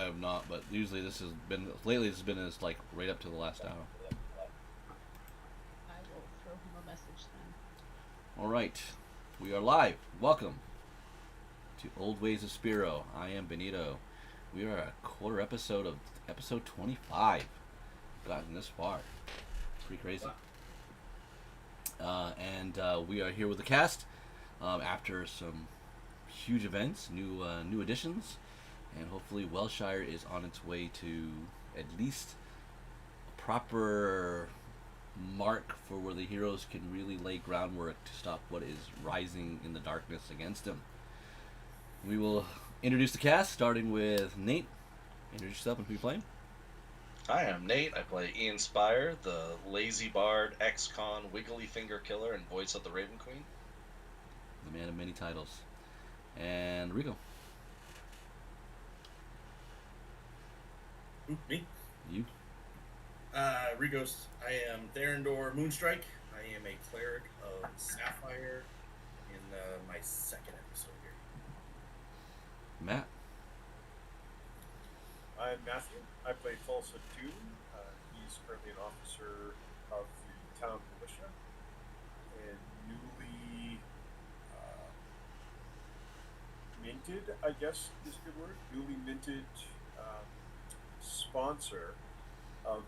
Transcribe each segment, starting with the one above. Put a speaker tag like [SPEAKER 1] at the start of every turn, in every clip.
[SPEAKER 1] have not, but usually this has been lately. This has been as like right up to the last hour.
[SPEAKER 2] I will throw him a message then.
[SPEAKER 1] All right, we are live. Welcome to Old Ways of Spero. I am Benito. We are a quarter episode of episode 25. Gotten this far, pretty crazy. And we are here with the cast after some huge events, new additions, and hopefully Wellshire is on its way to at least a proper mark for where the heroes can really lay groundwork to stop what is rising in the darkness against them. We will introduce the cast, starting with Nate. Introduce yourself and who you playing.
[SPEAKER 3] Hi, I'm Nate. I play Ian Spire, the lazy bard, ex-con, wiggly finger killer, and voice of the Raven Queen.
[SPEAKER 1] The man of many titles. And Rico.
[SPEAKER 4] Me?
[SPEAKER 1] You.
[SPEAKER 4] Rigos. I am Therendor Moonstrike. I am a cleric of Sapphire in my second episode here.
[SPEAKER 1] Matt.
[SPEAKER 5] I'm Matthew. I play Tulsa Doom. He's currently an officer of the town militia and newly minted, I guess is a good word, newly minted sponsor of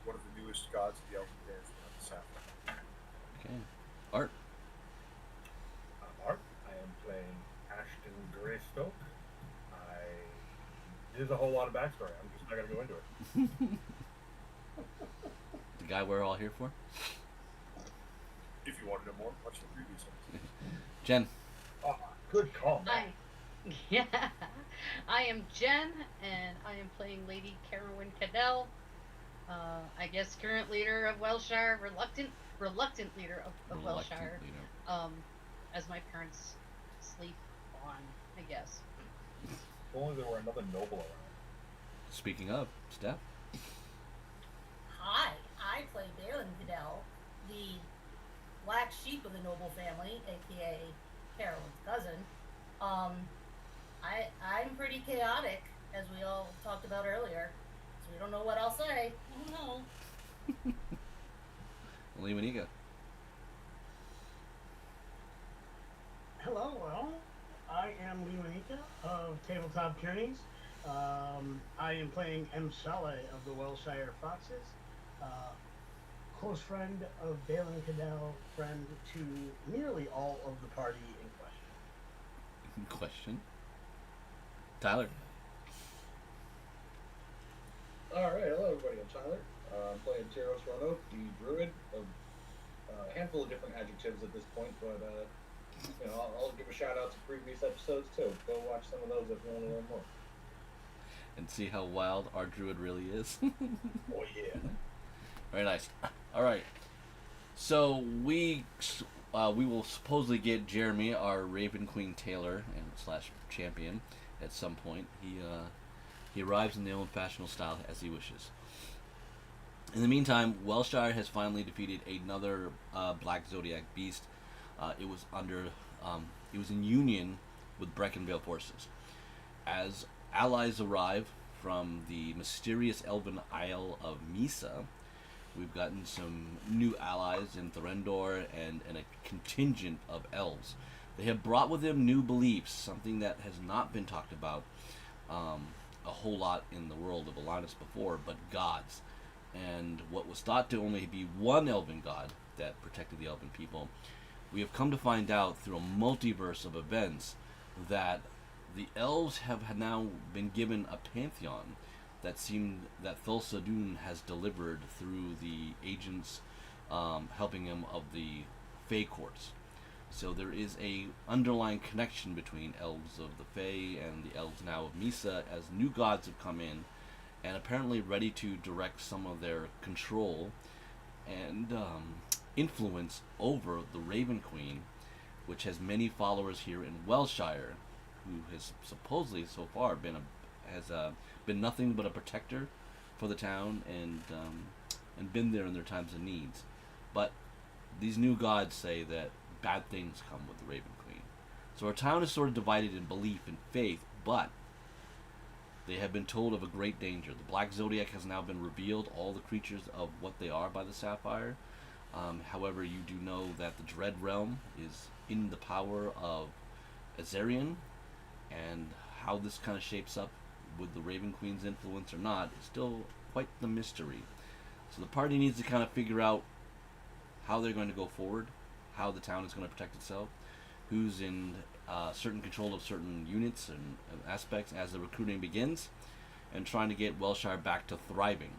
[SPEAKER 5] one of the newest gods of the Elven Pantheon, the Sapphire.
[SPEAKER 1] Okay. Art.
[SPEAKER 6] I'm Art. I am playing Ashton Greystoke. There's a whole lot of backstory. I'm just not going to go into it.
[SPEAKER 1] The guy we're all here for.
[SPEAKER 5] If you want to know more, watch the previous episode.
[SPEAKER 1] Jen.
[SPEAKER 6] Oh, good call.
[SPEAKER 2] Hi. Yeah. I am Jen, and I am playing Lady Carowyn Cadell. I guess current leader of Wellshire, reluctant leader of
[SPEAKER 1] Reluctant
[SPEAKER 2] Wellshire.
[SPEAKER 1] leader.
[SPEAKER 2] As my parents sleep on, I guess.
[SPEAKER 6] If only there were another noble around.
[SPEAKER 1] Speaking of, Steph.
[SPEAKER 7] Hi, I play Balin Cadell, the black sheep of the noble family, aka Carolyn's cousin. I'm pretty chaotic, as we all talked about earlier, so we don't know what I'll say. I don't know.
[SPEAKER 1] Lee.
[SPEAKER 8] Hello, well, I am Limanika of Tabletop Journeys. I am playing M. Saleh of the Wellshire Foxes, close friend of Balin Cadell, friend to nearly all of the party in question.
[SPEAKER 1] Question. Tyler.
[SPEAKER 9] Alright, hello everybody, I'm Tyler. I'm playing Tyros Roanoke, the druid of a handful of different adjectives at this point, but I'll give a shout out to previous episodes too. Go watch some of those if you want to learn more.
[SPEAKER 1] And see how wild our druid really is.
[SPEAKER 6] Oh, yeah.
[SPEAKER 1] Very nice. All right. So we will supposedly get Jeremy, our Raven Queen Tailor and slash champion, at some point. He arrives in the old fashionable style as he wishes. In the meantime, Wellshire has finally defeated another Black Zodiac beast. It was in union with Breckenvale forces. As allies arrive from the mysterious elven Isle of Misa, we've gotten some new allies in Therendor and a contingent of elves. They have brought with them new beliefs, something that has not been talked about a whole lot in the world of Alanis before, but gods. And what was thought to only be one elven god that protected the elven people, we have come to find out through a multiverse of events that the elves have now been given a pantheon that Thulsa Doom has delivered through the agents helping him of the Fae courts. So there is a underlying connection between elves of the Fae and the elves now of Misa, as new gods have come in and apparently ready to direct some of their control and influence over the Raven Queen, which has many followers here in Wellshire, who has supposedly so far been nothing but a protector for the town and been there in their times of needs. But these new gods say that bad things come with the Raven Queen. So our town is sort of divided in belief and faith, but They have been told of a great danger. The Black Zodiac has now been revealed, all the creatures of what they are by the Sapphire. However, you do know that the Dread Realm is in the power of Azarian, and how this kind of shapes up with the Raven Queen's influence or not is still quite the mystery. So the party needs to kind of figure out how they're going to go forward, how the town is going to protect itself, who's in certain control of certain units and aspects as the recruiting begins, and trying to get Wellshire back to thriving.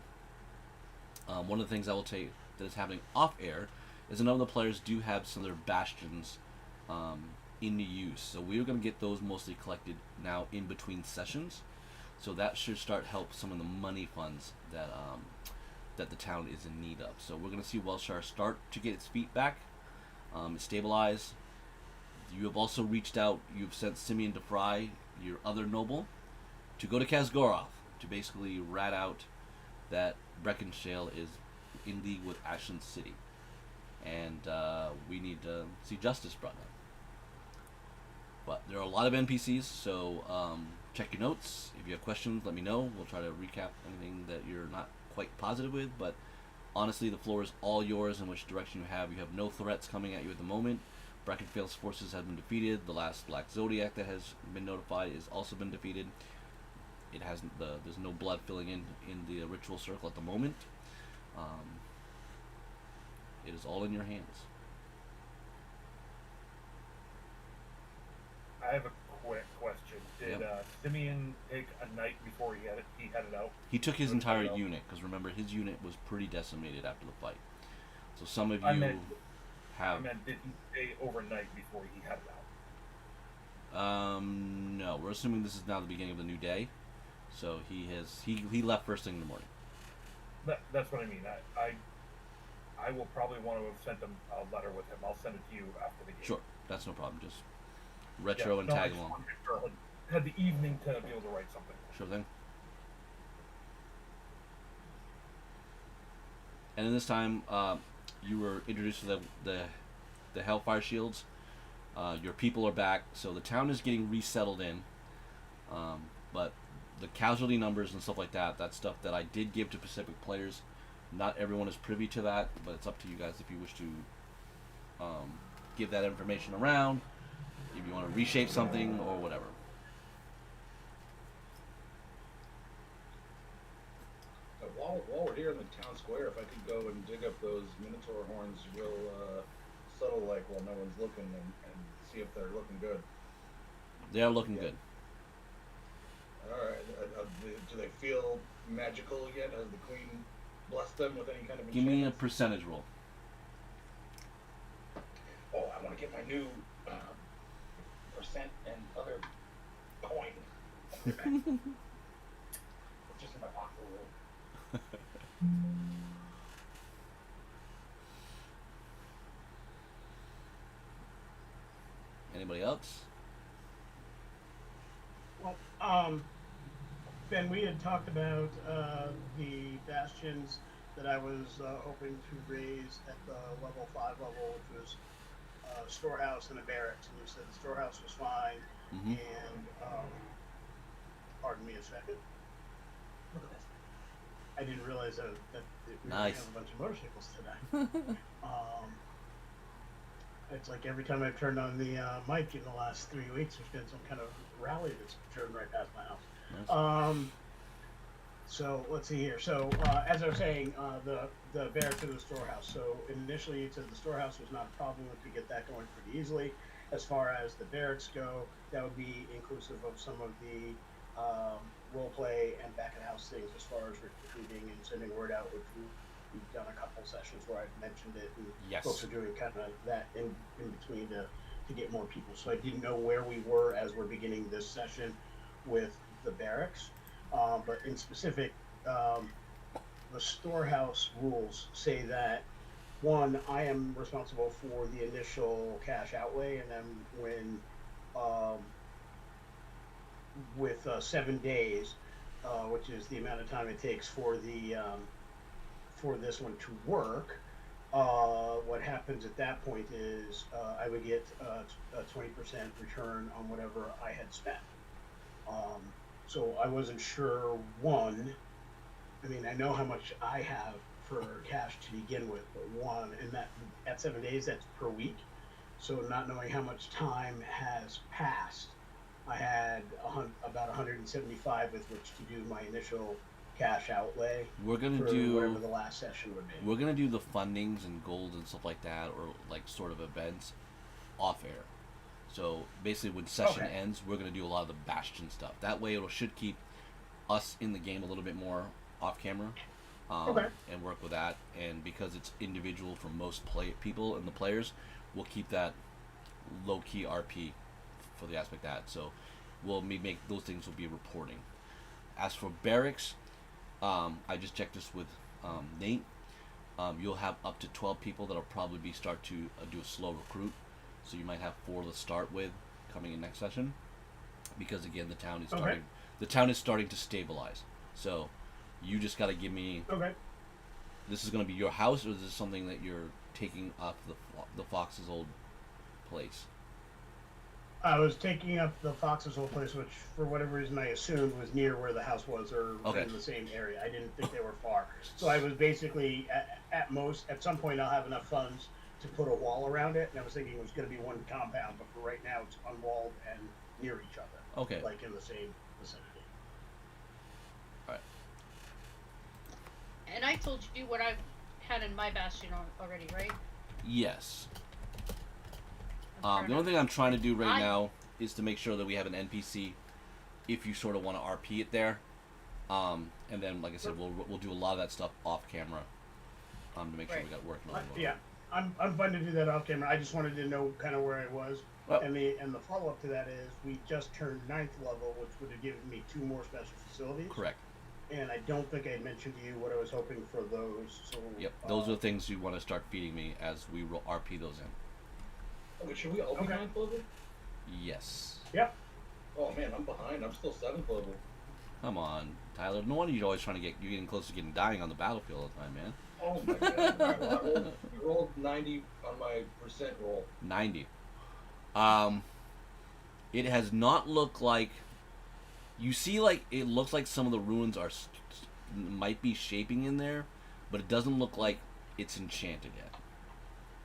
[SPEAKER 1] One of the things I will tell you that is happening off air is a number of the players do have some of their bastions into use. So we're going to get those mostly collected now in between sessions. So that should start help some of the money funds that that the town is in need of. So we're going to see Wellshire start to get its feet back, stabilize. You have also reached out. You've sent Simeon to Fry, your other noble, to go to Kazgoroth to basically rat out that Breckenshale is in league with Ashland City, and we need to see justice brought up. But there are a lot of NPCs, so check your notes. If you have questions, let me know. We'll try to recap anything that you're not quite positive with, but honestly, the floor is all yours in which direction you have. You have no threats coming at you at the moment. Brackenfield's forces have been defeated. The last Black Zodiac that has been notified has also been defeated. It hasn't. There's no blood filling in the ritual circle at the moment. It is all in your hands.
[SPEAKER 6] I have a quick question. Did Simeon take a night before he headed out?
[SPEAKER 1] He took his entire unit, because remember, his unit was pretty decimated after the fight. So some of you
[SPEAKER 6] I meant,
[SPEAKER 1] have...
[SPEAKER 6] did he stay overnight before he headed out?
[SPEAKER 1] No. We're assuming this is now the beginning of the new day. So he left first thing in the morning.
[SPEAKER 6] That's what I mean. I will probably want to have sent him a letter with him. I'll send it to you after the game.
[SPEAKER 1] Sure, that's no problem. Just retro and tag along.
[SPEAKER 6] I had the evening to be able to write something.
[SPEAKER 1] Sure thing. And in this time, you were introduced to the Hellfire Shields. Your people are back, so the town is getting resettled in. But the casualty numbers and stuff like that, that's stuff that I did give to Pacific players. Not everyone is privy to that, but it's up to you guys if you wish to give that information around, if you want to reshape something or whatever.
[SPEAKER 9] While we're here in the town square, if I could go and dig up those Minotaur horns real subtle, like while no one's looking, and see if they're looking good.
[SPEAKER 1] They are looking good.
[SPEAKER 9] Alright, do they feel magical yet? Has the queen blessed them with any kind of
[SPEAKER 1] Give me a percentage roll.
[SPEAKER 9] Oh, I want to get my new percent and other coin. It's just in my pocket.
[SPEAKER 1] Anybody else?
[SPEAKER 8] Well, Ben, we had talked about the bastions that I was hoping to raise at the level 5 level, which was storehouse and a barracks, and you said the storehouse was fine, and pardon me a second. Look at this. I didn't realize that we
[SPEAKER 1] nice.
[SPEAKER 8] have a bunch of motorcycles today. It's like every time I've turned on the mic in the last 3 weeks, there's been some kind of rally that's driven right past my house.
[SPEAKER 1] Nice.
[SPEAKER 8] So let's see here. So as I was saying, the barracks of the storehouse. So initially it said the storehouse was not a problem. We could get that going pretty easily. As far as the barracks go, that would be inclusive of some of the role play and back of the house things as far as recruiting and sending word out, which we've done a couple sessions where I've mentioned it, and
[SPEAKER 1] yes.
[SPEAKER 8] Folks are doing kind of that in between to get more people. So I didn't know where we were as we're beginning this session with the barracks. But in specific, the storehouse rules say that, one, I am responsible for the initial cash outlay, and then when, with 7 days, which is the amount of time it takes for the for this one to work, what happens at that point is I would get a 20% return on whatever I had spent. So I wasn't sure, one, I mean, I know how much I have for cash to begin with, but one, and that at 7 days, that's per week. So not knowing how much time has passed, I had about 175 with which to do my initial cash outlay
[SPEAKER 1] We're gonna
[SPEAKER 8] for
[SPEAKER 1] do
[SPEAKER 8] whatever the last session would be.
[SPEAKER 1] we're gonna do the fundings and gold and stuff like that, or like sort of events off air. So basically, when session
[SPEAKER 8] Okay.
[SPEAKER 1] ends, we're gonna do a lot of the Bastion stuff. That way, it should keep us in the game a little bit more off camera,
[SPEAKER 8] Okay.
[SPEAKER 1] and work with that. And because it's individual for most people and the players, we'll keep that low key RP for the aspect of that. So we'll make those things will be reporting. As for barracks, I just checked this with Nate. You'll have up to 12 people that'll probably start to do a slow recruit. So you might have 4 to start with coming in next session, because again the town is starting.
[SPEAKER 8] Okay.
[SPEAKER 1] The town is starting to stabilize. So you just got to give me.
[SPEAKER 8] Okay.
[SPEAKER 1] This is going to be your house, or is this something that you're taking up the Fox's old place?
[SPEAKER 8] I was taking up the Fox's old place, which for whatever reason I assumed was near where the house was, or
[SPEAKER 1] Okay.
[SPEAKER 8] in the same area. I didn't think they were far. So I was basically, at some point I'll have enough funds to put a wall around it, and I was thinking it was going to be one compound, but for right now it's unwalled and near each other.
[SPEAKER 1] Okay.
[SPEAKER 8] Like in the same vicinity.
[SPEAKER 2] And I told you what I had in my bastion already, right?
[SPEAKER 1] Yes.
[SPEAKER 2] I'm
[SPEAKER 1] The only thing I'm trying to do right
[SPEAKER 2] I-
[SPEAKER 1] now is to make sure that we have an NPC if you sort of want to RP it there. And then, like I said, we'll do a lot of that stuff off camera to make sure we
[SPEAKER 2] Right.
[SPEAKER 1] got working on it.
[SPEAKER 8] Yeah, I'm fine to do that off camera. I just wanted to know kind of where I was.
[SPEAKER 1] Well-
[SPEAKER 8] And the follow up to that is we just turned 9th level, which would have given me 2 more special facilities.
[SPEAKER 1] Correct.
[SPEAKER 8] And I don't think I mentioned to you what I was hoping for those. So
[SPEAKER 1] Yep. Those are the things you want to start feeding me as we RP those in.
[SPEAKER 9] Okay, should we all be
[SPEAKER 8] Okay.
[SPEAKER 9] 9th level?
[SPEAKER 1] Yes.
[SPEAKER 8] Yep.
[SPEAKER 9] Oh man, I'm behind. I'm still 7th level.
[SPEAKER 1] Come on, Tyler. No wonder you're always trying to you're getting close to dying on the battlefield all the time, man.
[SPEAKER 9] Oh my god. Alright, well, I rolled 90 on my percent roll.
[SPEAKER 1] 90. It has not looked like. You see, like it looks like some of the ruins might be shaping in there, but it doesn't look like it's enchanted yet.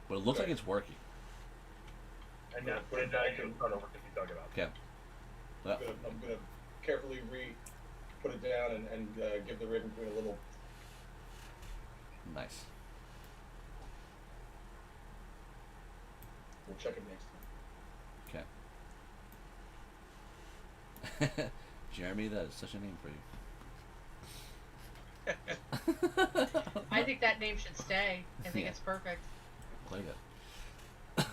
[SPEAKER 1] But it looks like it's working.
[SPEAKER 6] And then put it down and start over because he dug it up.
[SPEAKER 1] Okay.
[SPEAKER 9] I'm gonna carefully put it down and give the Raven Queen a little.
[SPEAKER 1] Nice.
[SPEAKER 9] We'll check it next time.
[SPEAKER 1] Okay. Jeremy, that is such a name for you.
[SPEAKER 2] I think that name should stay. I think
[SPEAKER 1] Yeah.
[SPEAKER 2] it's perfect.
[SPEAKER 1] Play that.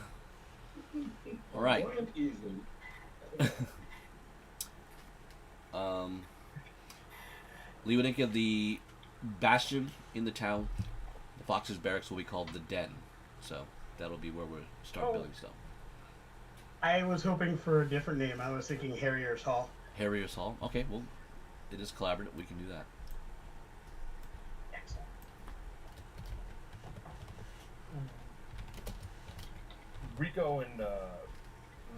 [SPEAKER 1] All right.
[SPEAKER 9] Warm easily.
[SPEAKER 1] Leonika, the bastion in the town, the Fox's barracks will be called the Den. So that'll be where we'll start building stuff.
[SPEAKER 8] I was hoping for a different name. I was thinking Harrier's Hall.
[SPEAKER 1] Harrier's Hall. Okay, well, it is collaborative. We can do that.
[SPEAKER 8] Excellent.
[SPEAKER 6] Rico and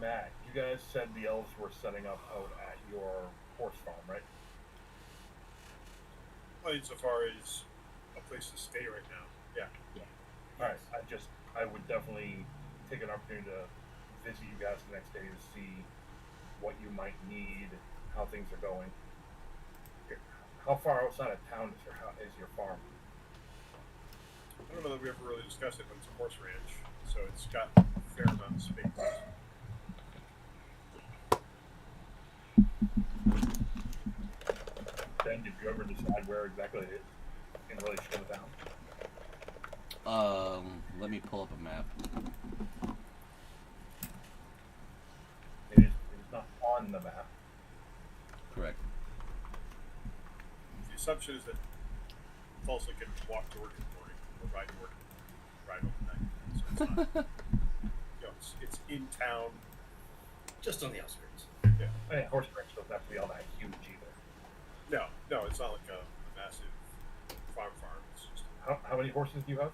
[SPEAKER 6] Matt, you guys said the elves were setting up out at your horse farm, right?
[SPEAKER 5] Well, insofar as a place to stay right now. Yeah.
[SPEAKER 6] All right. I would definitely take an opportunity to visit you guys the next day to see what you might need, how things are going. How far outside of town is your farm?
[SPEAKER 5] I don't know that we ever really discussed it, but it's a horse ranch, so it's got a fair amount of space.
[SPEAKER 6] Then did you ever decide where exactly it is in relation to the town?
[SPEAKER 1] Let me pull up a map.
[SPEAKER 6] It is not on the map.
[SPEAKER 1] Correct.
[SPEAKER 5] The assumption is that Tulsa can walk to work in the morning, or ride to work, ride overnight. So it's not, it's in town.
[SPEAKER 4] Just on the outskirts.
[SPEAKER 5] Yeah.
[SPEAKER 6] I mean, horse ranch doesn't have to be all that huge either.
[SPEAKER 5] No, it's not like a massive farm. It's just
[SPEAKER 6] How many horses do you have?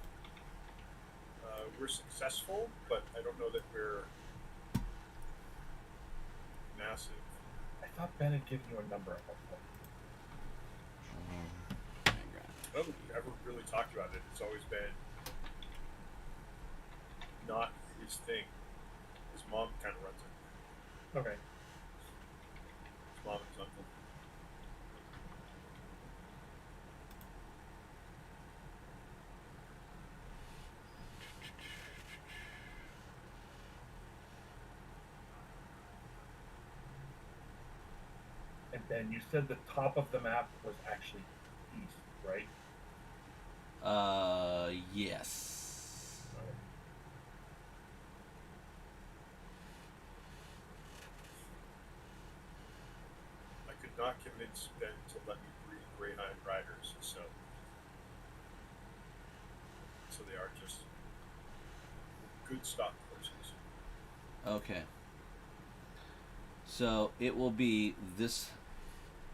[SPEAKER 5] we're successful, but I don't know that we're massive.
[SPEAKER 6] I thought Ben had given you a number at one point.
[SPEAKER 5] I don't think we ever really talked about it. It's always been not his thing. His mom kind of runs it.
[SPEAKER 6] Okay.
[SPEAKER 5] His mom and uncle.
[SPEAKER 6] And Ben, you said the top of the map was actually east, right?
[SPEAKER 1] Yes.
[SPEAKER 5] I could not convince Ben to let me breed Greyhound riders, so they are just good stock horses.
[SPEAKER 1] Okay. So it will be this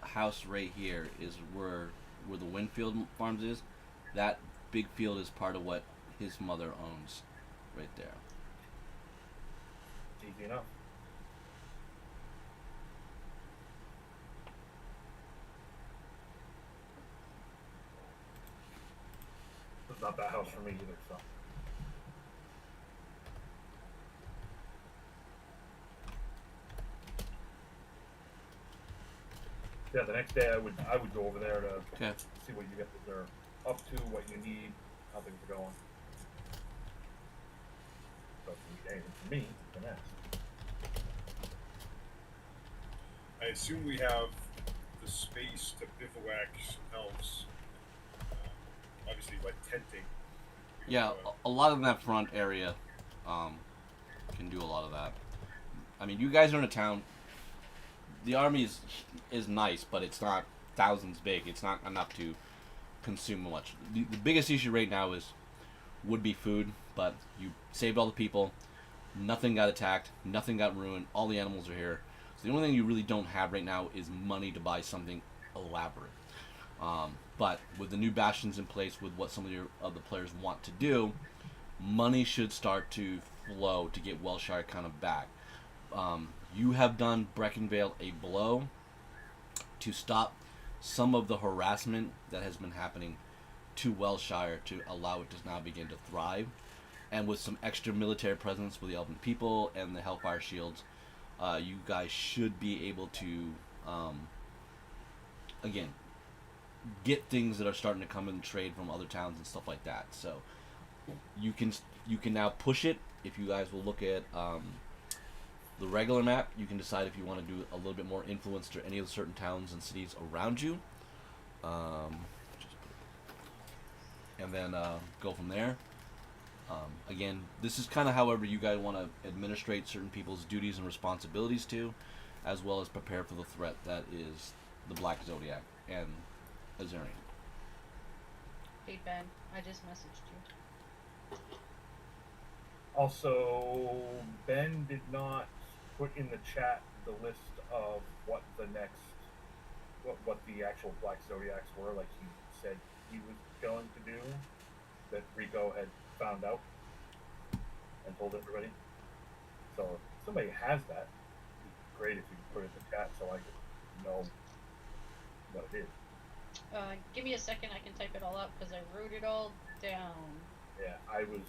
[SPEAKER 1] house right here is where the Winfield Farms is. That big field is part of what his mother owns, right there.
[SPEAKER 6] Easy enough. It's not that house for me either, so. Yeah, the next day I would go over there to
[SPEAKER 1] Okay.
[SPEAKER 6] see what you guys are up to, what you need, how things are going. So if you need anything from me, you can ask.
[SPEAKER 5] I assume we have the space to bivouac some elves. Obviously, like tenting. We
[SPEAKER 1] Yeah,
[SPEAKER 5] have,
[SPEAKER 1] a lot of that front area can do a lot of that. I mean, you guys are in a town. The army is nice, but it's not thousands big. It's not enough to consume much. The biggest issue right now would be food, but you saved all the people. Nothing got attacked. Nothing got ruined. All the animals are here. So the only thing you really don't have right now is money to buy something elaborate. But with the new bastions in place, with what some of the players want to do, money should start to flow to get Wellshire kind of back. You have done Breckenvale a blow to stop some of the harassment that has been happening to Wellshire to allow it to now begin to thrive. And with some extra military presence with the Elven people and the Hellfire Shields, you guys should be able to, again, get things that are starting to come in trade from other towns and stuff like that. So you can now push it. If you guys will look at the regular map, you can decide if you want to do a little bit more influence to any of the certain towns and cities around you, and then go from there. Again, this is kind of however you guys want to administrate certain people's duties and responsibilities to, as well as prepare for the threat that is the Black Zodiac and Azurian.
[SPEAKER 2] Hey Ben, I just messaged you.
[SPEAKER 6] Also, Ben did not put in the chat the list of what the actual Black Zodiacs were, like he said he was going to do, that Rico had found out and told everybody. So if somebody has that, it'd be great if you could put it in the chat so I could know what it is.
[SPEAKER 2] Give me a second, I can type it all out because I wrote it all down.
[SPEAKER 6] Yeah, I was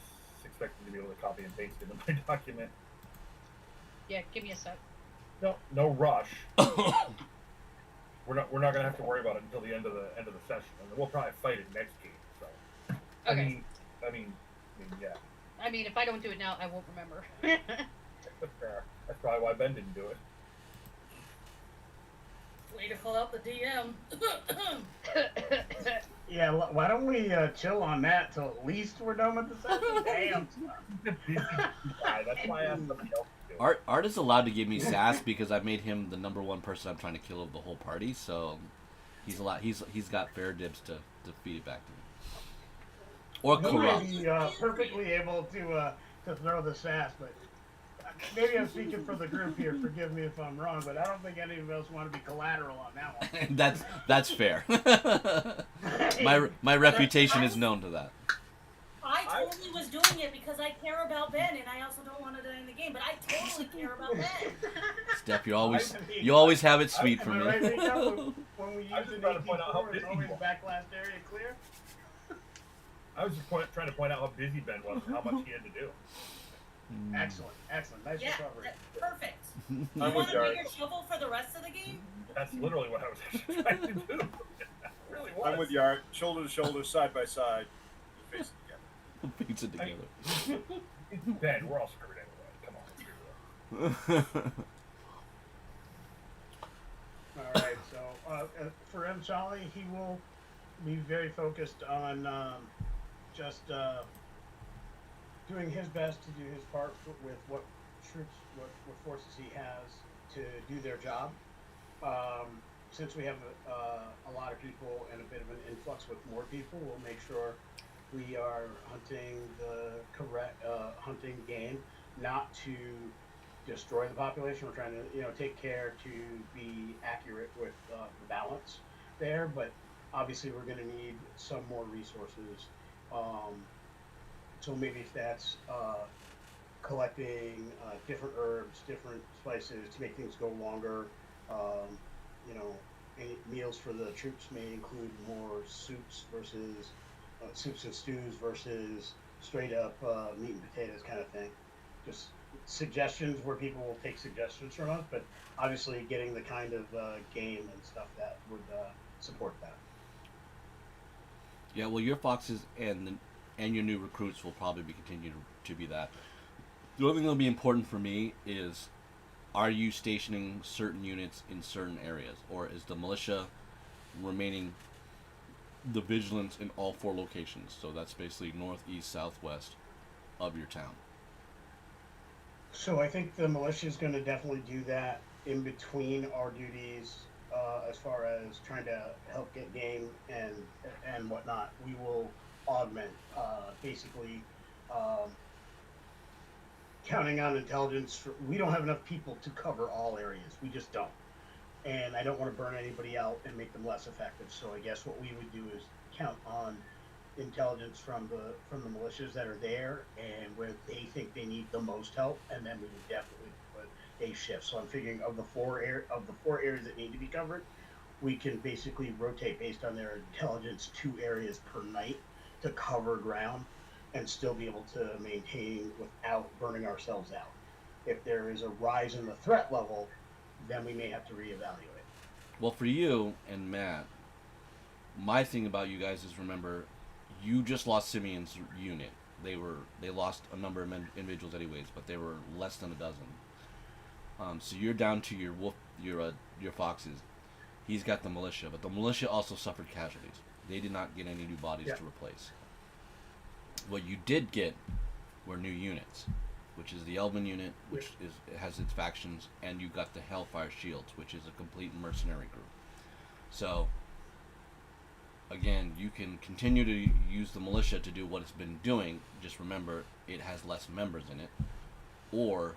[SPEAKER 6] expecting to be able to copy and paste it in my document.
[SPEAKER 2] Yeah, give me a sec.
[SPEAKER 6] No rush. We're not gonna have to worry about it until the end of the session, and we'll probably fight it next game. So.
[SPEAKER 2] Okay.
[SPEAKER 6] I mean, yeah.
[SPEAKER 2] I mean, if I don't do it now, I won't remember.
[SPEAKER 6] That's probably why Ben didn't do it.
[SPEAKER 7] Way to call out the DM.
[SPEAKER 8] Yeah, why don't we chill on that till at least we're done with the session? Damn.
[SPEAKER 6] That's why I asked somebody else to do it.
[SPEAKER 1] Art is allowed to give me sass because I made him the #1 person I'm trying to kill of the whole party, so he's got fair dibs to feed it back to me. Or
[SPEAKER 8] He
[SPEAKER 1] corrupt.
[SPEAKER 8] may be perfectly able to throw the sass, but maybe I'm speaking for the group here. Forgive me if I'm wrong, but I don't think any of us want to be collateral on that one.
[SPEAKER 1] That's fair. My reputation is known to that.
[SPEAKER 7] I only was doing it because I care about Ben, and I also don't want to die in the game. But I totally care about Ben.
[SPEAKER 1] Steph, you always have it sweet for
[SPEAKER 8] Am
[SPEAKER 1] me.
[SPEAKER 8] I right, Rico? When we use
[SPEAKER 6] I was
[SPEAKER 8] an
[SPEAKER 6] about to point out how
[SPEAKER 8] 18-4, it's
[SPEAKER 6] busy
[SPEAKER 8] always
[SPEAKER 6] you are.
[SPEAKER 8] back last area clear.
[SPEAKER 6] I was just trying to point out how busy Ben was and how much he had to do.
[SPEAKER 8] Excellent. Nice
[SPEAKER 7] Yeah,
[SPEAKER 8] recovery.
[SPEAKER 7] perfect. You
[SPEAKER 5] I'm
[SPEAKER 7] want
[SPEAKER 5] with
[SPEAKER 7] a
[SPEAKER 5] you.
[SPEAKER 7] bigger shovel for the rest of the game?
[SPEAKER 6] That's literally what I was actually trying to do. It really was.
[SPEAKER 5] I'm with you, Art. Shoulder to shoulder, side by side. Face together.
[SPEAKER 1] Beats it together.
[SPEAKER 6] Ben, we're all screwed anyway. Come on.
[SPEAKER 8] All right. So for M. Charlie, he will be very focused on just doing his best to do his part with what troops, what forces he has to do their job. Since we have a lot of people and a bit of an influx with more people, we'll make sure we are hunting the correct hunting game, not to destroy the population. We're trying to take care to be accurate with the balance there, but obviously we're going to need some more resources. So maybe if that's collecting different herbs, different spices to make things go longer. Any meals for the troops may include more soups versus soups and stews versus straight up meat and potatoes kind of thing. Just suggestions where people will take suggestions from us, but obviously getting the kind of game and stuff that would support that.
[SPEAKER 1] Yeah, well, your foxes and your new recruits will probably continue to be that. The only thing that'll be important for me is, are you stationing certain units in certain areas, or is the militia remaining the vigilance in all 4 locations? So that's basically north, east, southwest of your town.
[SPEAKER 8] So I think the militia is going to definitely do that in between our duties, as far as trying to help get game and whatnot. We will augment, basically, counting on intelligence. We don't have enough people to cover all areas. We just don't. And I don't want to burn anybody out and make them less effective. So I guess what we would do is count on intelligence from the militias that are there and where they think they need the most help, and then we would definitely put a shift. So I'm figuring of the four areas that need to be covered, we can basically rotate based on their intelligence 2 areas per night to cover ground and still be able to maintain without burning ourselves out. If there is a rise in the threat level, then we may have to reevaluate.
[SPEAKER 1] Well, for you and Matt, my thing about you guys is, remember, you just lost Simeon's unit. They lost a number of individuals anyways, but they were less than a dozen. So you're down to your foxes. He's got the militia, but the militia also suffered casualties. They did not get any new bodies to replace. What you did get were new units, which is the Elven unit, which has its factions, and you got the Hellfire Shields, which is a complete mercenary group. So again, you can continue to use the militia to do what it's been doing. Just remember, it has less members in it. Or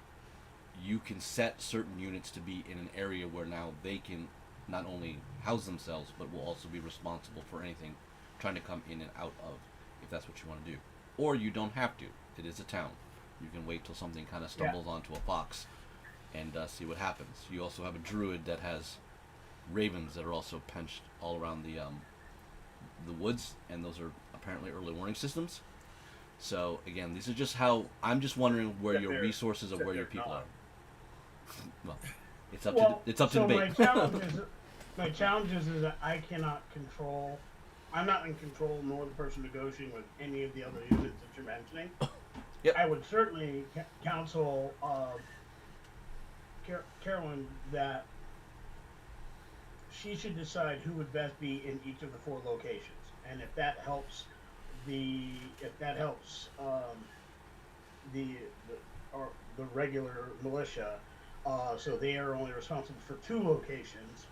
[SPEAKER 1] you can set certain units to be in an area where now they can not only house themselves, but will also be responsible for anything trying to come in and out of, if that's what you want to do. Or you don't have to. It is a town. You can wait till something kind of stumbles onto a fox and see what happens. You also have a druid that has ravens that are also pinched all around the woods, and those are apparently early warning systems. So again, these are just how I'm just wondering where your resources or where your people are. Well, it's up to debate.
[SPEAKER 8] My challenge is that I cannot control. I'm not in control, nor the person negotiating with any of the other units that you're mentioning.
[SPEAKER 1] Yep.
[SPEAKER 8] I would certainly counsel Carolyn that she should decide who would best be in each of the 4 locations, and if that helps the regular militia, so they are only responsible for 2 locations,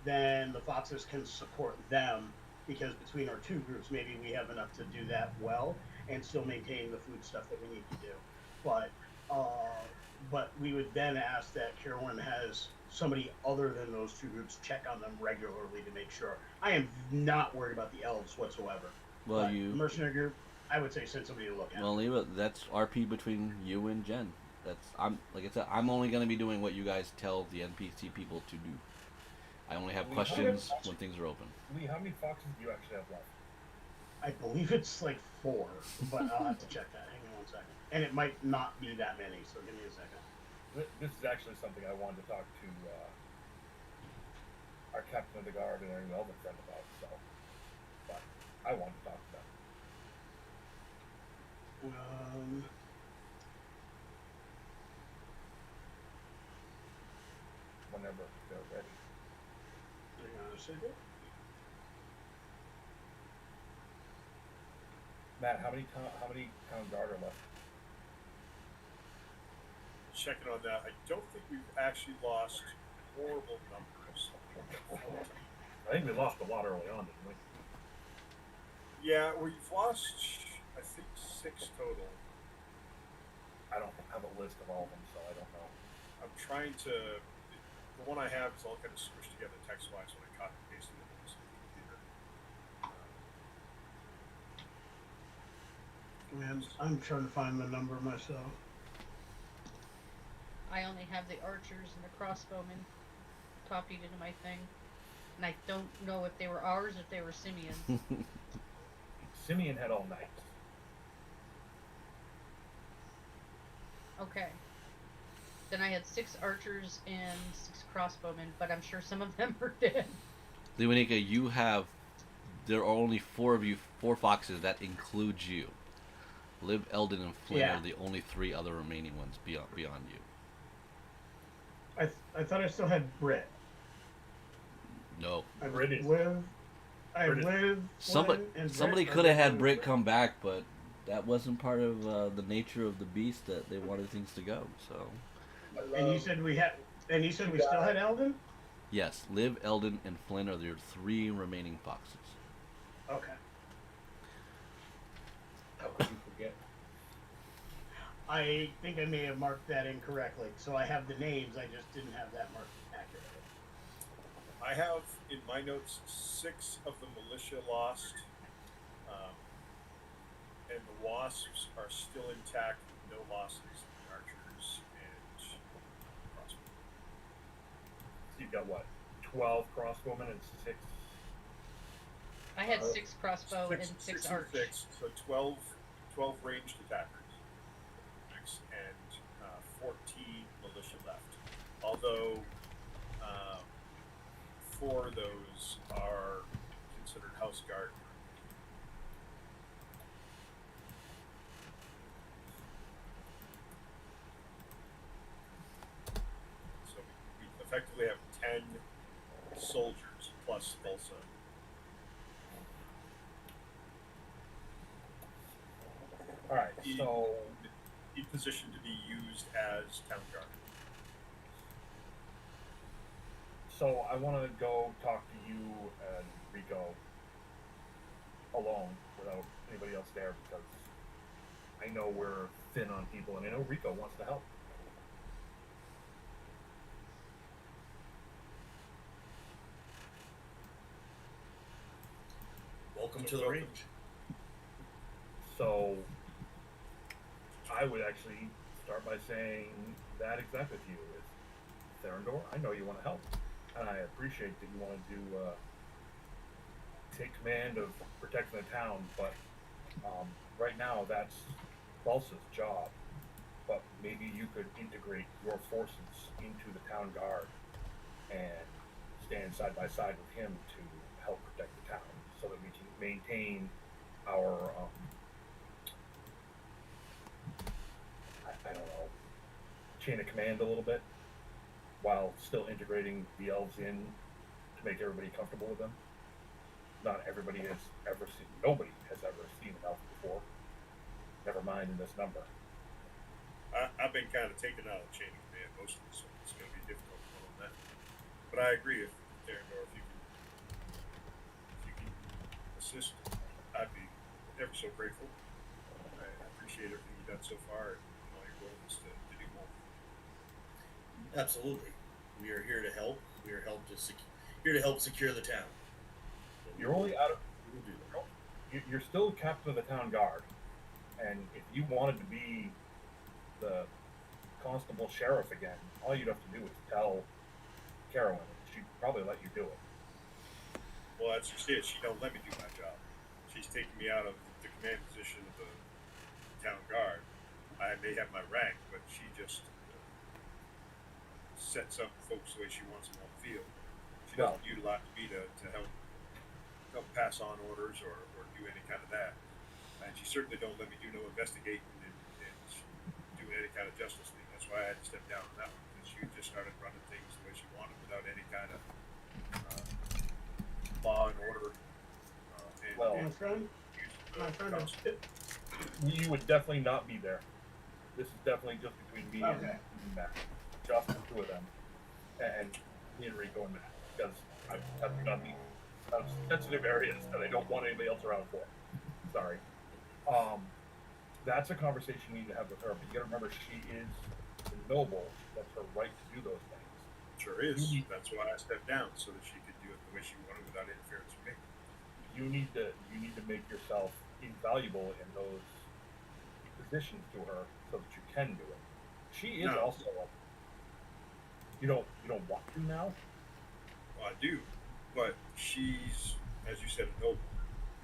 [SPEAKER 8] then the foxes can support them, because between our 2 groups, maybe we have enough to do that well and still maintain the food stuff that we need to do. But we would then ask that Carolyn has somebody other than those 2 groups check on them regularly to make sure. I am not worried about the elves whatsoever.
[SPEAKER 1] Well,
[SPEAKER 8] the mercenary group, I would say send somebody to look at.
[SPEAKER 1] Well, leave it. That's RP between you and Jen. I'm like I said. I'm only gonna be doing what you guys tell the NPC people to do. I only have
[SPEAKER 6] Lee,
[SPEAKER 1] questions when things are open.
[SPEAKER 6] Lee, how many foxes do you actually have left?
[SPEAKER 8] I believe it's like 4, but I'll have to check that. Hang on 1 second. And it might not be that many, so give me a second.
[SPEAKER 6] This is actually something I wanted to talk to our captain of the guard and our Elven friend about. So, but I wanted to talk to them. Whenever they're ready.
[SPEAKER 8] Hang on a second.
[SPEAKER 6] Matt, how many town guard are left?
[SPEAKER 5] Checking on that, I don't think we've actually lost horrible numbers.
[SPEAKER 6] I think we lost a lot early on, didn't we?
[SPEAKER 5] Yeah, we've lost, I think, 6 total.
[SPEAKER 6] I don't have a list of all of them, so I don't know.
[SPEAKER 5] I'm trying to. The one I have is all kind of squished together text-wise when I copy and pasted it into the computer.
[SPEAKER 8] Man, I'm trying to find the number myself.
[SPEAKER 2] I only have the archers and the crossbowmen copied into my thing. And I don't know if they were ours or if they were Simeon's.
[SPEAKER 6] Simeon had all night.
[SPEAKER 2] Okay. Then I had 6 archers and 6 crossbowmen, but I'm sure some of them are dead.
[SPEAKER 1] Leonika, there are only 4 of you, 4 foxes. That includes you. Liv, Eldon, and Flynn
[SPEAKER 8] Yeah.
[SPEAKER 1] are the only 3 other remaining ones beyond you.
[SPEAKER 8] I thought I still had Brit.
[SPEAKER 1] No.
[SPEAKER 8] I
[SPEAKER 6] Brit is-
[SPEAKER 8] Liv. I
[SPEAKER 6] Brit is-
[SPEAKER 8] Liv.
[SPEAKER 1] Somebody
[SPEAKER 8] Flynn, and
[SPEAKER 1] somebody
[SPEAKER 8] Brit.
[SPEAKER 1] could have had Britt come back, but that wasn't part of the nature of the beast that they wanted things to go. So
[SPEAKER 8] And you said we had. And you said we still had Eldon.
[SPEAKER 1] yes, Liv, Eldon, and Flynn are your 3 remaining foxes.
[SPEAKER 8] Okay.
[SPEAKER 9] How could you forget?
[SPEAKER 8] I think I may have marked that incorrectly. So I have the names. I just didn't have that marked accurately.
[SPEAKER 5] I have in my notes 6 of the militia lost, and the wasps are still intact with no losses. The archers and crossbow.
[SPEAKER 6] So you've got what? 12 crossbowmen and 6.
[SPEAKER 2] I had 6 crossbow and 6
[SPEAKER 5] 6 and
[SPEAKER 2] arch.
[SPEAKER 5] 6, so 12 ranged attackers, and 14 militia left. Although 4 of those are considered house guard. So we effectively have 10 soldiers plus Thulsa.
[SPEAKER 6] All right, so
[SPEAKER 5] in position to be used as town guard.
[SPEAKER 6] So I want to go talk to you and Rico alone without anybody else there because I know we're thin on people and I know Rico wants to help.
[SPEAKER 4] Welcome to the range.
[SPEAKER 6] So I would actually start by saying that exactly to you is Therendor, I know you want to help. And I appreciate that you want to take command of protecting the town, but right now that's Balsa's job. But maybe you could integrate your forces into the town guard and stand side by side with him to help protect the town so that we can maintain our I don't know, chain of command a little bit while still integrating the elves in to make everybody comfortable with them. Not everybody has ever seen, nobody has ever seen an elf before. Never mind in this number.
[SPEAKER 5] I've been kind of taken out of chain of command mostly, so it's going to be difficult for all of that. But I agree with Therendor, if you can assist, I'd be ever so grateful. I appreciate everything you've done so far and all your willingness to do more.
[SPEAKER 4] Absolutely. We are here to help. We are here to help secure the town.
[SPEAKER 6] You're only out of,
[SPEAKER 4] We will do that.
[SPEAKER 6] you're still captain of the town guard, And if you wanted to be the constable sheriff again, all you'd have to do is tell Carolyn. She'd probably let you do it.
[SPEAKER 5] Well, that's just it. She don't let me do my job. She's taking me out of the command position of the town guard. I may have my rank, but she just sets up folks the way she wants them on the field. She doesn't utilize me to help pass on orders or do any kind of that. And she certainly don't let me do no investigating and do any kind of justice thing. That's why I had to step down on that one, because she just started running things the way she wanted without any kind of law and order.
[SPEAKER 8] My friend,
[SPEAKER 6] you would definitely not be there. This is definitely just between me and Matt. Just the two of them. And me and Rico and Matt. Because I'm touching on the sensitive areas that I don't want anybody else around for. Sorry. That's a conversation you need to have with her. But you gotta remember, she is the noble. That's her right to do those things.
[SPEAKER 5] Sure is. That's why I stepped down, so that she could do it the way she wanted without interference from me.
[SPEAKER 6] You need to make yourself invaluable in those positions to her so that you can do it. She is also. You don't want to now?
[SPEAKER 5] Well, I do, but she's, as you said, a noble,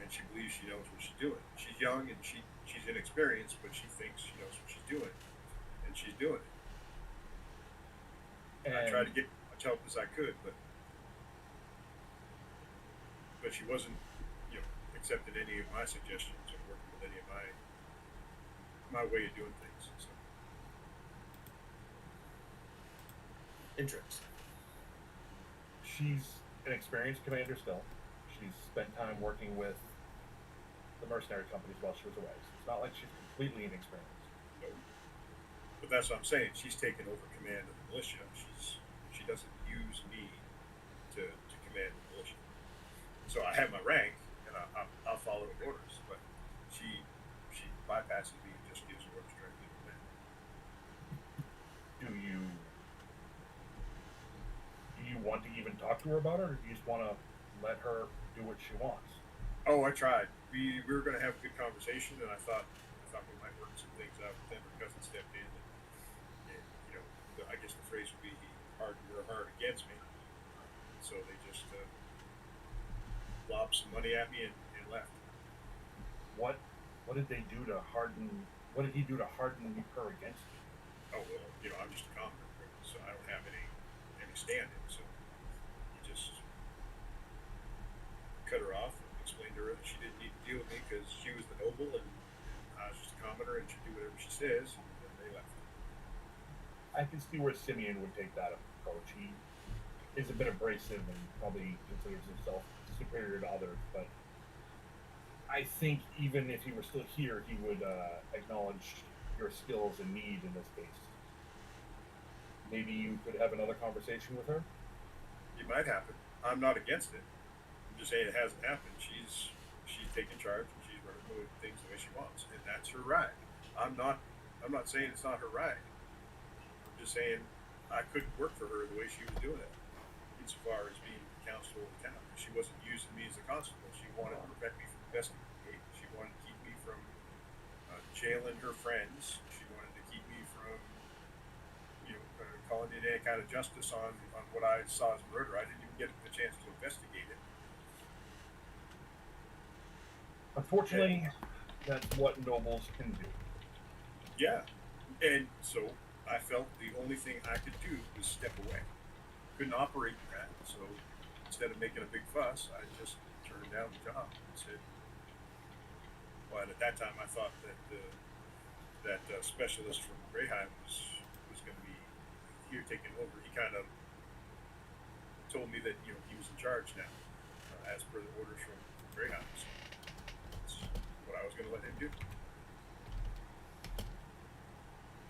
[SPEAKER 5] and she believes she knows what she's doing. She's young and she's inexperienced, but she thinks she knows what she's doing, and she's doing it. And I tried to get as much help as I could, but she wasn't, accepting any of my suggestions or working with any of my way of doing things. So.
[SPEAKER 4] Interesting.
[SPEAKER 6] She's an experienced commander still. She's spent time working with the mercenary companies while she was away. So it's not like she's completely inexperienced.
[SPEAKER 5] No. But that's what I'm saying. She's taken over command of the militia. She doesn't use me to command the militia. So I have my rank, and I'll follow the orders. But she bypasses me and just gives orders directly to them.
[SPEAKER 6] Do you want to even talk to her about it, or do you just want to let her do what she wants?
[SPEAKER 5] Oh, I tried. We were going to have a good conversation, and I thought we might work some things out. But then her cousin stepped in, and I guess the phrase would be he hardened her heart against me. So they just lobbed some money at me and left.
[SPEAKER 6] What did they do to harden? What did he do to harden her against you?
[SPEAKER 5] Oh well, I'm just a commoner, so I don't have any standing. So he just cut her off and explained to her that she didn't need to deal with me because she was the noble and I was just a commoner and she'd do whatever she says. And then they left.
[SPEAKER 6] I can see where Simeon would take that approach. He is a bit abrasive and probably considers himself superior to others, but I think even if he were still here, he would acknowledge your skills and need in this case. Maybe you could have another conversation with her?
[SPEAKER 5] It might happen. I'm not against it. I'm just saying it hasn't happened. She's taken charge and she's running with things the way she wants, and that's her right. I'm not saying it's not her right. I'm just saying I couldn't work for her the way she was doing it, insofar as being constable of the town. She wasn't using me as a constable. She wanted to prevent me from investigating. She wanted to keep me from jailing her friends. She wanted to keep me from calling it any kind of justice on what I saw as murder. I didn't even get the chance to investigate it.
[SPEAKER 6] Unfortunately, that's what nobles can do.
[SPEAKER 5] Yeah, and so I felt the only thing I could do was step away. Couldn't operate with that, so instead of making a big fuss, I just turned down the job and said, well, at that time I thought that that specialist from Greyheim was going to be here taking over. He kind of told me that he was in charge now, as per the orders from Greyhound. So that's what I was going to let him do.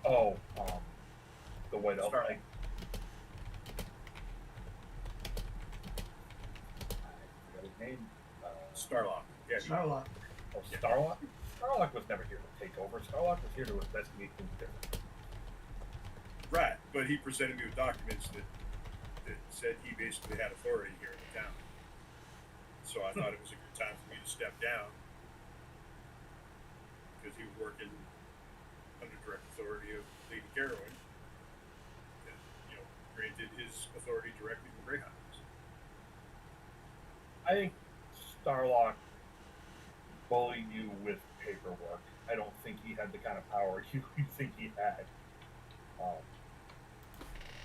[SPEAKER 6] Oh, the White Elf.
[SPEAKER 5] Starlock.
[SPEAKER 6] I forgot his name.
[SPEAKER 5] Starlock. Yeah.
[SPEAKER 8] Starlock.
[SPEAKER 6] Oh, Starlock. Starlock was never here to take over. Starlock was here to investigate things different.
[SPEAKER 5] Right, but he presented me with documents that said he basically had authority here in the town. So I thought it was a good time for me to step down, because he was working under direct authority of Lady Carowin, and granted his authority directly to Greyhounds.
[SPEAKER 6] I think Starlock bullied you with paperwork. I don't think he had the kind of power you think he had.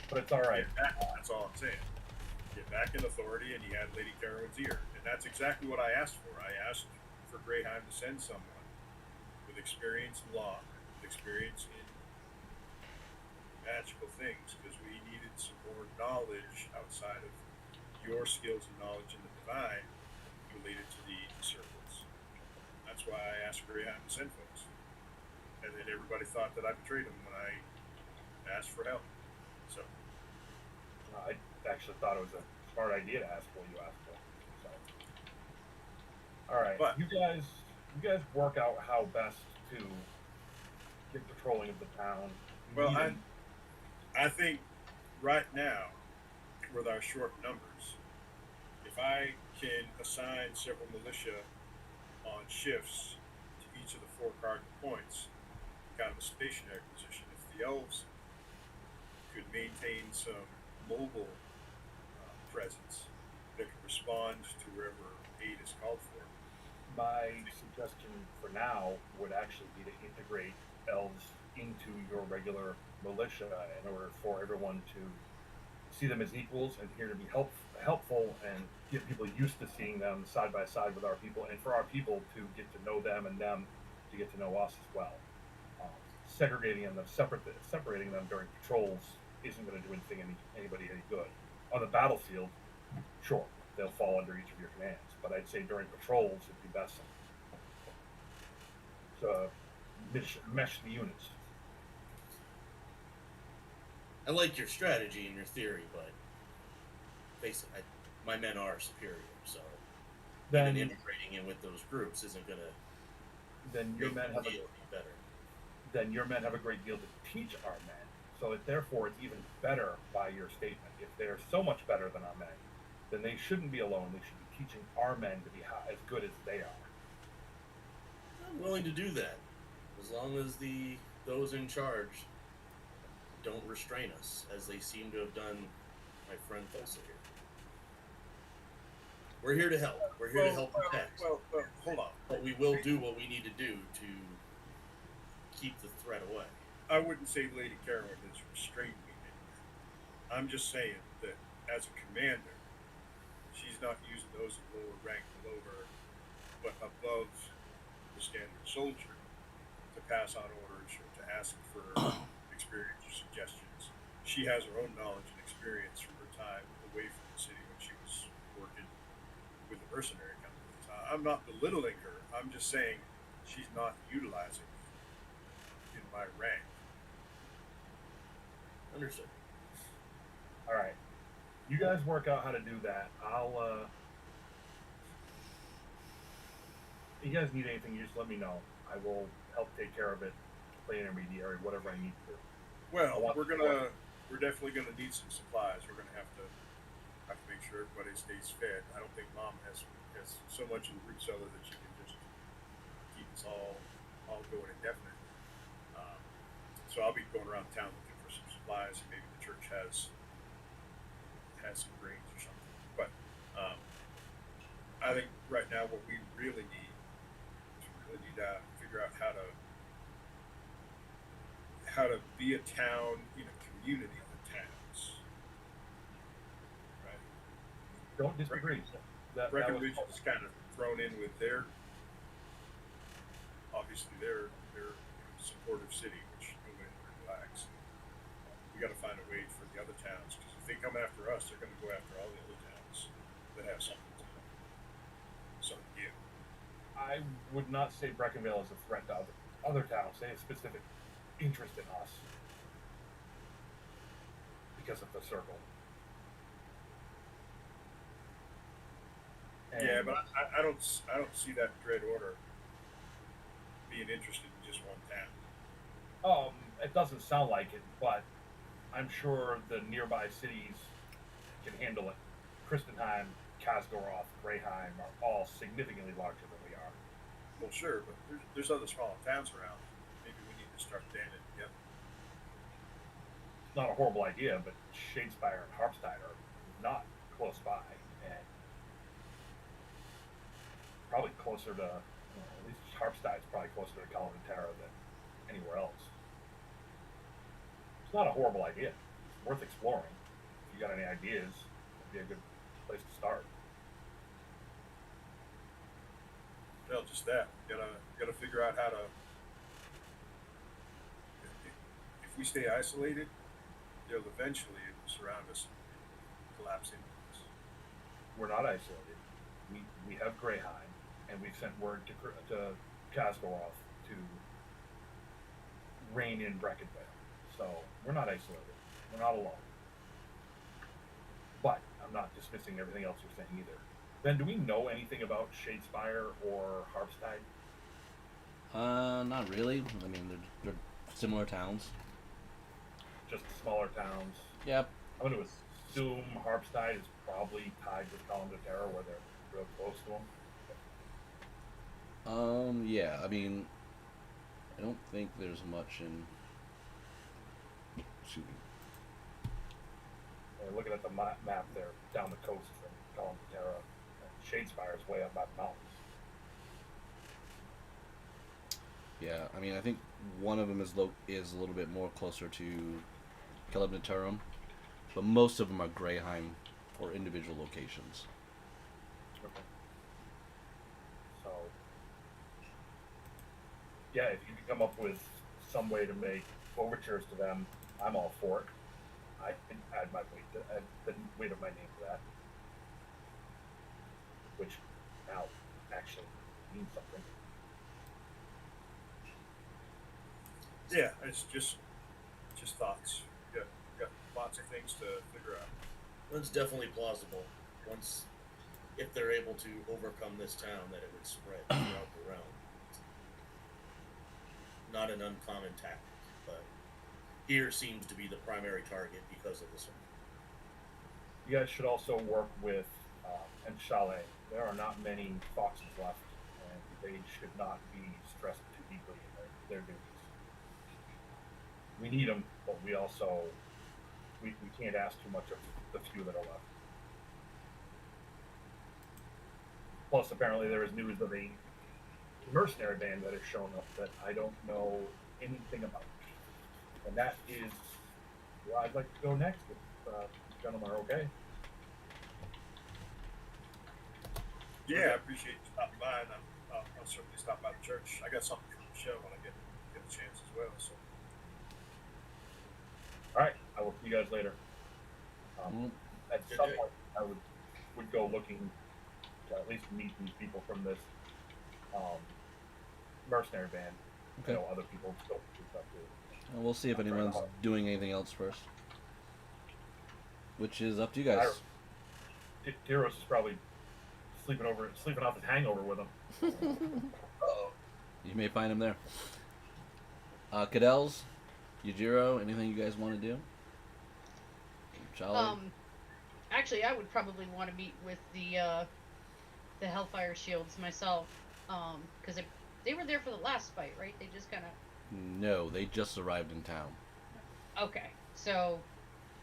[SPEAKER 6] But it's all right.
[SPEAKER 5] That's all I'm saying. Get back in authority, and he had Lady Carowin's ear, and that's exactly what I asked for. I asked for Greyheim to send someone with experience in law, with experience in magical things, because we needed some more knowledge outside of your skills and knowledge in the divine related to the circles. That's why I asked Greyheim to send folks. And then everybody thought that I betrayed him when I asked for help. So
[SPEAKER 6] I actually thought it was a smart idea to ask what you asked for. So, all right,
[SPEAKER 5] But-
[SPEAKER 6] you guys work out how best to get patrolling of the town.
[SPEAKER 5] Well,
[SPEAKER 6] Meet
[SPEAKER 5] I think right now, with our short numbers, if I can assign several militia on shifts to each of the 4 cardinal points, kind of a stationary position, if the elves could maintain some mobile presence that could respond to wherever aid is called for.
[SPEAKER 6] my suggestion for now would actually be to integrate elves into your regular militia in order for everyone to see them as equals and here to be helpful and get people used to seeing them side by side with our people, and for our people to get to know them and them to get to know us as well. Segregating them, separating them during patrols isn't going to do anybody any good. On the battlefield, sure, they'll fall under each of your commands, but I'd say during patrols it'd be best to mesh the units.
[SPEAKER 4] I like your strategy and your theory, but basically, my men are superior, so
[SPEAKER 6] Then,
[SPEAKER 4] even integrating in with those groups isn't gonna
[SPEAKER 6] then your
[SPEAKER 4] make
[SPEAKER 6] men
[SPEAKER 4] the
[SPEAKER 6] have
[SPEAKER 4] deal better.
[SPEAKER 6] then your men have a great deal to teach our men. So therefore, it's even better by your statement. If they're so much better than our men, then they shouldn't be alone. They should be teaching our men to be as good as they are.
[SPEAKER 4] I'm willing to do that, as long as those in charge don't restrain us, as they seem to have done my friend Thulsa here. We're here to help. We're here to help protect.
[SPEAKER 5] Well, hold on.
[SPEAKER 4] But we will do what we need to do to keep the threat away.
[SPEAKER 5] I wouldn't say Lady Carowin has restrained me. I'm just saying that as a commander, she's not using those in lower rank below her, but above the standard soldier to pass on orders or to ask for experience or suggestions. She has her own knowledge and experience from her time away from the city when she was working with the mercenary companies. I'm not belittling her. I'm just saying she's not utilizing me in my rank.
[SPEAKER 4] Understood.
[SPEAKER 6] All right, you guys work out how to do that. If you guys need anything, you just let me know. I will help take care of it, play intermediary, whatever I need to do.
[SPEAKER 5] Well, we're definitely gonna need some supplies. We're gonna have to make sure everybody stays fed. I don't think Mom has so much in the root cellar that she can just keep us all going indefinitely. So I'll be going around town looking for some supplies, and maybe the church has some grains or something. But I think right now what we really need is we really need to figure out how to be a town in a community of towns. Right?
[SPEAKER 6] Don't disagree. That
[SPEAKER 5] Breckenridge
[SPEAKER 6] was,
[SPEAKER 5] was kind of thrown in with their supportive city, which nobody would relax. We got to find a way for the other towns, because if they come after us, they're going to go after all the other towns that have something to give.
[SPEAKER 6] I would not say Breckenville is a threat to other towns. They have specific interest in us because of the circle. And
[SPEAKER 5] Yeah, but I don't see that Dread Order being interested in just one town.
[SPEAKER 6] It doesn't sound like it, but I'm sure the nearby cities can handle it. Kristenheim, Kasgoroth, Greyheim are all significantly larger than we are.
[SPEAKER 5] Well, sure, but there's other small towns around. Maybe we need to start banding together.
[SPEAKER 6] It's not a horrible idea, but Shadespire and Harpstein are not close by, and probably closer to, at least Harpstein's probably closer to Terra than anywhere else. It's not a horrible idea. It's worth exploring. If you got any ideas, it'd be a good place to start.
[SPEAKER 5] Well, just that. Gotta figure out how to. If we stay isolated, they'll eventually surround us, and collapse into us.
[SPEAKER 6] We're not isolated. We have Greyheim, and we've sent word to Kazgoroth to rein in Breckenvale. So we're not isolated. We're not alone. But I'm not dismissing everything else you're saying either. Ben, do we know anything about Shadespire or Harpstein?
[SPEAKER 1] Not really. I mean, they're similar towns.
[SPEAKER 6] Just smaller towns.
[SPEAKER 1] Yep.
[SPEAKER 6] I'm going to assume Harpstein is probably tied with Terra, where they're real close to them.
[SPEAKER 1] Yeah. I mean, I don't think there's much in. Excuse me.
[SPEAKER 6] Looking at the map there, down the coast from Terra, Shadespire is way up by the mountains.
[SPEAKER 1] Yeah, I mean, I think one of them is a little bit more closer to Kelebnaturum, but most of them are Greyheim or individual locations.
[SPEAKER 6] Okay. So, yeah, if you can come up with some way to make overtures to them, I'm all for it. I can add the weight of my name to that, which now actually means something.
[SPEAKER 5] Yeah, it's just thoughts. Got lots of things to figure out.
[SPEAKER 4] It's definitely plausible. Once, if they're able to overcome this town, that it would spread throughout the realm. Not an uncommon tactic, but here seems to be the primary target because of this one.
[SPEAKER 6] You guys should also work with and Chalet. There are not many foxes left, and they should not be stressed too deeply in their duties. We need them, but we also we can't ask too much of the few that are left. Plus, apparently, there is news of a mercenary band that has shown up that I don't know anything about, and that is where I'd like to go next. If gentlemen are okay.
[SPEAKER 5] Yeah, I appreciate you stopping by, and I'll certainly stop by the church. I got something for the show when I get a chance as well. So.
[SPEAKER 6] All right, I will see you guys later. At some point, I would go looking to at least meet these people from this mercenary band.
[SPEAKER 1] Okay.
[SPEAKER 6] You know, other people still do stuff too.
[SPEAKER 1] And we'll see if anyone's doing anything else first. Which is up to you guys.
[SPEAKER 6] Tyros is probably sleeping off his hangover with him.
[SPEAKER 1] You may find him there. Cadell's, Yujiro, anything you guys want to do? Charlie?
[SPEAKER 2] Actually, I would probably want to meet with the Hellfire Shields myself, because they were there for the last fight, right? They just kind of...
[SPEAKER 1] No, they just arrived in town.
[SPEAKER 2] Okay, so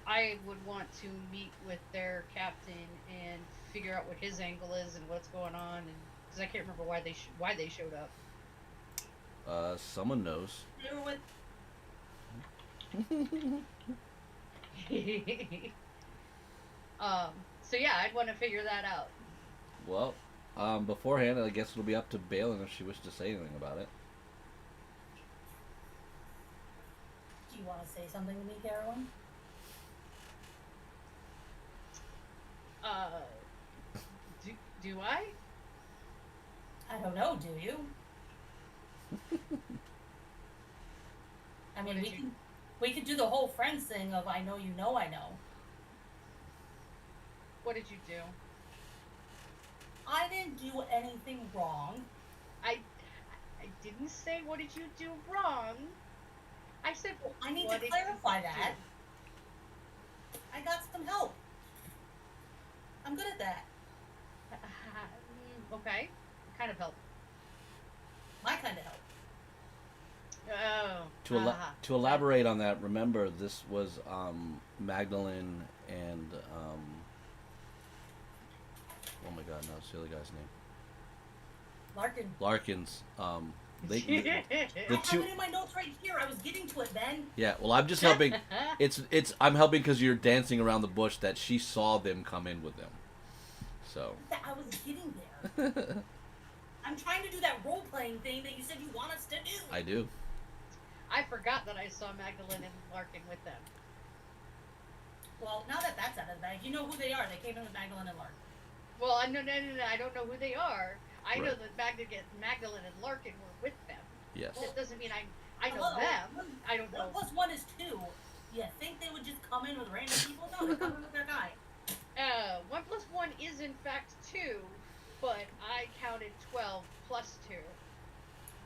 [SPEAKER 2] I would want to meet with their captain and figure out what his angle is and what's going on, and because I can't remember why they showed up.
[SPEAKER 1] Someone knows.
[SPEAKER 7] They were with.
[SPEAKER 2] So yeah, I'd want to figure that out.
[SPEAKER 1] Well, beforehand, I guess it'll be up to Balin if she wishes to say anything about it.
[SPEAKER 7] Do you want to say something to me, Carolyn?
[SPEAKER 2] Do I?
[SPEAKER 7] I don't know. Do you? I mean, we could do the whole friends thing of I know you know I know.
[SPEAKER 2] What did you do?
[SPEAKER 7] I didn't do anything wrong.
[SPEAKER 2] I didn't say what did you do wrong. I said
[SPEAKER 7] I need
[SPEAKER 2] what
[SPEAKER 7] to
[SPEAKER 2] did
[SPEAKER 7] clarify
[SPEAKER 2] you
[SPEAKER 7] that.
[SPEAKER 2] do?
[SPEAKER 7] I got some help. I'm good at that.
[SPEAKER 2] Okay. What kind of help?
[SPEAKER 7] my kind of help.
[SPEAKER 2] Oh.
[SPEAKER 1] To elaborate on that, remember this was Magdalene and oh my God, no, it's the other guy's name.
[SPEAKER 7] Larkin.
[SPEAKER 1] Larkin's. The
[SPEAKER 7] I have
[SPEAKER 1] two.
[SPEAKER 7] it in my notes right here. I was getting to it, Ben.
[SPEAKER 1] Yeah, well, I'm just helping. I'm helping because you're dancing around the bush that she saw them come in with them. So.
[SPEAKER 7] I was getting there. I'm trying to do that role-playing thing that you said you want us to do.
[SPEAKER 1] I do.
[SPEAKER 2] I forgot that I saw Magdalene and Larkin with them.
[SPEAKER 7] Well, now that that's out of the bag, you know who they are. They came in with Magdalene and Larkin.
[SPEAKER 2] Well, I don't know who they are. I know
[SPEAKER 1] Right.
[SPEAKER 2] that Magdalene and Larkin were with them.
[SPEAKER 1] Yes.
[SPEAKER 2] That doesn't mean I know
[SPEAKER 7] Hello.
[SPEAKER 2] them. I don't know.
[SPEAKER 7] 1 plus 1 is 2. You think they would just come in with random people? No, they come in with their guy.
[SPEAKER 2] 1 plus 1 is in fact 2, but I counted 12 plus 2.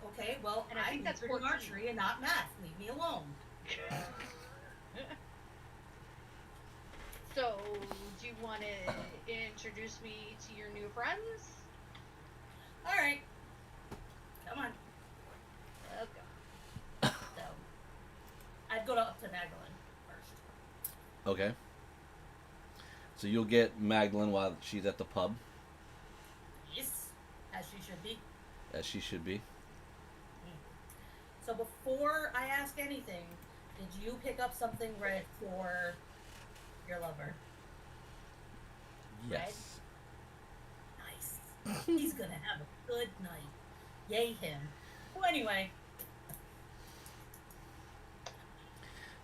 [SPEAKER 7] Okay, well,
[SPEAKER 2] And I think that's
[SPEAKER 7] majored in
[SPEAKER 2] 14.
[SPEAKER 7] archery and not math. Leave me alone.
[SPEAKER 2] So, do you want to introduce me to your new friends?
[SPEAKER 7] All right. Come on.
[SPEAKER 2] Okay.
[SPEAKER 7] So, I'd go up to Magdalene first.
[SPEAKER 1] Okay. So you'll get Magdalene while she's at the pub,
[SPEAKER 7] Yes, as she should be.
[SPEAKER 1] as she should be.
[SPEAKER 7] So before I ask anything, did you pick up something red for your lover?
[SPEAKER 1] Yes.
[SPEAKER 7] Nice. He's gonna have a good night. Yay him. Well, anyway,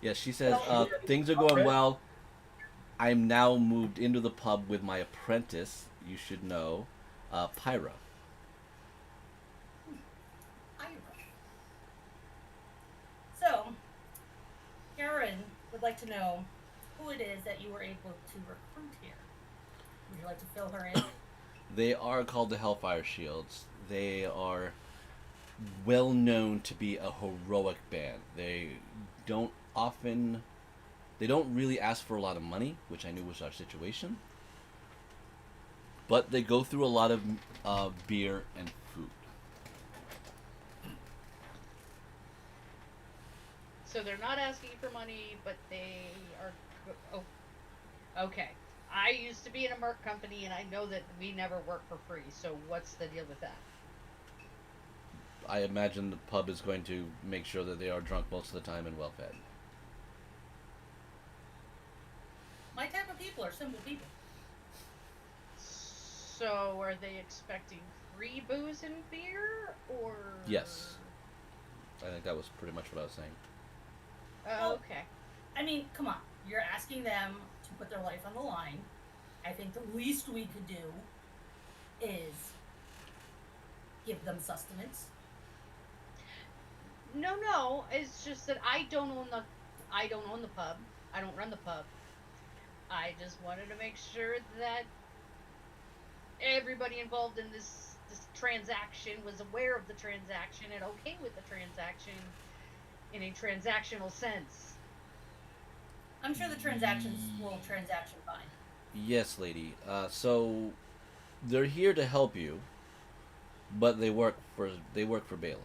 [SPEAKER 1] Yes, she says things are going well. I'm now moved into the pub with my apprentice. You should know, Pyra.
[SPEAKER 7] so Karen would like to know who it is that you were able to recruit here. Would you like to fill her in?
[SPEAKER 1] They are called the Hellfire Shields. They are well known to be a heroic band. They don't really ask for a lot of money, which I knew was our situation. But they go through a lot of beer and food.
[SPEAKER 2] So they're not asking for money, but they are. Oh, okay. I used to be in a merc company, and I know that we never work for free. So what's the deal with that?
[SPEAKER 1] I imagine the pub is going to make sure that they are drunk most of the time and well fed.
[SPEAKER 7] My type of people are simple people.
[SPEAKER 2] So are they expecting free booze and beer, or?
[SPEAKER 1] Yes. I think that was pretty much what I was saying.
[SPEAKER 2] Oh, okay.
[SPEAKER 7] I mean, come on. You're asking them to put their life on the line. I think the least we could do is give them sustenance.
[SPEAKER 2] No. It's just that I don't own the pub. I don't run the pub. I just wanted to make sure that everybody involved in this transaction was aware of the transaction and okay with the transaction in a transactional sense.
[SPEAKER 7] I'm sure the transactions will transaction fine.
[SPEAKER 1] Yes, lady. So they're here to help you, but they work for Balin.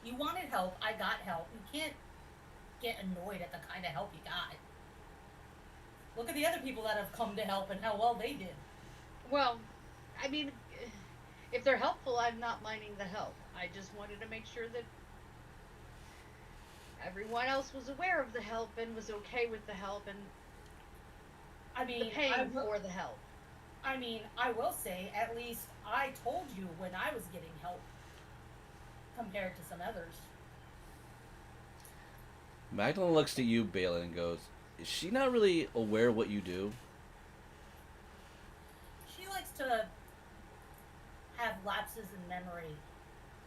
[SPEAKER 7] You wanted help, I got help. You can't get annoyed at the kind of help you got. Look at the other people that have come to help and how well they did.
[SPEAKER 2] Well, I mean, if they're helpful, I'm not minding the help. I just wanted to make sure that everyone else was aware of the help and was okay with the help and
[SPEAKER 7] I mean,
[SPEAKER 2] the paying for the help.
[SPEAKER 7] I mean, I will say, at least I told you when I was getting help compared to some others.
[SPEAKER 1] Magdalene looks at you, Balin, and goes, "Is she not really aware of what you do?"
[SPEAKER 7] She likes to have lapses in memory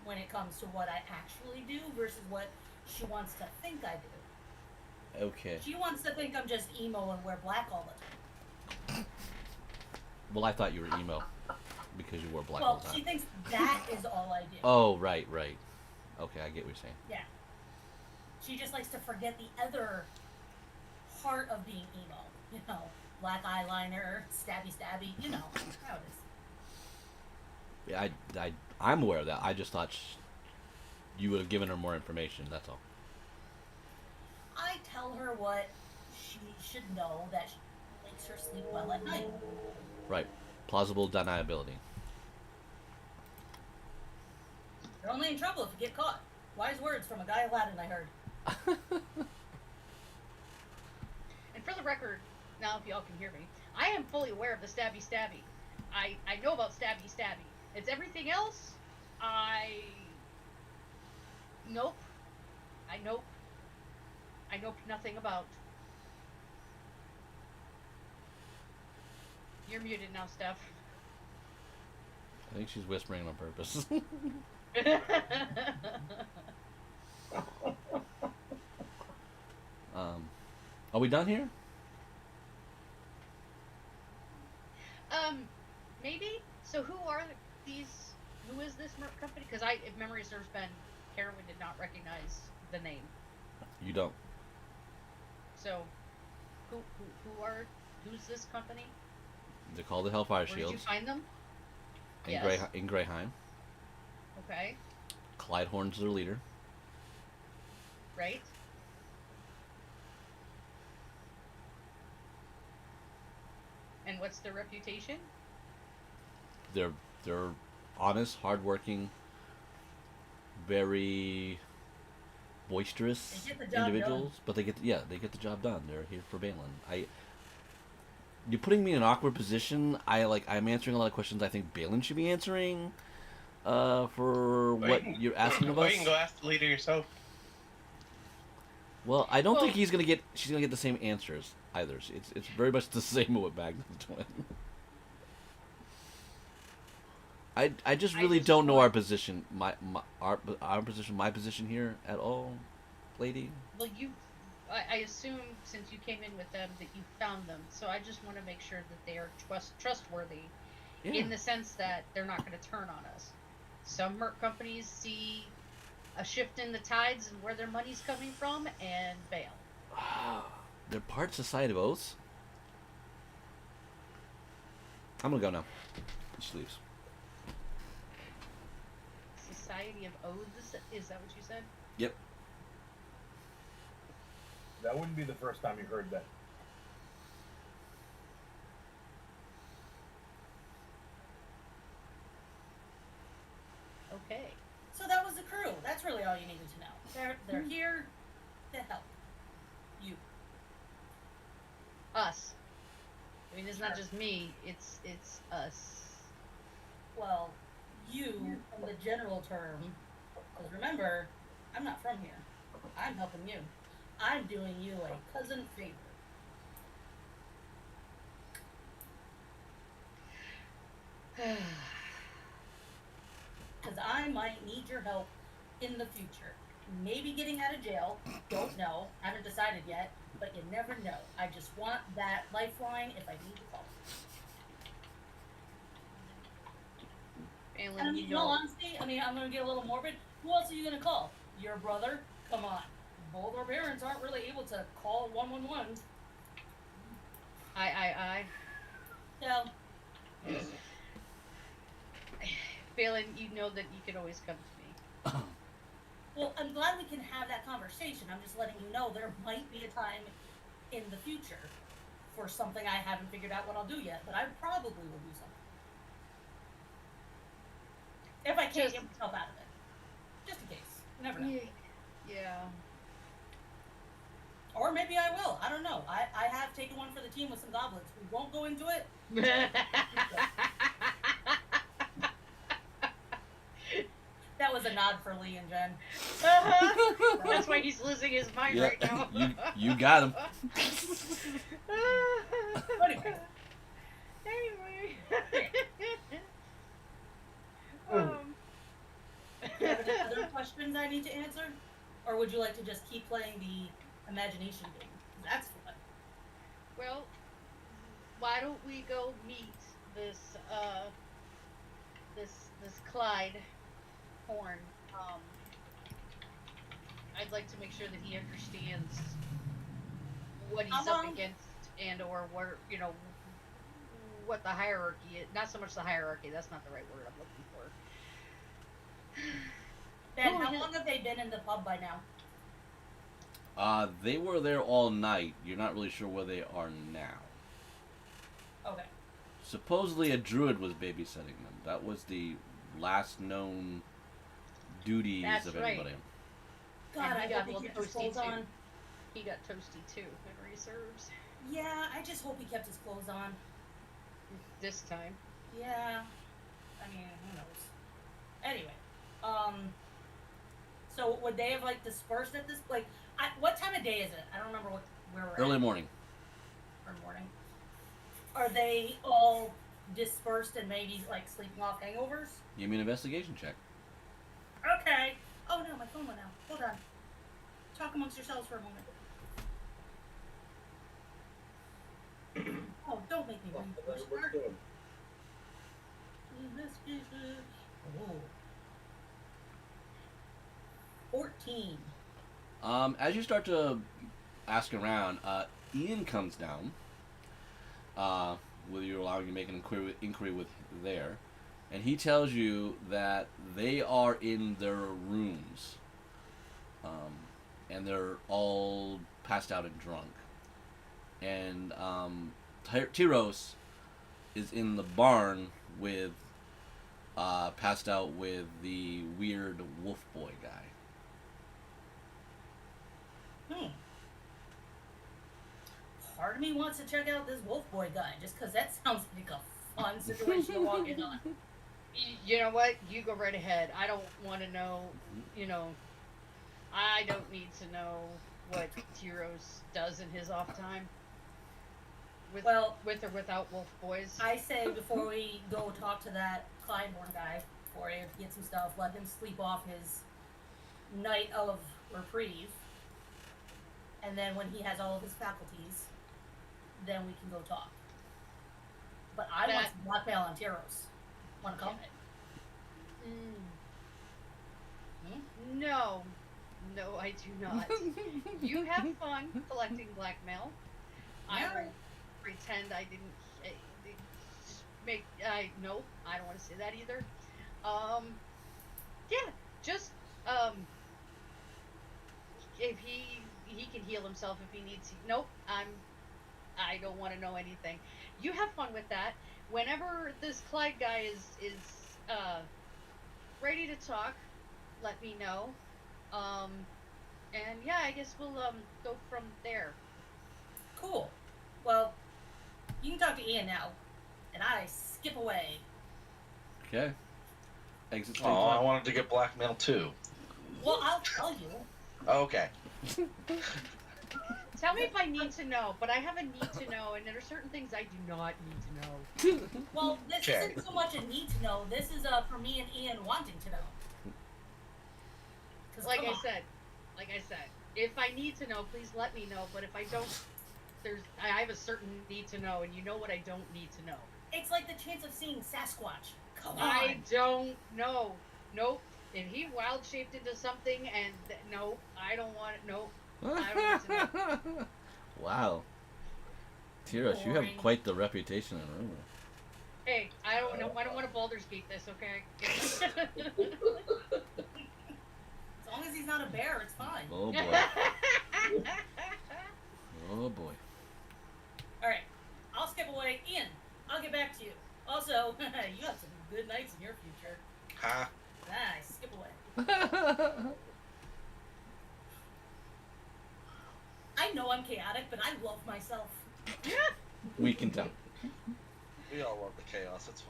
[SPEAKER 7] when it comes to what I actually do versus what she wants to think I do.
[SPEAKER 1] Okay.
[SPEAKER 7] She wants to think I'm just emo and wear black all the time.
[SPEAKER 1] Well, I thought you were emo because you wore black all
[SPEAKER 7] Well,
[SPEAKER 1] the time.
[SPEAKER 7] she thinks that is all I do.
[SPEAKER 1] Oh, right. Okay, I get what you're saying.
[SPEAKER 7] Yeah. She just likes to forget the other part of being emo. You know, black eyeliner, stabby, you know how it is.
[SPEAKER 1] Yeah, I'm aware of that. I just thought you would have given her more information. That's all.
[SPEAKER 7] I tell her what she should know that makes her sleep well at night.
[SPEAKER 1] Right. Plausible deniability.
[SPEAKER 7] You're only in trouble if you get caught. Wise words from a guy Aladdin, I heard.
[SPEAKER 2] And for the record, now if y'all can hear me, I am fully aware of the stabby. I know about stabby. It's everything else. Nope. I know nothing about. You're muted now, Steph.
[SPEAKER 1] I think she's whispering on purpose. Are we done here?
[SPEAKER 2] Maybe. So who are these? Who is this merc company? Because if memory serves, Carowin did not recognize the name.
[SPEAKER 1] You don't.
[SPEAKER 2] So, who's this company?
[SPEAKER 1] They're called the Hellfire
[SPEAKER 2] Where
[SPEAKER 1] Shields.
[SPEAKER 2] did you find them?
[SPEAKER 1] In,
[SPEAKER 2] Yes.
[SPEAKER 1] in Greyheim.
[SPEAKER 2] Okay.
[SPEAKER 1] Clyde Horn's their leader.
[SPEAKER 2] Right. And what's their reputation?
[SPEAKER 1] They're honest, hardworking, very boisterous
[SPEAKER 7] They get the job
[SPEAKER 1] individuals,
[SPEAKER 7] done.
[SPEAKER 1] but they get the job done. They're here for Balin. You're putting me in an awkward position. I'm answering a lot of questions I think Balin should be answering. For what you're asking of
[SPEAKER 10] Or
[SPEAKER 1] us.
[SPEAKER 10] you can go ask the leader yourself.
[SPEAKER 1] Well, I don't think
[SPEAKER 2] Well-
[SPEAKER 1] she's gonna get the same answers either. It's very much the same with Magnus Twin. I just really don't know our position, our position, my position here at all, lady.
[SPEAKER 2] Well, I assume since you came in with them that you found them. So I just want to make sure that they are trustworthy, in the sense that they're not going to turn on us. Some merc companies see a shift in the tides and where their money's coming from and bail.
[SPEAKER 1] They're part Society of Oaths. I'm gonna go now. She leaves.
[SPEAKER 2] Society of Oaths? Is that what you said?
[SPEAKER 1] Yep.
[SPEAKER 6] That wouldn't be the first time you heard that.
[SPEAKER 2] Okay.
[SPEAKER 7] So that was the crew. That's really all you needed to know. They're here to help you.
[SPEAKER 2] Us. I mean, it's not just me. It's us.
[SPEAKER 7] Well, you in the general term. Because remember, I'm not from here. I'm helping you. I'm doing you a cousin favor. Because I might need your help in the future. Maybe getting out of jail. Don't know. Haven't decided yet. But you never know. I just want that lifeline if I need to call. And I mean, in all honesty, I'm going to get a little morbid. Who else are you going to call? Your brother? Come on. Both our parents aren't really able to call 111.
[SPEAKER 2] I.
[SPEAKER 7] So,
[SPEAKER 2] Balin, you know that you can always come to me.
[SPEAKER 7] well, I'm glad we can have that conversation. I'm just letting you know there might be a time in the future for something I haven't figured out what I'll do yet, but I probably will do something. If I can't get myself out of it. Just in case. You never know.
[SPEAKER 2] Yeah.
[SPEAKER 7] Or maybe I will. I don't know. I have taken one for the team with some goblins. We won't go into it. That was a nod for Lee and Jen.
[SPEAKER 2] That's why he's losing his mind
[SPEAKER 1] Yeah,
[SPEAKER 2] right now.
[SPEAKER 1] you got him.
[SPEAKER 7] Anyway. Do you have any other questions I need to answer? Or would you like to just keep playing the imagination game? That's fun.
[SPEAKER 2] Well, why don't we go meet this Clyde Horn? I'd like to make sure that he understands what he's
[SPEAKER 7] How
[SPEAKER 2] up
[SPEAKER 7] long?
[SPEAKER 2] against. and or where what the hierarchy is. Not so much the hierarchy. That's not the right word I'm looking for.
[SPEAKER 7] Ben, how long have they been in the pub by now?
[SPEAKER 1] They were there all night. You're not really sure where they are now.
[SPEAKER 7] Okay.
[SPEAKER 1] Supposedly a druid was babysitting them. That was the last known duties
[SPEAKER 2] That's
[SPEAKER 1] of
[SPEAKER 2] right.
[SPEAKER 1] anybody.
[SPEAKER 7] God,
[SPEAKER 2] And
[SPEAKER 7] I
[SPEAKER 2] he
[SPEAKER 7] hope
[SPEAKER 2] got
[SPEAKER 7] he
[SPEAKER 2] a
[SPEAKER 7] kept
[SPEAKER 2] little
[SPEAKER 7] his clothes
[SPEAKER 2] toasty, too.
[SPEAKER 7] on.
[SPEAKER 2] He got toasty too. Memory serves.
[SPEAKER 7] Yeah, I just hope he kept his clothes on.
[SPEAKER 2] This time.
[SPEAKER 7] Yeah. I mean, who knows? Anyway, so would they have like dispersed at this? Like, what time of day is it? I don't remember where we're
[SPEAKER 1] Early
[SPEAKER 7] at.
[SPEAKER 1] morning.
[SPEAKER 7] Early morning. Are they all dispersed and maybe like sleeping off hangovers?
[SPEAKER 1] Give me an investigation check.
[SPEAKER 7] Okay. Oh no, my phone went out. Hold on. Talk amongst yourselves for a moment. Oh, don't make me
[SPEAKER 9] Oh,
[SPEAKER 7] read the
[SPEAKER 9] what's
[SPEAKER 7] first part.
[SPEAKER 9] doing?
[SPEAKER 7] Investigation. Oh. 14.
[SPEAKER 1] As you start to ask around, Ian comes down. With you allowing you to make an inquiry with there, and he tells you that they are in their rooms, and they're all passed out and drunk, and Tyros is in the barn with passed out with the weird wolf boy guy.
[SPEAKER 7] Part of me wants to check out this wolf boy guy just because that sounds like a fun situation to walk in on.
[SPEAKER 2] You know what? You go right ahead. I don't want to know. I don't need to know what Tyros does in his off time. With or without wolf boys.
[SPEAKER 7] I say before we go talk to that Clydeborn guy, before he get some stuff, let him sleep off his night of reprieve, and then when he has all of his faculties, then we can go talk. But I want some blackmail on Tyros. Want to come?
[SPEAKER 2] No, I do not. You have fun collecting blackmail. I will pretend I didn't no, I don't want to say that either. Yeah, just if he can heal himself if he needs to. Nope, I don't want to know anything. You have fun with that. Whenever this Clyde guy is ready to talk, let me know. And yeah, I guess we'll go from there.
[SPEAKER 7] Cool. Well, you can talk to Ian now, and I skip away.
[SPEAKER 1] Okay. Exit stage.
[SPEAKER 3] Oh, I wanted to get blackmail too.
[SPEAKER 7] Well, I'll tell you.
[SPEAKER 3] Okay.
[SPEAKER 2] Tell me if I need to know, but I have a need to know, and there are certain things I do not need to know.
[SPEAKER 7] Well, this isn't so much a need to know. This is for me and Ian wanting to know.
[SPEAKER 2] Like I said, if I need to know, please let me know. But if I don't, I have a certain need to know, and you know what I don't need to know.
[SPEAKER 7] It's like the chance of seeing Sasquatch. Come on.
[SPEAKER 2] I don't know. Nope. If he wild shaped into something, and nope, I don't want it. Nope. I don't need to know.
[SPEAKER 1] Wow. Tyros, you have quite the reputation in rumor.
[SPEAKER 2] Hey, I don't know. I don't want to Baldur's Gate this, okay?
[SPEAKER 7] As long as he's not a bear, it's fine.
[SPEAKER 1] Oh boy. Oh boy.
[SPEAKER 7] Alright, I'll skip away. Ian, I'll get back to you. Also, you have some good nights in your future.
[SPEAKER 3] Huh?
[SPEAKER 7] Nice, skip away. I know I'm chaotic, but I love myself.
[SPEAKER 1] We can tell.
[SPEAKER 3] We all love the chaos. It's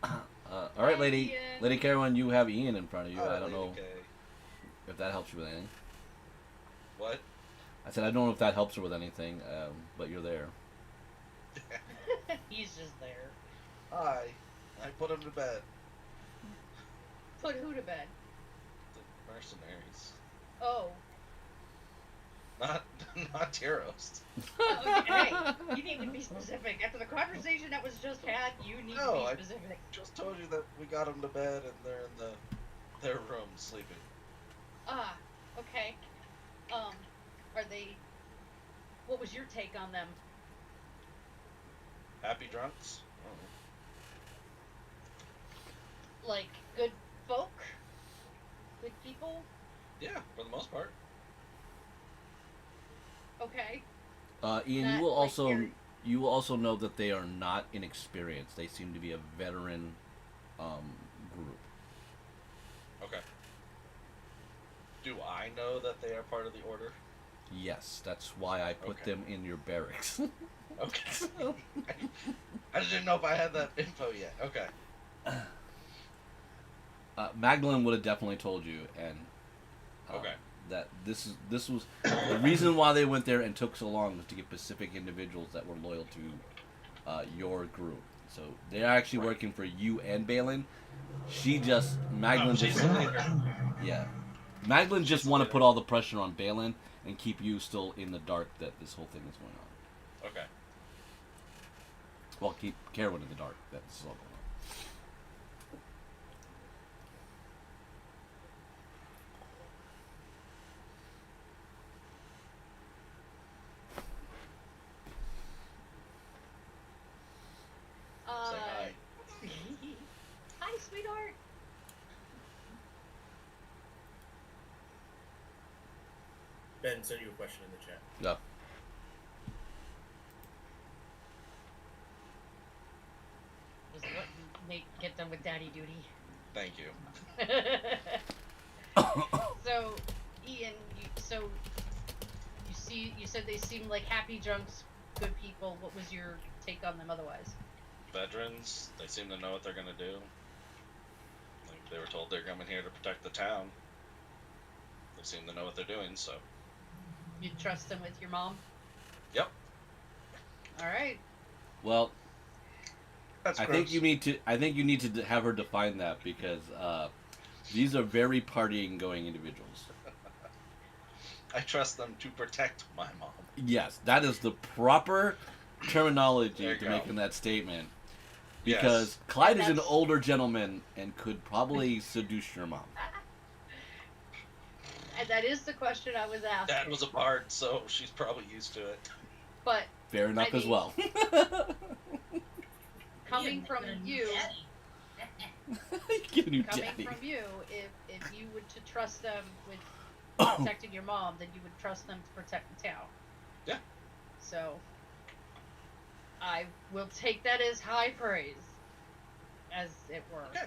[SPEAKER 3] fine.
[SPEAKER 1] All right, Lady Carolyn, you have Ian in front of you. I don't know
[SPEAKER 3] Okay.
[SPEAKER 1] if that helps you with anything.
[SPEAKER 3] What?
[SPEAKER 1] I said I don't know if that helps her with anything, but you're there.
[SPEAKER 2] He's just there.
[SPEAKER 3] Hi. I put him to bed.
[SPEAKER 2] Put who to bed?
[SPEAKER 3] The mercenaries.
[SPEAKER 2] Oh.
[SPEAKER 3] Not Tyros.
[SPEAKER 2] Hey, you need to be specific. After the conversation that was just had, you need to be specific.
[SPEAKER 3] I just told you that we got them to bed and they're in their room sleeping.
[SPEAKER 2] Okay. Are they what was your take on them?
[SPEAKER 3] Happy drunks?
[SPEAKER 2] Like, good folk? Good people?
[SPEAKER 3] Yeah, for the most part.
[SPEAKER 2] Okay.
[SPEAKER 1] Ian,
[SPEAKER 2] Not
[SPEAKER 1] you will
[SPEAKER 2] like
[SPEAKER 1] also
[SPEAKER 2] very-
[SPEAKER 1] you will also know that they are not inexperienced. They seem to be a veteran group.
[SPEAKER 3] Okay. Do I know that they are part of the order?
[SPEAKER 1] Yes, that's why I put
[SPEAKER 3] Okay.
[SPEAKER 1] them in your barracks.
[SPEAKER 3] Okay. I just didn't know if I had that info yet. Okay.
[SPEAKER 1] Magdalene would have definitely told you, and
[SPEAKER 3] Okay.
[SPEAKER 1] that this was the reason why they went there and took so long was to get specific individuals that were loyal to your group. So they're actually
[SPEAKER 3] Right.
[SPEAKER 1] working for you and Balin. Magdalene
[SPEAKER 3] She's
[SPEAKER 1] just
[SPEAKER 3] the leader.
[SPEAKER 1] yeah, Magdalene just
[SPEAKER 3] She's the
[SPEAKER 1] want to
[SPEAKER 3] leader.
[SPEAKER 1] put all the pressure on Balin and keep you still in the dark that this whole thing is going on.
[SPEAKER 3] Okay.
[SPEAKER 1] Well, keep Carowin in the dark that this is all going on.
[SPEAKER 3] Say hi.
[SPEAKER 2] Hi, sweetheart.
[SPEAKER 4] Ben sent you a question in the chat.
[SPEAKER 1] Yeah.
[SPEAKER 2] Just let Nate get done with daddy duty.
[SPEAKER 3] Thank you.
[SPEAKER 2] So, Ian, you said they seemed like happy drunks, good people. What was your take on them otherwise?
[SPEAKER 3] Veterans, they seem to know what they're gonna do. Like they were told they're coming here to protect the town. They seem to know what they're doing, so.
[SPEAKER 2] You trust them with your mom?
[SPEAKER 3] Yep.
[SPEAKER 2] All right.
[SPEAKER 1] Well,
[SPEAKER 3] That's
[SPEAKER 1] I think you need to have her define that because these are very partying going individuals.
[SPEAKER 3] I trust them to protect my mom.
[SPEAKER 1] Yes, that is the proper terminology
[SPEAKER 3] There you
[SPEAKER 1] to
[SPEAKER 3] go.
[SPEAKER 1] making that statement.
[SPEAKER 3] Yes.
[SPEAKER 1] Because Clyde is an
[SPEAKER 2] That's-
[SPEAKER 1] older gentleman and could probably seduce your mom.
[SPEAKER 2] And that is the question I was asking.
[SPEAKER 3] Dad was a bard, so she's probably used to it.
[SPEAKER 2] But
[SPEAKER 1] Fair enough
[SPEAKER 2] I
[SPEAKER 1] as
[SPEAKER 2] mean-
[SPEAKER 1] well.
[SPEAKER 2] coming from you,
[SPEAKER 1] Give a new
[SPEAKER 2] coming
[SPEAKER 1] daddy.
[SPEAKER 2] from you, if you were to trust them with protecting your mom, then you would trust them to protect the town.
[SPEAKER 3] Yeah.
[SPEAKER 2] So I will take that as high praise, as it were.
[SPEAKER 3] Okay.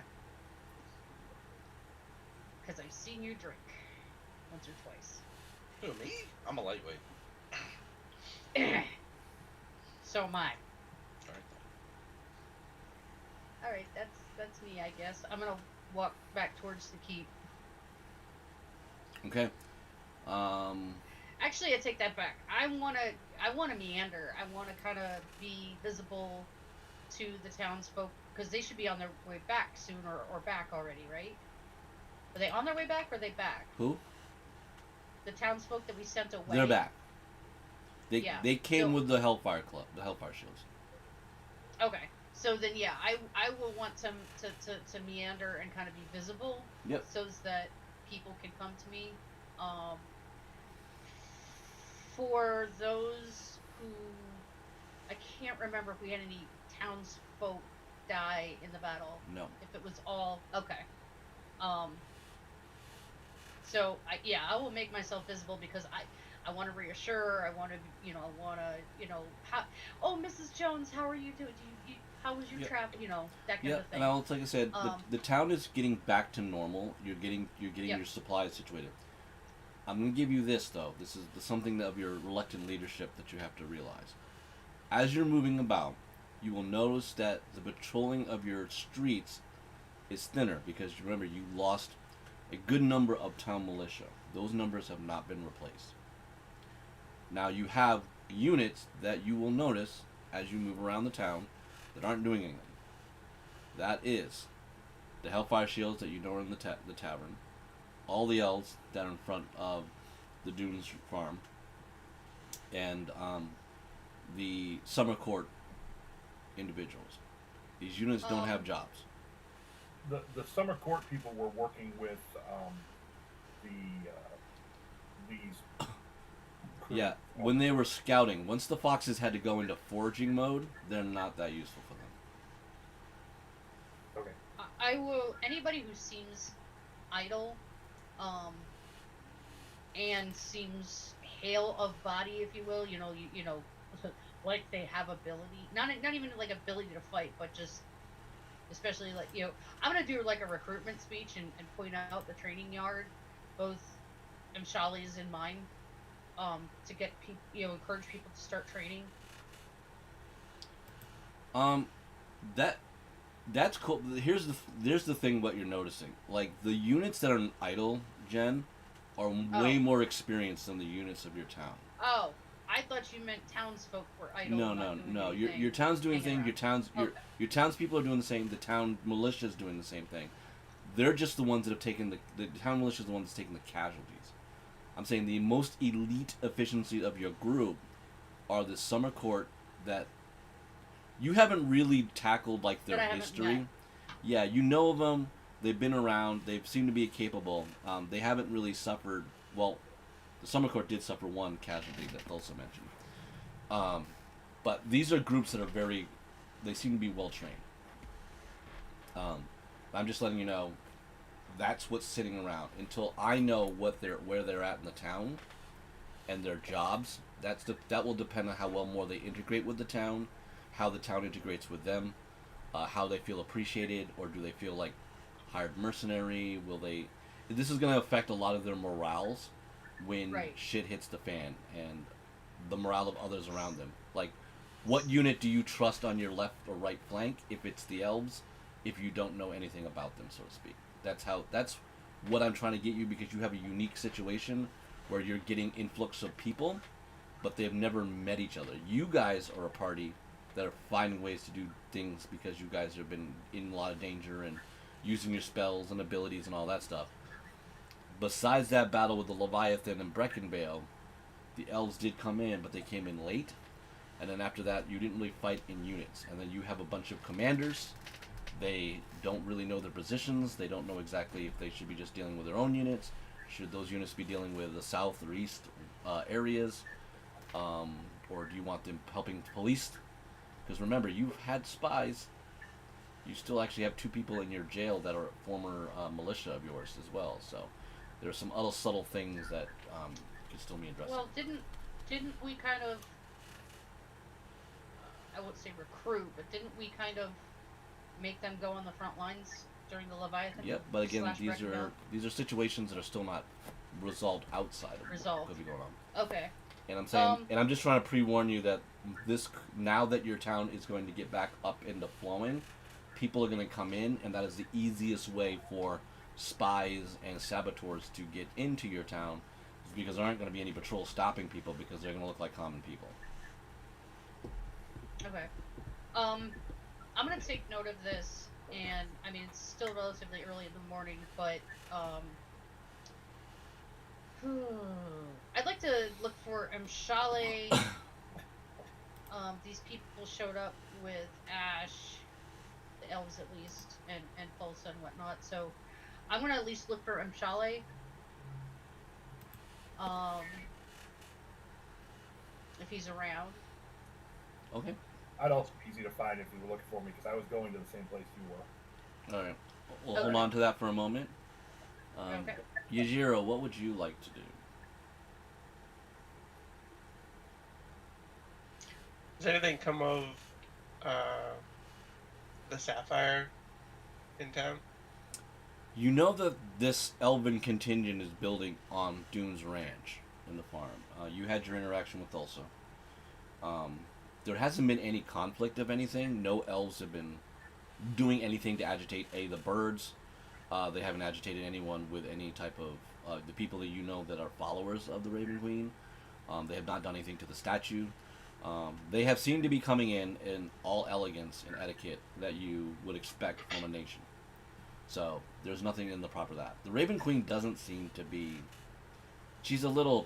[SPEAKER 2] Because I've seen you drink once or twice.
[SPEAKER 3] Who, me? I'm a lightweight.
[SPEAKER 2] So am I.
[SPEAKER 3] Alright.
[SPEAKER 2] All right, that's me, I guess. I'm gonna walk back towards the keep.
[SPEAKER 1] Okay.
[SPEAKER 2] Actually, I take that back. I wanna meander. I wanna kind of be visible to the townsfolk because they should be on their way back soon or back already, right? Are they on their way back or are they back?
[SPEAKER 1] Who?
[SPEAKER 2] The townsfolk that we sent away.
[SPEAKER 1] They're back.
[SPEAKER 2] Yeah,
[SPEAKER 1] They came
[SPEAKER 2] so-
[SPEAKER 1] with the Hellfire Club, the Hellfire Shields.
[SPEAKER 2] Okay, so then yeah, I will want to meander and kind of be visible.
[SPEAKER 1] Yep.
[SPEAKER 2] So that people can come to me. For those who, I can't remember if we had any townsfolk die in the battle.
[SPEAKER 1] No.
[SPEAKER 2] If it was all okay. So I will make myself visible because I want to reassure. I want to how. Oh, Mrs. Jones, how are you doing? How was your
[SPEAKER 1] Yep.
[SPEAKER 2] travel? That kind
[SPEAKER 1] Yeah,
[SPEAKER 2] of thing.
[SPEAKER 1] and like I said, the town is getting back to normal. You're getting
[SPEAKER 2] Yep.
[SPEAKER 1] your supplies situated. I'm gonna give you this though. This is something of your reluctant leadership that you have to realize. As you're moving about, you will notice that the patrolling of your streets is thinner because remember you lost a good number of town militia. Those numbers have not been replaced. Now you have units that you will notice as you move around the town that aren't doing anything. That is the Hellfire Shields that you know are in the tavern, all the elves that are in front of the Dunes farm, and the Summer Court individuals. These units don't have jobs.
[SPEAKER 6] The summer court people were working with these
[SPEAKER 1] Yeah, when they were scouting, once the foxes had to go into foraging mode, they're not that useful for them.
[SPEAKER 6] Okay.
[SPEAKER 2] I will. Anybody who seems idle, and seems hale of body, if you will, you know, like they have ability, not even like ability to fight, but just especially like I'm gonna do like a recruitment speech and point out the training yard, both Mshali's and mine, to get people, encourage people to start training.
[SPEAKER 1] That's cool. Here's the thing. What you're noticing, like the units that are idle, Jen, are way more experienced than the units of your town.
[SPEAKER 2] Oh, I thought you meant townsfolk were idle.
[SPEAKER 1] No. Your town's doing the thing. Your townspeople are doing the same. The town militia is doing the same thing. They're just the ones that have taken the town militia is the ones that's taking the casualties. I'm saying the most elite efficiency of your group are the summer court that you haven't really tackled like their history. Yeah, you know of them. They've been around. They seem to be capable. They haven't really suffered. Well, the summer court did suffer one casualty that Thulsa mentioned. But these are groups that are very. They seem to be well trained. I'm just letting you know. That's what's sitting around until I know where they're at in the town, and their jobs. That will depend on how well more they integrate with the town, how the town integrates with them, how they feel appreciated, or do they feel like hired mercenary? Will they? This is going to affect a lot of their morales when shit hits the fan, and the morale of others around them. Like, what unit do you trust on your left or right flank if it's the elves, if you don't know anything about them, so to speak? That's what I'm trying to get you, because you have a unique situation where you're getting influx of people, but they've never met each other. You guys are a party that are finding ways to do things because you guys have been in a lot of danger and using your spells and abilities and all that stuff. Besides that battle with the Leviathan and Breckenvale, the elves did come in, but they came in late. And then after that, you didn't really fight in units. And then you have a bunch of commanders. They don't really know their positions. They don't know exactly if they should be just dealing with their own units. Should those units be dealing with the south or east areas? Or do you want them helping police? Because remember, you've had spies. You still actually have 2 people in your jail that are former militia of yours as well. So there are some other subtle things that could still be addressed.
[SPEAKER 2] Well, didn't we kind of, I wouldn't say recruit, but didn't we kind of make them go on the front lines during the Leviathan?
[SPEAKER 1] Yep, but again, these are situations that are still not resolved outside of what could be going on.
[SPEAKER 2] Okay.
[SPEAKER 1] And I'm saying, and I'm just trying to pre-warn you that now that your town is going to get back up into flowing, people are going to come in, and that is the easiest way for spies and saboteurs to get into your town, because there aren't going to be any patrols stopping people because they're going to look like common people.
[SPEAKER 2] Okay. I'm going to take note of this, and I mean, it's still relatively early in the morning, but I'd like to look for Mshale. These people showed up with Ash, the elves at least, and Pulsa and whatnot, so I'm going to at least look for Mshale. If he's around.
[SPEAKER 1] Okay.
[SPEAKER 6] I'd also be easy to find if you were looking for me, because I was going to the same place you were.
[SPEAKER 1] All right. We'll hold on to that for a moment.
[SPEAKER 2] Okay.
[SPEAKER 1] Yajiro, what would you like to do?
[SPEAKER 10] Does anything come of the Sapphire in town?
[SPEAKER 1] You know that this elven contingent is building on Dune's ranch in the farm. You had your interaction with Thulsa. There hasn't been any conflict of anything. No elves have been doing anything to agitate the birds. They haven't agitated anyone with any type of the people that you know that are followers of the Raven Queen. They have not done anything to the statue. They have seemed to be coming in all elegance and etiquette that you would expect from a nation. So there's nothing in the proper that. The Raven Queen doesn't seem to be. She's a little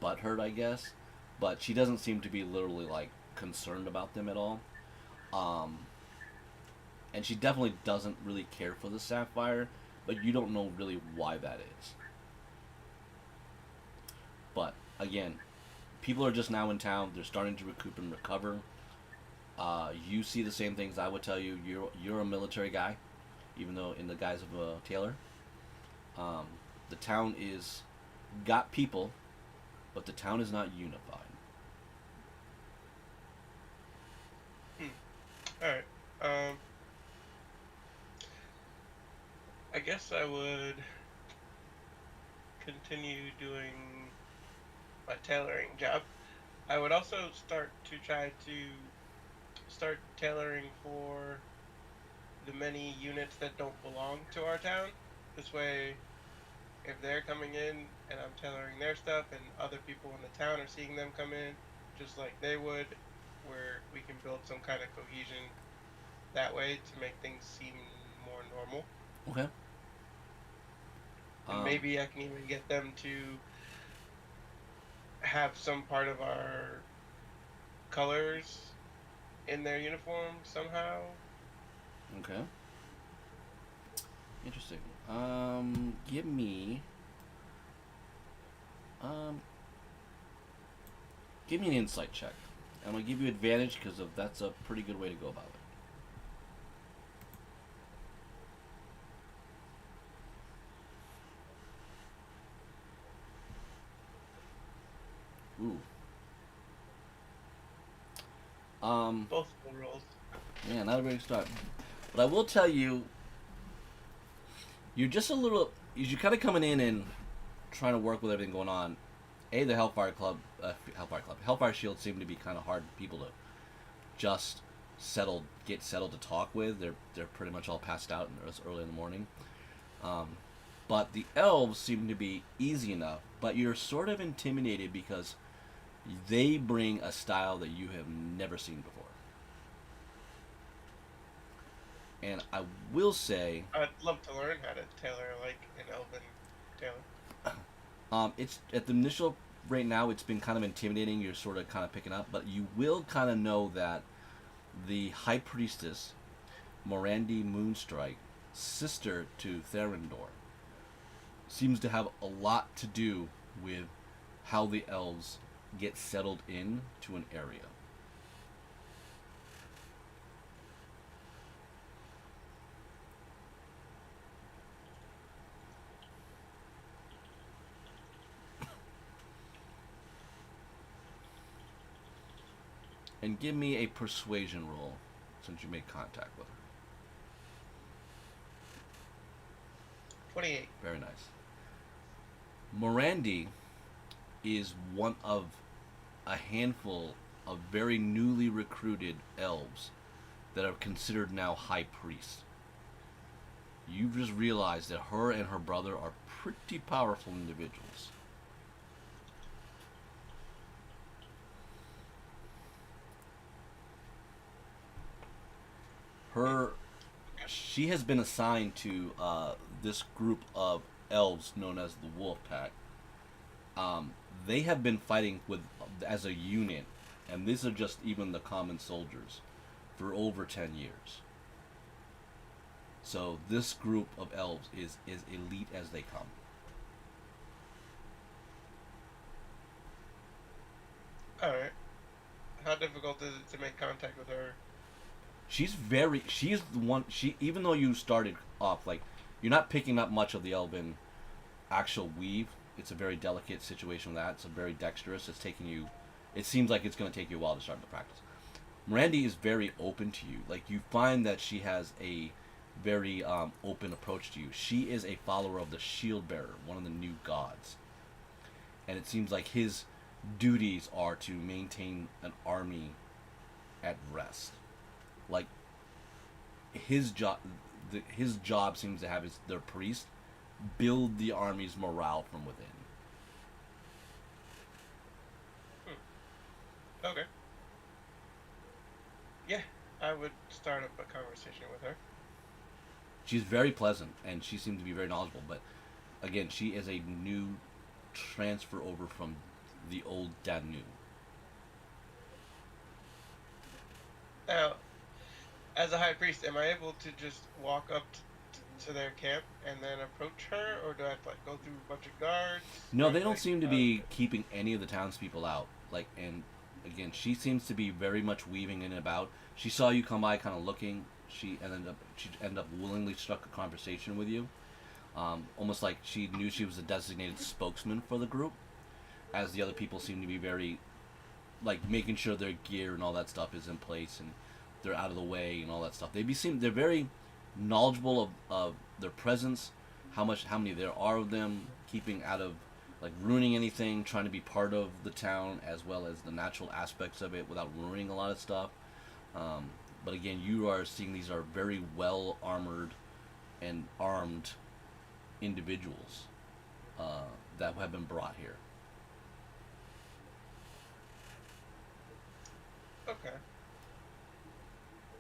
[SPEAKER 1] butthurt, I guess, but she doesn't seem to be literally like concerned about them at all. And she definitely doesn't really care for the Sapphire, but you don't know really why that is. But again, people are just now in town. They're starting to recoup and recover. You see the same things I would tell you. You're a military guy, even though in the guise of a tailor. The town is got people, but the town is not unified.
[SPEAKER 10] All right. I guess I would continue doing my tailoring job. I would also start tailoring for the many units that don't belong to our town. This way, if they're coming in and I'm tailoring their stuff and other people in the town are seeing them come in just like they would, where we can build some kind of cohesion that way to make things seem more normal.
[SPEAKER 1] Okay.
[SPEAKER 10] And maybe I can even get them to have some part of our colors in their uniform somehow.
[SPEAKER 1] Okay. Interesting. Give me an insight check. I'm gonna give you advantage because that's a pretty good way to go about it. Ooh.
[SPEAKER 10] Both rolls.
[SPEAKER 1] Yeah, not a very good start. But I will tell you, you're just a little. You're kind of coming in and trying to work with everything going on. The Hellfire Shield seem to be kind of hard people to just get settled to talk with. They're pretty much all passed out, and it's early in the morning. But the elves seem to be easy enough. But you're sort of intimidated because they bring a style that you have never seen before. And I will say,
[SPEAKER 10] I'd love to learn how to tailor like an elven tailor.
[SPEAKER 1] it's at the initial right now. It's been kind of intimidating. You're sort of kind of picking up, but you will kind of know that the High Priestess, Morandi Moonstrike, sister to Therendor, seems to have a lot to do with how the elves get settled in to an area. And give me a persuasion roll since you made contact with her.
[SPEAKER 10] 28.
[SPEAKER 1] Very nice. Morandi is one of a handful of very newly recruited elves that are considered now high priests. You've just realized that her and her brother are pretty powerful individuals. She has been assigned to this group of elves known as the Wolf Pack. They have been fighting as a unit, and these are just even the common soldiers, for over 10 years. So this group of elves is elite as they come.
[SPEAKER 10] Alright. How difficult is it to make contact with her?
[SPEAKER 1] She's the one, even though you started off, like, you're not picking up much of the elven actual weave. It's a very delicate situation with that. It's a very dexterous. It seems like it's going to take you a while to start the practice. Mirandi is very open to you. Like, you find that she has a very open approach to you. She is a follower of the Shield Bearer, one of the new gods. And it seems like his duties are to maintain an army at rest. Like, his job seems to have their priest build the army's morale from within.
[SPEAKER 10] Okay. Yeah, I would start up a conversation with her.
[SPEAKER 1] She's very pleasant, and she seems to be very knowledgeable, but again, she is a new transfer over from the old Danu.
[SPEAKER 10] Now, as a high priest, am I able to just walk up to their camp and then approach her, or do I have to like go through a bunch of guards?
[SPEAKER 1] No,
[SPEAKER 10] Or,
[SPEAKER 1] they don't
[SPEAKER 10] like,
[SPEAKER 1] seem to be keeping any of the townspeople out. Like, and again, she seems to be very much weaving in and about. She saw you come by, kind of looking. She ended up willingly struck a conversation with you, almost like she knew she was a designated spokesman for the group, as the other people seem to be very, like, making sure their gear and all that stuff is in place and they're out of the way and all that stuff. They're very knowledgeable of their presence, how many there are of them, keeping out of like ruining anything, trying to be part of the town as well as the natural aspects of it without ruining a lot of stuff. But again, you are seeing these are very well armored and armed individuals that have been brought here.
[SPEAKER 10] Okay.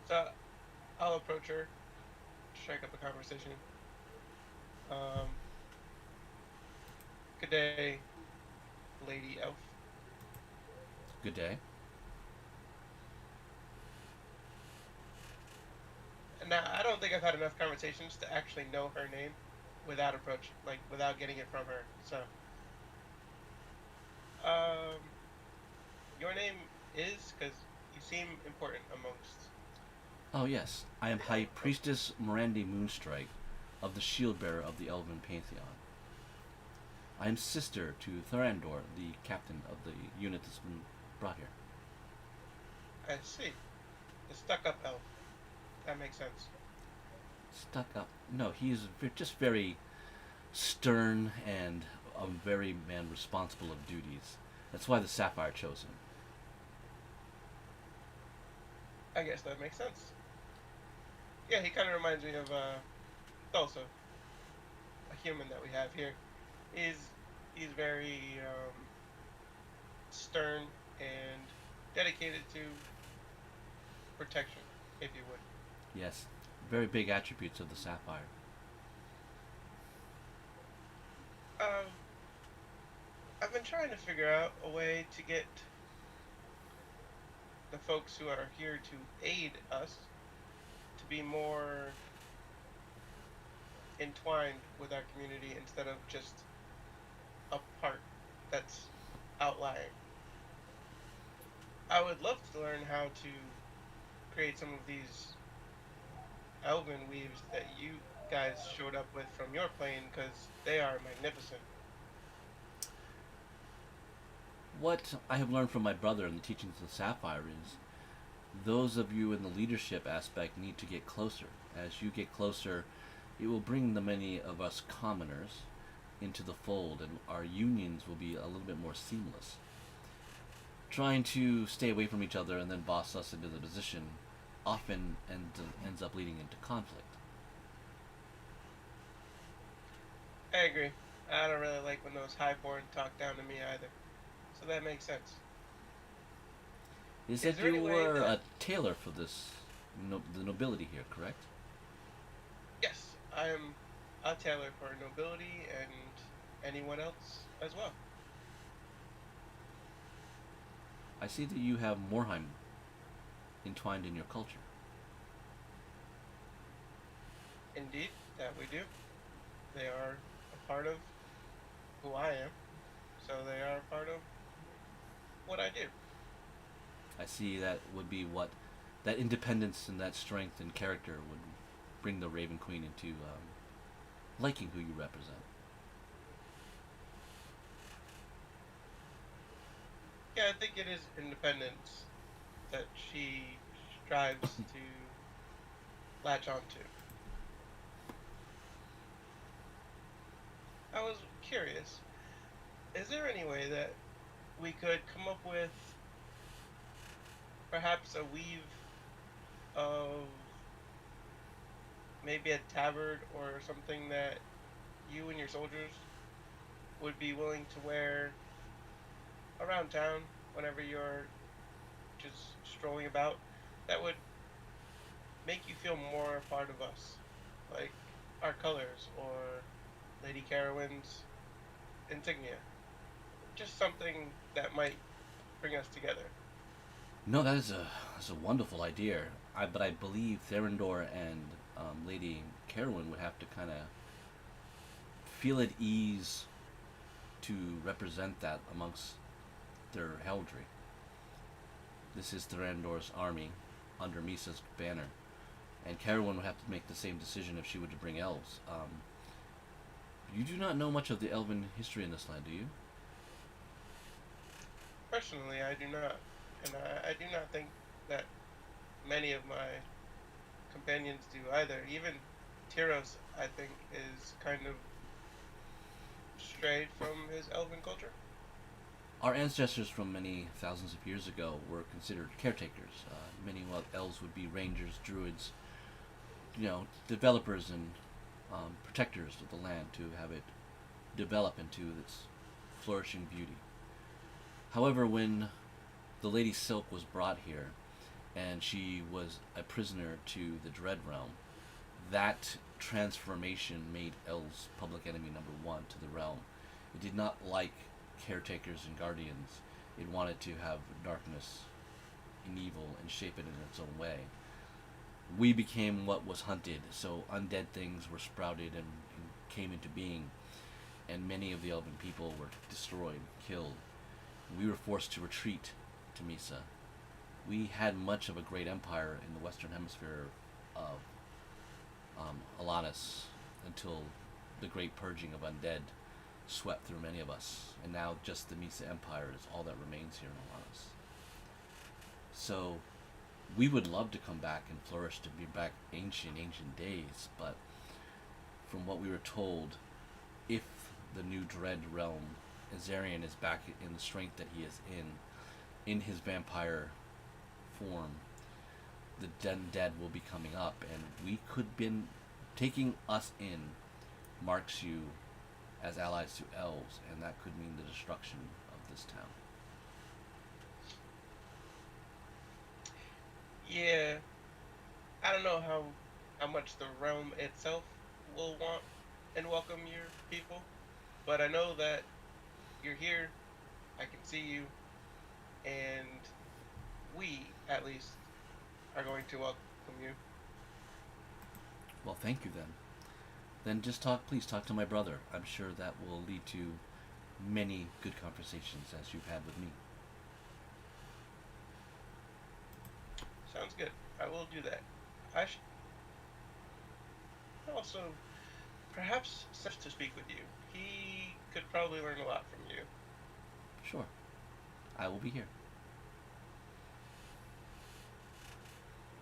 [SPEAKER 10] So I'll approach her, strike up a conversation. Good day, Lady Elf.
[SPEAKER 1] Good day.
[SPEAKER 10] Now, I don't think I've had enough conversations to actually know her name without without getting it from her. So, your name is, because you seem important amongst.
[SPEAKER 1] Oh yes, I am High Priestess Miranda Moonstrike of the Shield Bearer of the Elven Pantheon. I am sister to Thorandor, the captain of the unit that's been brought here.
[SPEAKER 10] I see. The stuck-up elf. That makes sense.
[SPEAKER 1] Stuck up? No, he's just very stern and a very man responsible of duties. That's why the Sapphire chose him.
[SPEAKER 10] I guess that makes sense. Yeah, he kind of reminds me of Thulsa, a human that we have here. He's very stern and dedicated to protection, if you would.
[SPEAKER 1] Yes, very big attributes of the Sapphire.
[SPEAKER 10] I've been trying to figure out a way to get the folks who are here to aid us to be more entwined with our community instead of just a part that's outlying. I would love to learn how to create some of these elven weaves that you guys showed up with from your plane, because they are magnificent.
[SPEAKER 1] What I have learned from my brother in the teachings of the Sapphire is those of you in the leadership aspect need to get closer. As you get closer, it will bring the many of us commoners into the fold, and our unions will be a little bit more seamless. Trying to stay away from each other and then boss us into the position often ends up leading into conflict.
[SPEAKER 10] I agree. I don't really like when those highborn talk down to me either. So that makes sense.
[SPEAKER 1] You
[SPEAKER 10] Is
[SPEAKER 1] said
[SPEAKER 10] there any
[SPEAKER 1] you
[SPEAKER 10] way
[SPEAKER 1] were
[SPEAKER 10] that-
[SPEAKER 1] a tailor for this, the nobility here, correct?
[SPEAKER 10] Yes, I am a tailor for nobility and anyone else as well.
[SPEAKER 1] I see that you have Morheim entwined in your culture.
[SPEAKER 10] Indeed, that we do. They are a part of who I am, so they are a part of what I do.
[SPEAKER 1] I see that would be what that independence and that strength and character would bring the Raven Queen into liking who you represent.
[SPEAKER 10] Yeah, I think it is independence that she strives to latch onto. I was curious, is there any way that we could come up with perhaps a weave of maybe a tabard or something that you and your soldiers would be willing to wear around town whenever you're just strolling about, that would make you feel more a part of us, like our colors or Lady Carowin's insignia, just something that might bring us together.
[SPEAKER 1] No, that's a wonderful idea. But I believe Therendor and Lady Carowin would have to kind of feel at ease to represent that amongst their heraldry. This is Thranduil's army under Misa's banner, and Carowin would have to make the same decision if she were to bring elves. You do not know much of the elven history in this land, do you?
[SPEAKER 10] Personally, I do not, and I do not think that many of my companions do either. Even Tyros, I think, is kind of strayed from his elven culture.
[SPEAKER 1] Our ancestors from many thousands of years ago were considered caretakers. Many elves would be rangers, druids, developers and protectors of the land to have it develop into its flourishing beauty. However, when the Lady Silk was brought here, and she was a prisoner to the Dread Realm, that transformation made elves public enemy number one to the realm. It did not like caretakers and guardians. It wanted to have darkness and evil and shape it in its own way. We became what was hunted, so undead things were sprouted and came into being, and many of the elven people were destroyed, killed. We were forced to retreat to Misa. We had much of a great empire in the western hemisphere of Alanis until the great purging of undead swept through many of us, and now just the Misa Empire is all that remains here in Alanis. So we would love to come back and flourish, to be back ancient days, but from what we were told, if the new Dread Realm, Azarian is back in the strength that he is in his vampire form, the dead will be coming up, and we could been taking us in marks you as allies to elves, and that could mean the destruction of this town.
[SPEAKER 10] Yeah, I don't know how much the realm itself will want and welcome your people, but I know that you're here, I can see you, and we, at least, are going to welcome you.
[SPEAKER 1] Well, thank you then. Then please talk to my brother. I'm sure that will lead to many good conversations as you've had with me.
[SPEAKER 10] Sounds good. I will do that. I should also perhaps Seth to speak with you. He could probably learn a lot from you.
[SPEAKER 1] Sure. I will be here.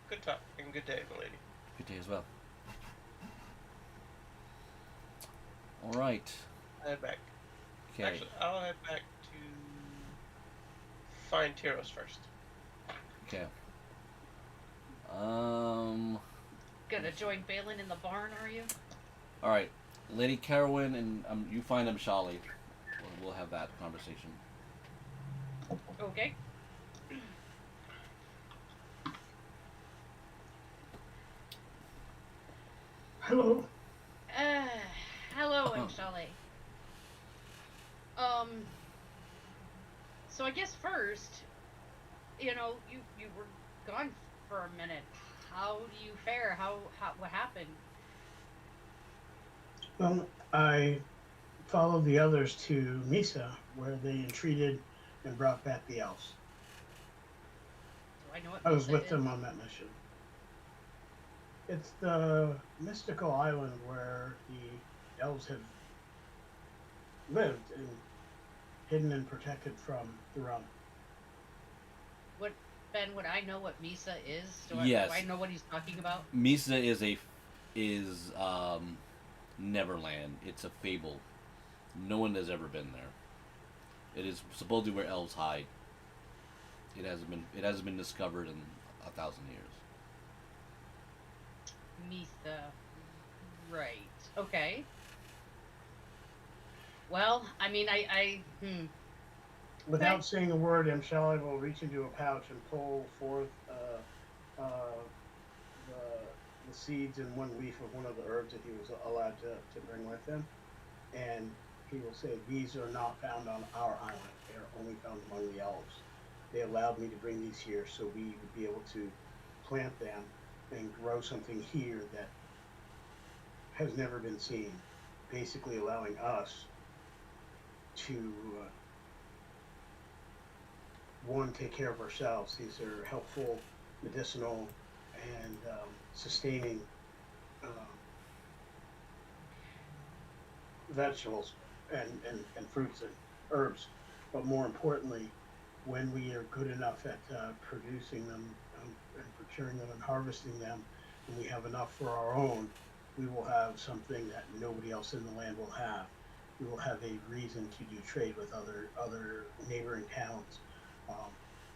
[SPEAKER 10] Good talk and good day, milady.
[SPEAKER 1] Good day as well. All right.
[SPEAKER 10] I'll head back.
[SPEAKER 1] Okay.
[SPEAKER 10] Actually, I'll head back to find Tyros first.
[SPEAKER 1] Okay.
[SPEAKER 2] Gonna join Balin in the barn, are you?
[SPEAKER 1] All right, Lady Carowin, and you find Shali. We'll have that conversation.
[SPEAKER 2] Okay.
[SPEAKER 8] Hello.
[SPEAKER 2] Hello, Shali. So I guess first, you were gone for a minute. How do you fare? What happened?
[SPEAKER 8] Well, I followed the others to Misa, where they entreated and brought back the elves.
[SPEAKER 2] Do I know what
[SPEAKER 8] I was
[SPEAKER 2] Misa
[SPEAKER 8] with
[SPEAKER 2] is?
[SPEAKER 8] them on that mission. It's the mystical island where the elves have lived and hidden and protected from the realm.
[SPEAKER 2] Ben, would I know what Misa is?
[SPEAKER 1] Yes.
[SPEAKER 2] Do I know what he's talking about?
[SPEAKER 1] Misa is Neverland. It's a fable. No one has ever been there. It is supposedly where elves hide. It hasn't been discovered in 1,000 years.
[SPEAKER 2] Misa. Right. Okay. Well, I mean,
[SPEAKER 8] Without saying a word, Shali will reach into a pouch and pull forth the seeds and one leaf of one of the herbs that he was allowed to bring with him. And he will say, these are not found on our island. They are only found among the elves. They allowed me to bring these here so we would be able to plant them and grow something here that has never been seen, basically allowing us to one, take care of ourselves. These are helpful, medicinal, and sustaining vegetables and fruits and herbs. But more importantly, when we are good enough at producing them and procuring them and harvesting them, and we have enough for our own, we will have something that nobody else in the land will have. We will have a reason to do trade with other neighboring towns,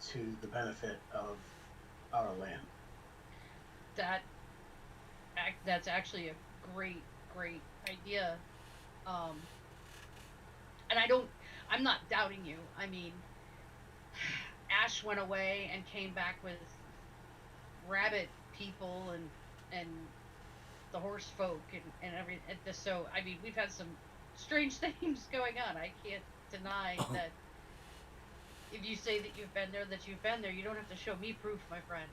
[SPEAKER 8] to the benefit of our land.
[SPEAKER 2] That's actually a great idea. Um, and I'm not doubting you. I mean, Ash went away and came back with rabbit people and the horse folk and every and so I mean we've had some strange things going on. I can't deny that if you say that you've been there, that you've been there. You don't have to show me proof, my friend.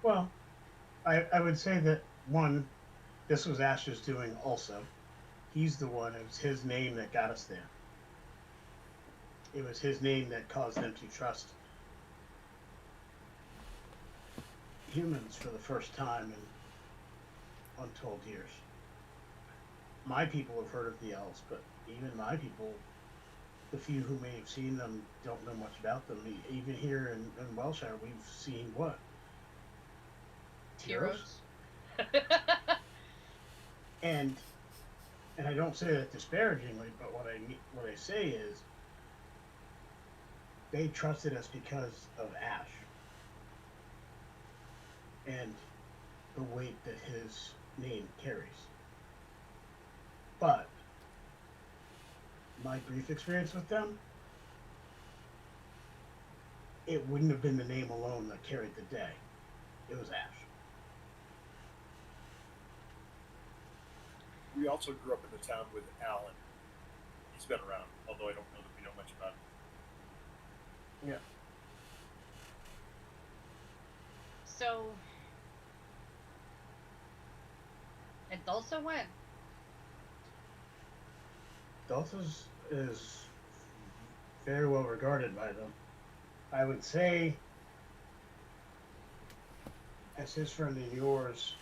[SPEAKER 8] Well, I would say that one, this was Ash's doing also. He's the one, it was his name that got us there. It was his name that caused them to trust humans for the first time in untold years. My people have heard of the elves, but even my people, the few who may have seen them, don't know much about them. Even here in Wellshire, we've seen what? Heroes? and I don't say that disparagingly, but what I say is they trusted us because of Ash and the weight that his name carries. But my brief experience with them, it wouldn't have been the name alone that carried the day. It was Ash.
[SPEAKER 5] We also grew up in the town with Alan. He's been around, although I don't know that we know much about him.
[SPEAKER 8] Yeah.
[SPEAKER 2] So, and Dulce went.
[SPEAKER 8] Dulce is very well regarded by them. I would say, as his friend and yours,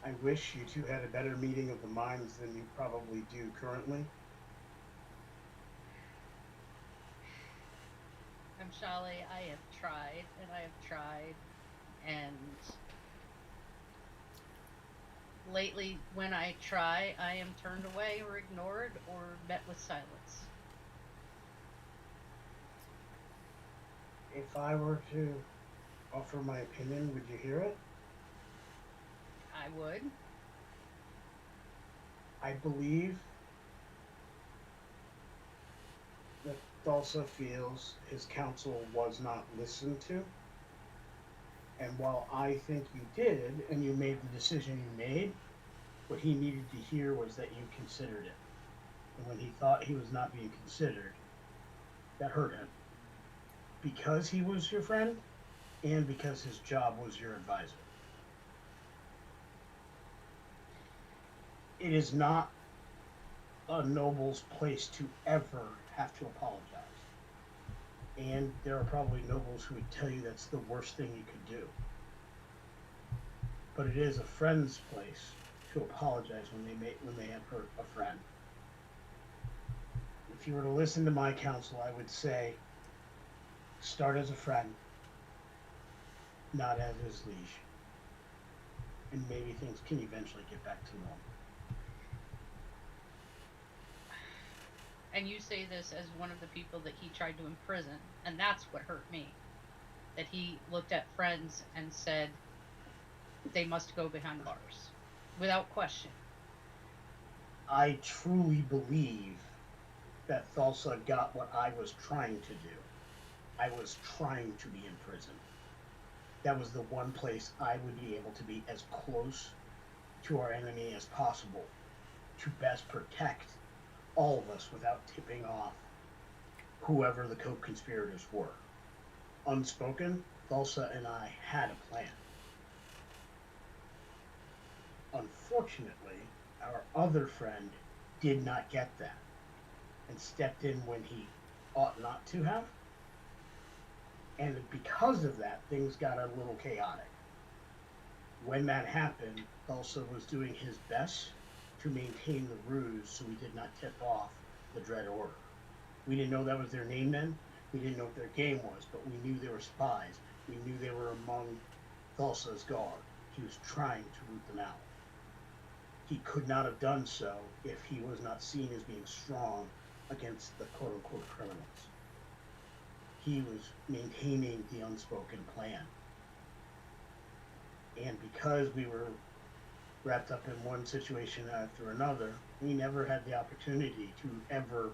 [SPEAKER 8] I wish you two had a better meeting of the minds than you probably do currently.
[SPEAKER 2] Shali, I have tried, and lately when I try, I am turned away or ignored or met with silence.
[SPEAKER 8] If I were to offer my opinion, would you hear it?
[SPEAKER 2] I would.
[SPEAKER 8] I believe that Thulsa feels his counsel was not listened to. And while I think you did, and you made the decision you made, what he needed to hear was that you considered it. And when he thought he was not being considered, that hurt him. Because he was your friend, and because his job was your advisor. It is not a noble's place to ever have to apologize. And there are probably nobles who would tell you that's the worst thing you could do. But it is a friend's place to apologize when they have hurt a friend. If you were to listen to my counsel, I would say start as a friend, not as his liege. And maybe things can eventually get back to normal.
[SPEAKER 2] And you say this as one of the people that he tried to imprison, and that's what hurt me. That he looked at friends and said, they must go behind bars, without question.
[SPEAKER 8] I truly believe that Thulsa got what I was trying to do. I was trying to be in prison. That was the one place I would be able to be as close to our enemy as possible, to best protect all of us without tipping off whoever the co-conspirators were. Unspoken, Thulsa and I had a plan. Unfortunately, our other friend did not get that and stepped in when he ought not to have. And because of that, things got a little chaotic. When that happened, Tulsa was doing his best to maintain the ruse so we did not tip off the Dread Order. We didn't know that was their name then. We didn't know what their game was, but we knew they were spies. We knew they were among Tulsa's guard. He was trying to root them out. He could not have done so if he was not seen as being strong against the quote-unquote criminals. He was maintaining the unspoken plan. And because we were wrapped up in one situation after another, we never had the opportunity to ever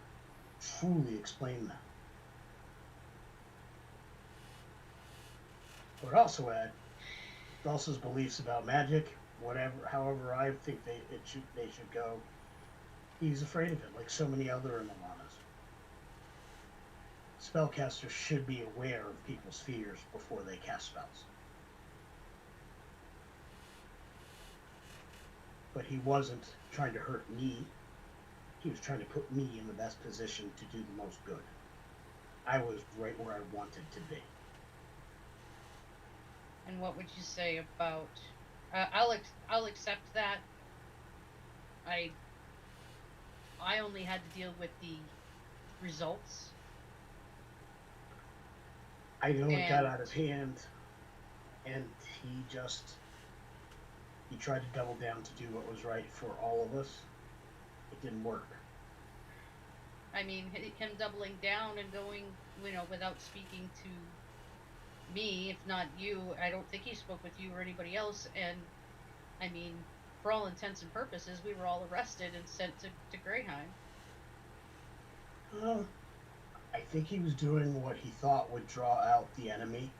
[SPEAKER 8] truly explain that. I would also add Dulce's beliefs about magic, however I think they should go. He's afraid of it, like so many other Imalanas. Spellcasters should be aware of people's fears before they cast spells. But he wasn't trying to hurt me. He was trying to put me in the best position to do the most good. I was right where I wanted to be.
[SPEAKER 2] And what would you say about? I'll accept that. I only had to deal with the results.
[SPEAKER 8] I know it got out of hand, and he tried to double down to do what was right for all of us. It didn't work.
[SPEAKER 2] I mean, him doubling down and going, without speaking to me, if not you, I don't think he spoke with you or anybody else. And I mean, for all intents and purposes, we were all arrested and sent to Greyheim.
[SPEAKER 8] I think he was doing what he thought would draw out the enemy.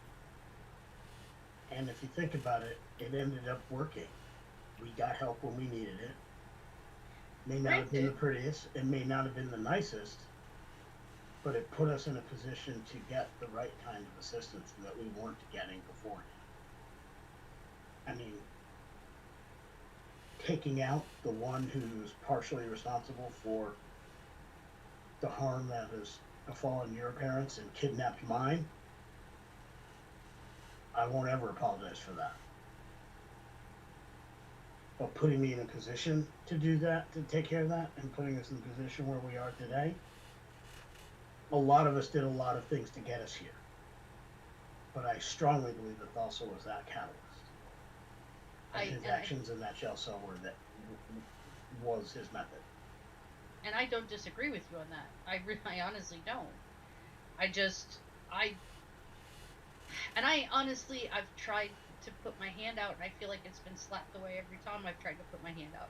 [SPEAKER 8] And if you think about it, it ended up working. We got help when we needed it. May not have been the prettiest, it may not have been the nicest, but it put us in a position to get the right kind of assistance that we weren't getting beforehand. I mean, taking out the one who's partially responsible for the harm that has befallen your parents and kidnapped mine, I won't ever apologize for that. But putting me in a position to do that, to take care of that, and putting us in the position where we are today, a lot of us did a lot of things to get us here. But I strongly believe that Thulsa was that catalyst. And his actions in that jail cell was his method.
[SPEAKER 2] And I don't disagree with you on that. I honestly don't. I've tried to put my hand out, and I feel like it's been slapped away every time I've tried to put my hand out.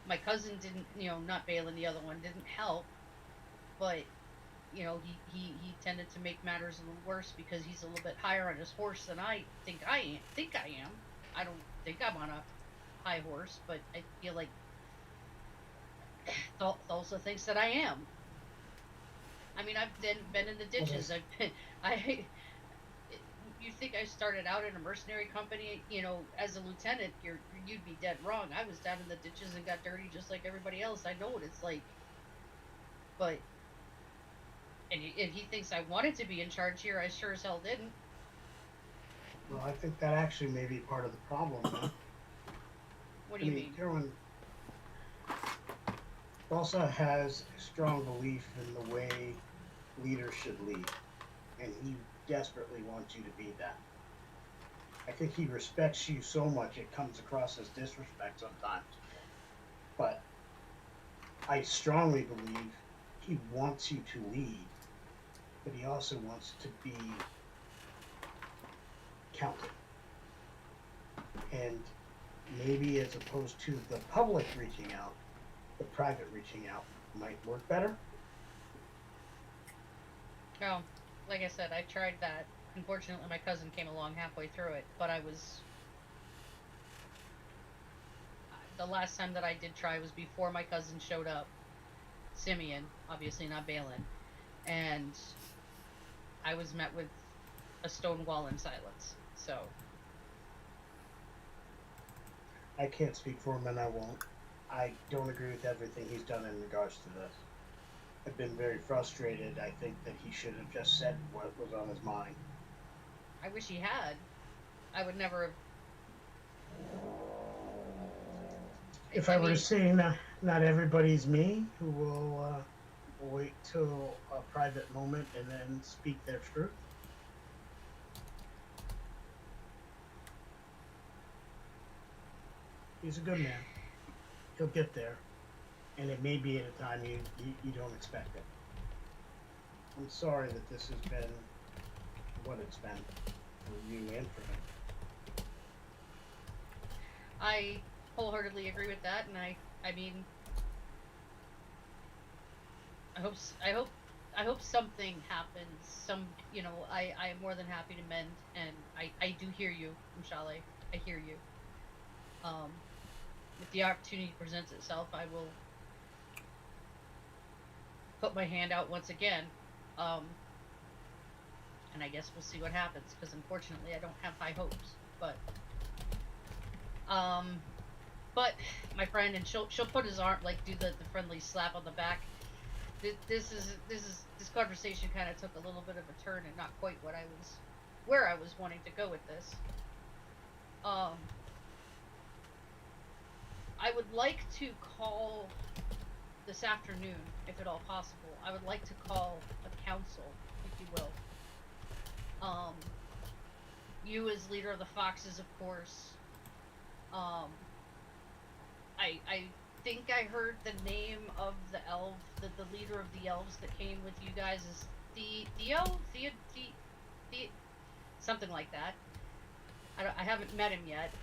[SPEAKER 2] My cousin didn't, not Balin, the other one, didn't help, but, he tended to make matters a little worse because he's a little bit higher on his horse than I think I am. I don't think I'm on a high horse, but I feel like Thulsa thinks that I am. I mean, I've been in the ditches. You think I started out in a mercenary company, as a lieutenant, you'd be dead wrong. I was down in the ditches and got dirty just like everybody else. I know what it's like. But, and he thinks I wanted to be in charge here. I sure as hell didn't.
[SPEAKER 8] Well, I think that actually may be part of the problem, though.
[SPEAKER 2] What do you mean?
[SPEAKER 8] Everyone also has a strong belief in the way leaders should lead, and he desperately wants you to be that. I think he respects you so much it comes across as disrespect sometimes. But I strongly believe he wants you to lead, but he also wants to be counted. And maybe as opposed to the public reaching out, the private reaching out might work better.
[SPEAKER 2] Oh, like I said, I tried that. Unfortunately, my cousin came along halfway through it, but the last time that I did try was before my cousin showed up. Simeon, obviously not Balin. And I was met with a stone wall in silence. So,
[SPEAKER 8] I can't speak for him, and I won't. I don't agree with everything he's done in regards to this. I've been very frustrated. I think that he should have just said what was on his mind.
[SPEAKER 2] I wish he had. I would never have.
[SPEAKER 8] If I were to say not everybody's me, who will wait till a private moment and then speak their truth. He's a good man. He'll get there, and it may be at a time you don't expect it. I'm sorry that this has been what it's been for you and for him.
[SPEAKER 2] I wholeheartedly agree with that, and I mean, I hope something happens. I am more than happy to mend, and I do hear you, Mshale. I hear you. If the opportunity presents itself, I will put my hand out once again. And I guess we'll see what happens, because unfortunately I don't have high hopes. But my friend, and she'll put his arm, like, do the friendly slap on the back. This conversation kind of took a little bit of a turn, and not quite where I was wanting to go with this. I would like to call this afternoon, if at all possible. I would like to call a council, if you will. You as leader of the Foxes, of course. I think I heard the name of the elf, the leader of the elves that came with you guys is Theo, something like that. I haven't met him yet.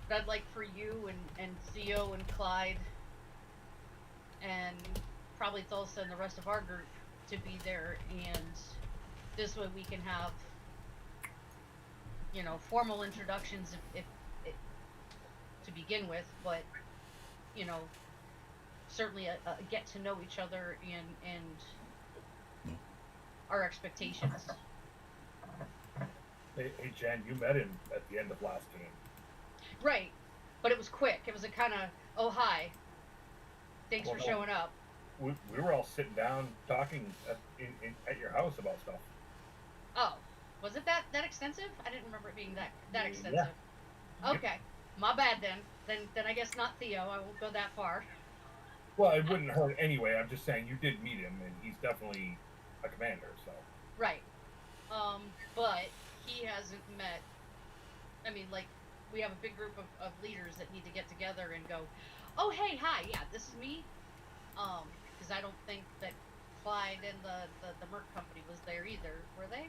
[SPEAKER 2] But I'd like for you and Theo and Clyde and probably Thulsa and the rest of our group to be there, and this way we can have, formal introductions if to begin with, but certainly a get to know each other and our expectations.
[SPEAKER 6] Hey, Jen, you met him at the end of last game.
[SPEAKER 2] Right, but it was quick. It was a kind of, oh, hi, thanks for showing up.
[SPEAKER 6] We were all sitting down talking at your house about stuff.
[SPEAKER 2] Oh, was it that extensive? I didn't remember it being that extensive.
[SPEAKER 6] Yeah.
[SPEAKER 2] Okay, yep. My bad then. Then I guess not Theo. I won't go that far.
[SPEAKER 6] Well, it wouldn't hurt anyway. I'm just saying you did meet him, and he's definitely a commander. So.
[SPEAKER 2] Right. But he hasn't met. I mean, like, we have a big group of leaders that need to get together and go, oh, hey, hi, yeah, this is me. Because I don't think that Clyde and the Merc Company was there either, were they?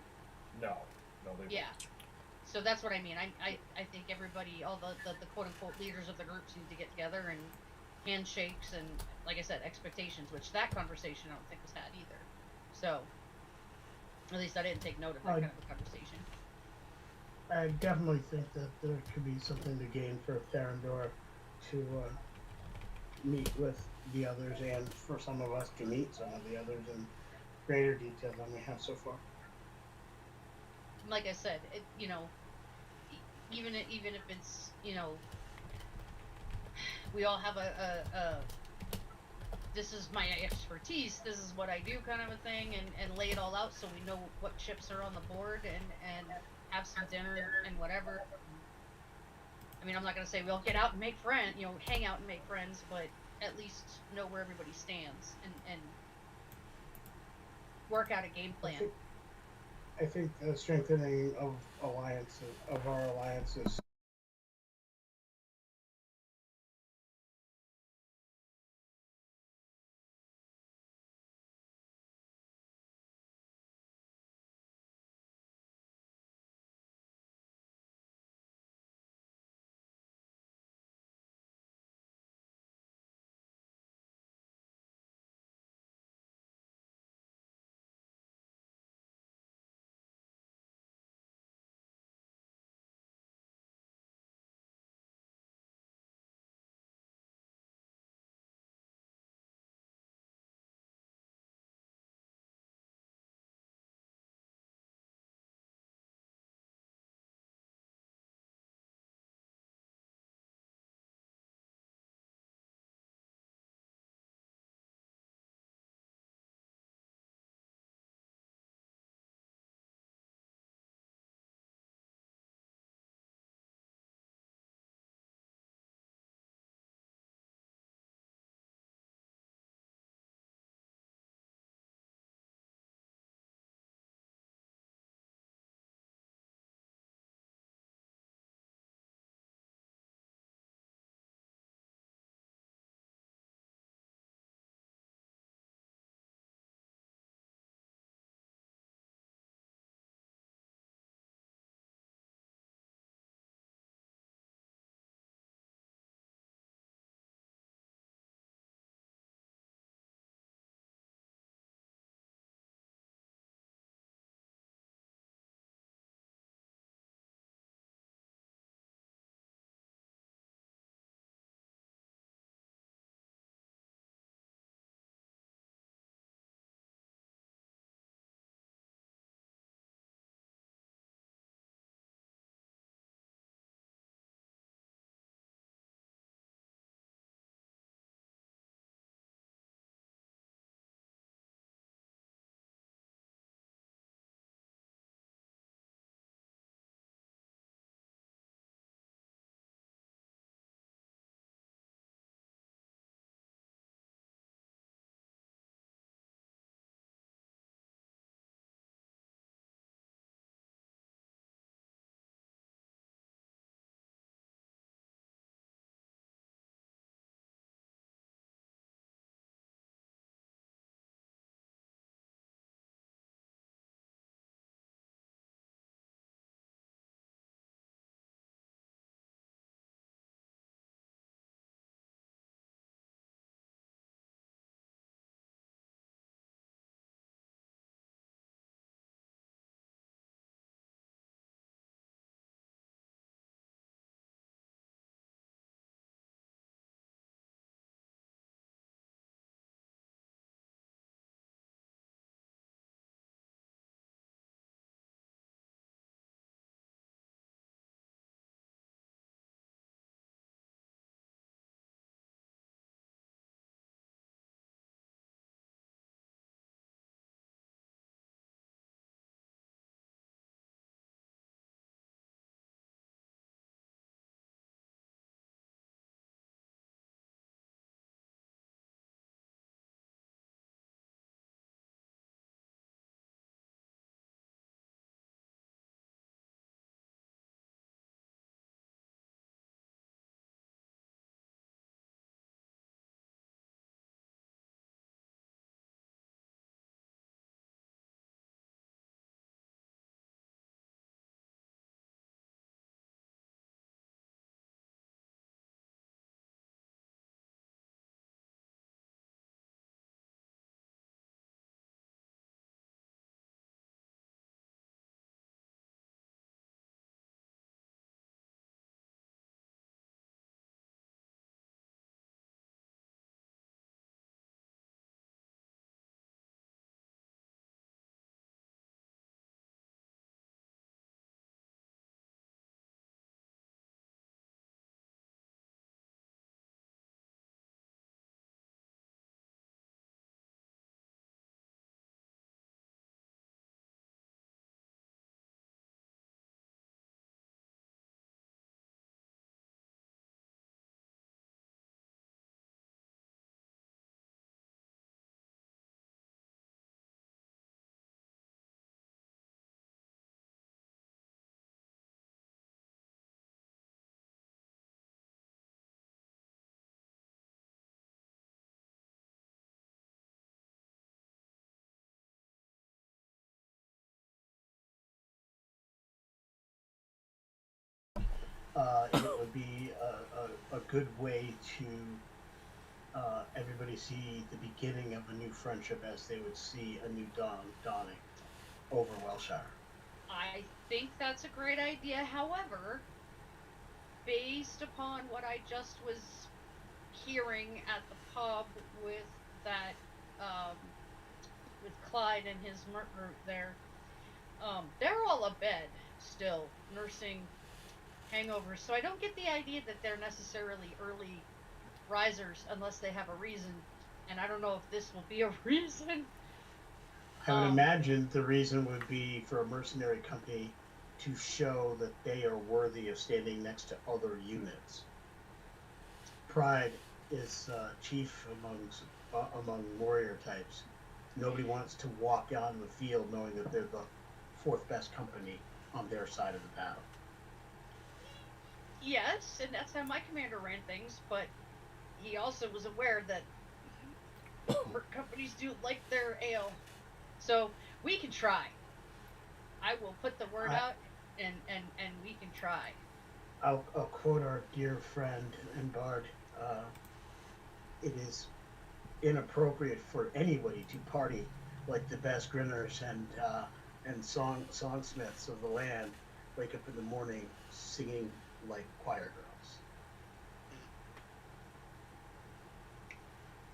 [SPEAKER 6] No, they
[SPEAKER 2] yeah. Weren't. So that's what I mean. I think everybody, all the quote-unquote leaders of the groups need to get together, and handshakes and, like I said, expectations, which that conversation I don't think was had either. So, at least I didn't take note of that kind of a conversation.
[SPEAKER 8] I definitely think that there could be something to gain for Therendor to meet with the others, and for some of us to meet some of the others in greater detail than we have so far.
[SPEAKER 2] Like I said, even if it's, we all have a this is my expertise, this is what I do kind of a thing, and lay it all out so we know what chips are on the board, and have some dinner and whatever. I mean, I'm not going to say we'll get out and make friends, hang out and make friends, but at least know where everybody stands and work out a game plan.
[SPEAKER 8] I think the strengthening of our alliances it would be a good way to everybody see the beginning of a new friendship as they would see a new dawning over Wellshire.
[SPEAKER 2] I think that's a great idea. However, based upon what I just was hearing at the pub with that, um, with Clyde and his merc group there, they're all abed still, nursing hangovers. So I don't get the idea that they're necessarily early risers unless they have a reason. And I don't know if this will be a reason.
[SPEAKER 8] I would imagine the reason would be for a mercenary company to show that they are worthy of standing next to other units. Pride is chief among warrior types. Nobody wants to walk out in the field knowing that they're the fourth best company on their side of the battle.
[SPEAKER 2] Yes, and that's how my commander ran things, but he also was aware that merc companies do like their ale. So we can try. I will put the word out, and we can try.
[SPEAKER 8] I'll quote our dear friend and bard. It is inappropriate for anybody to party like the best grinners and songsmiths of the land wake up in the morning singing like choir girls.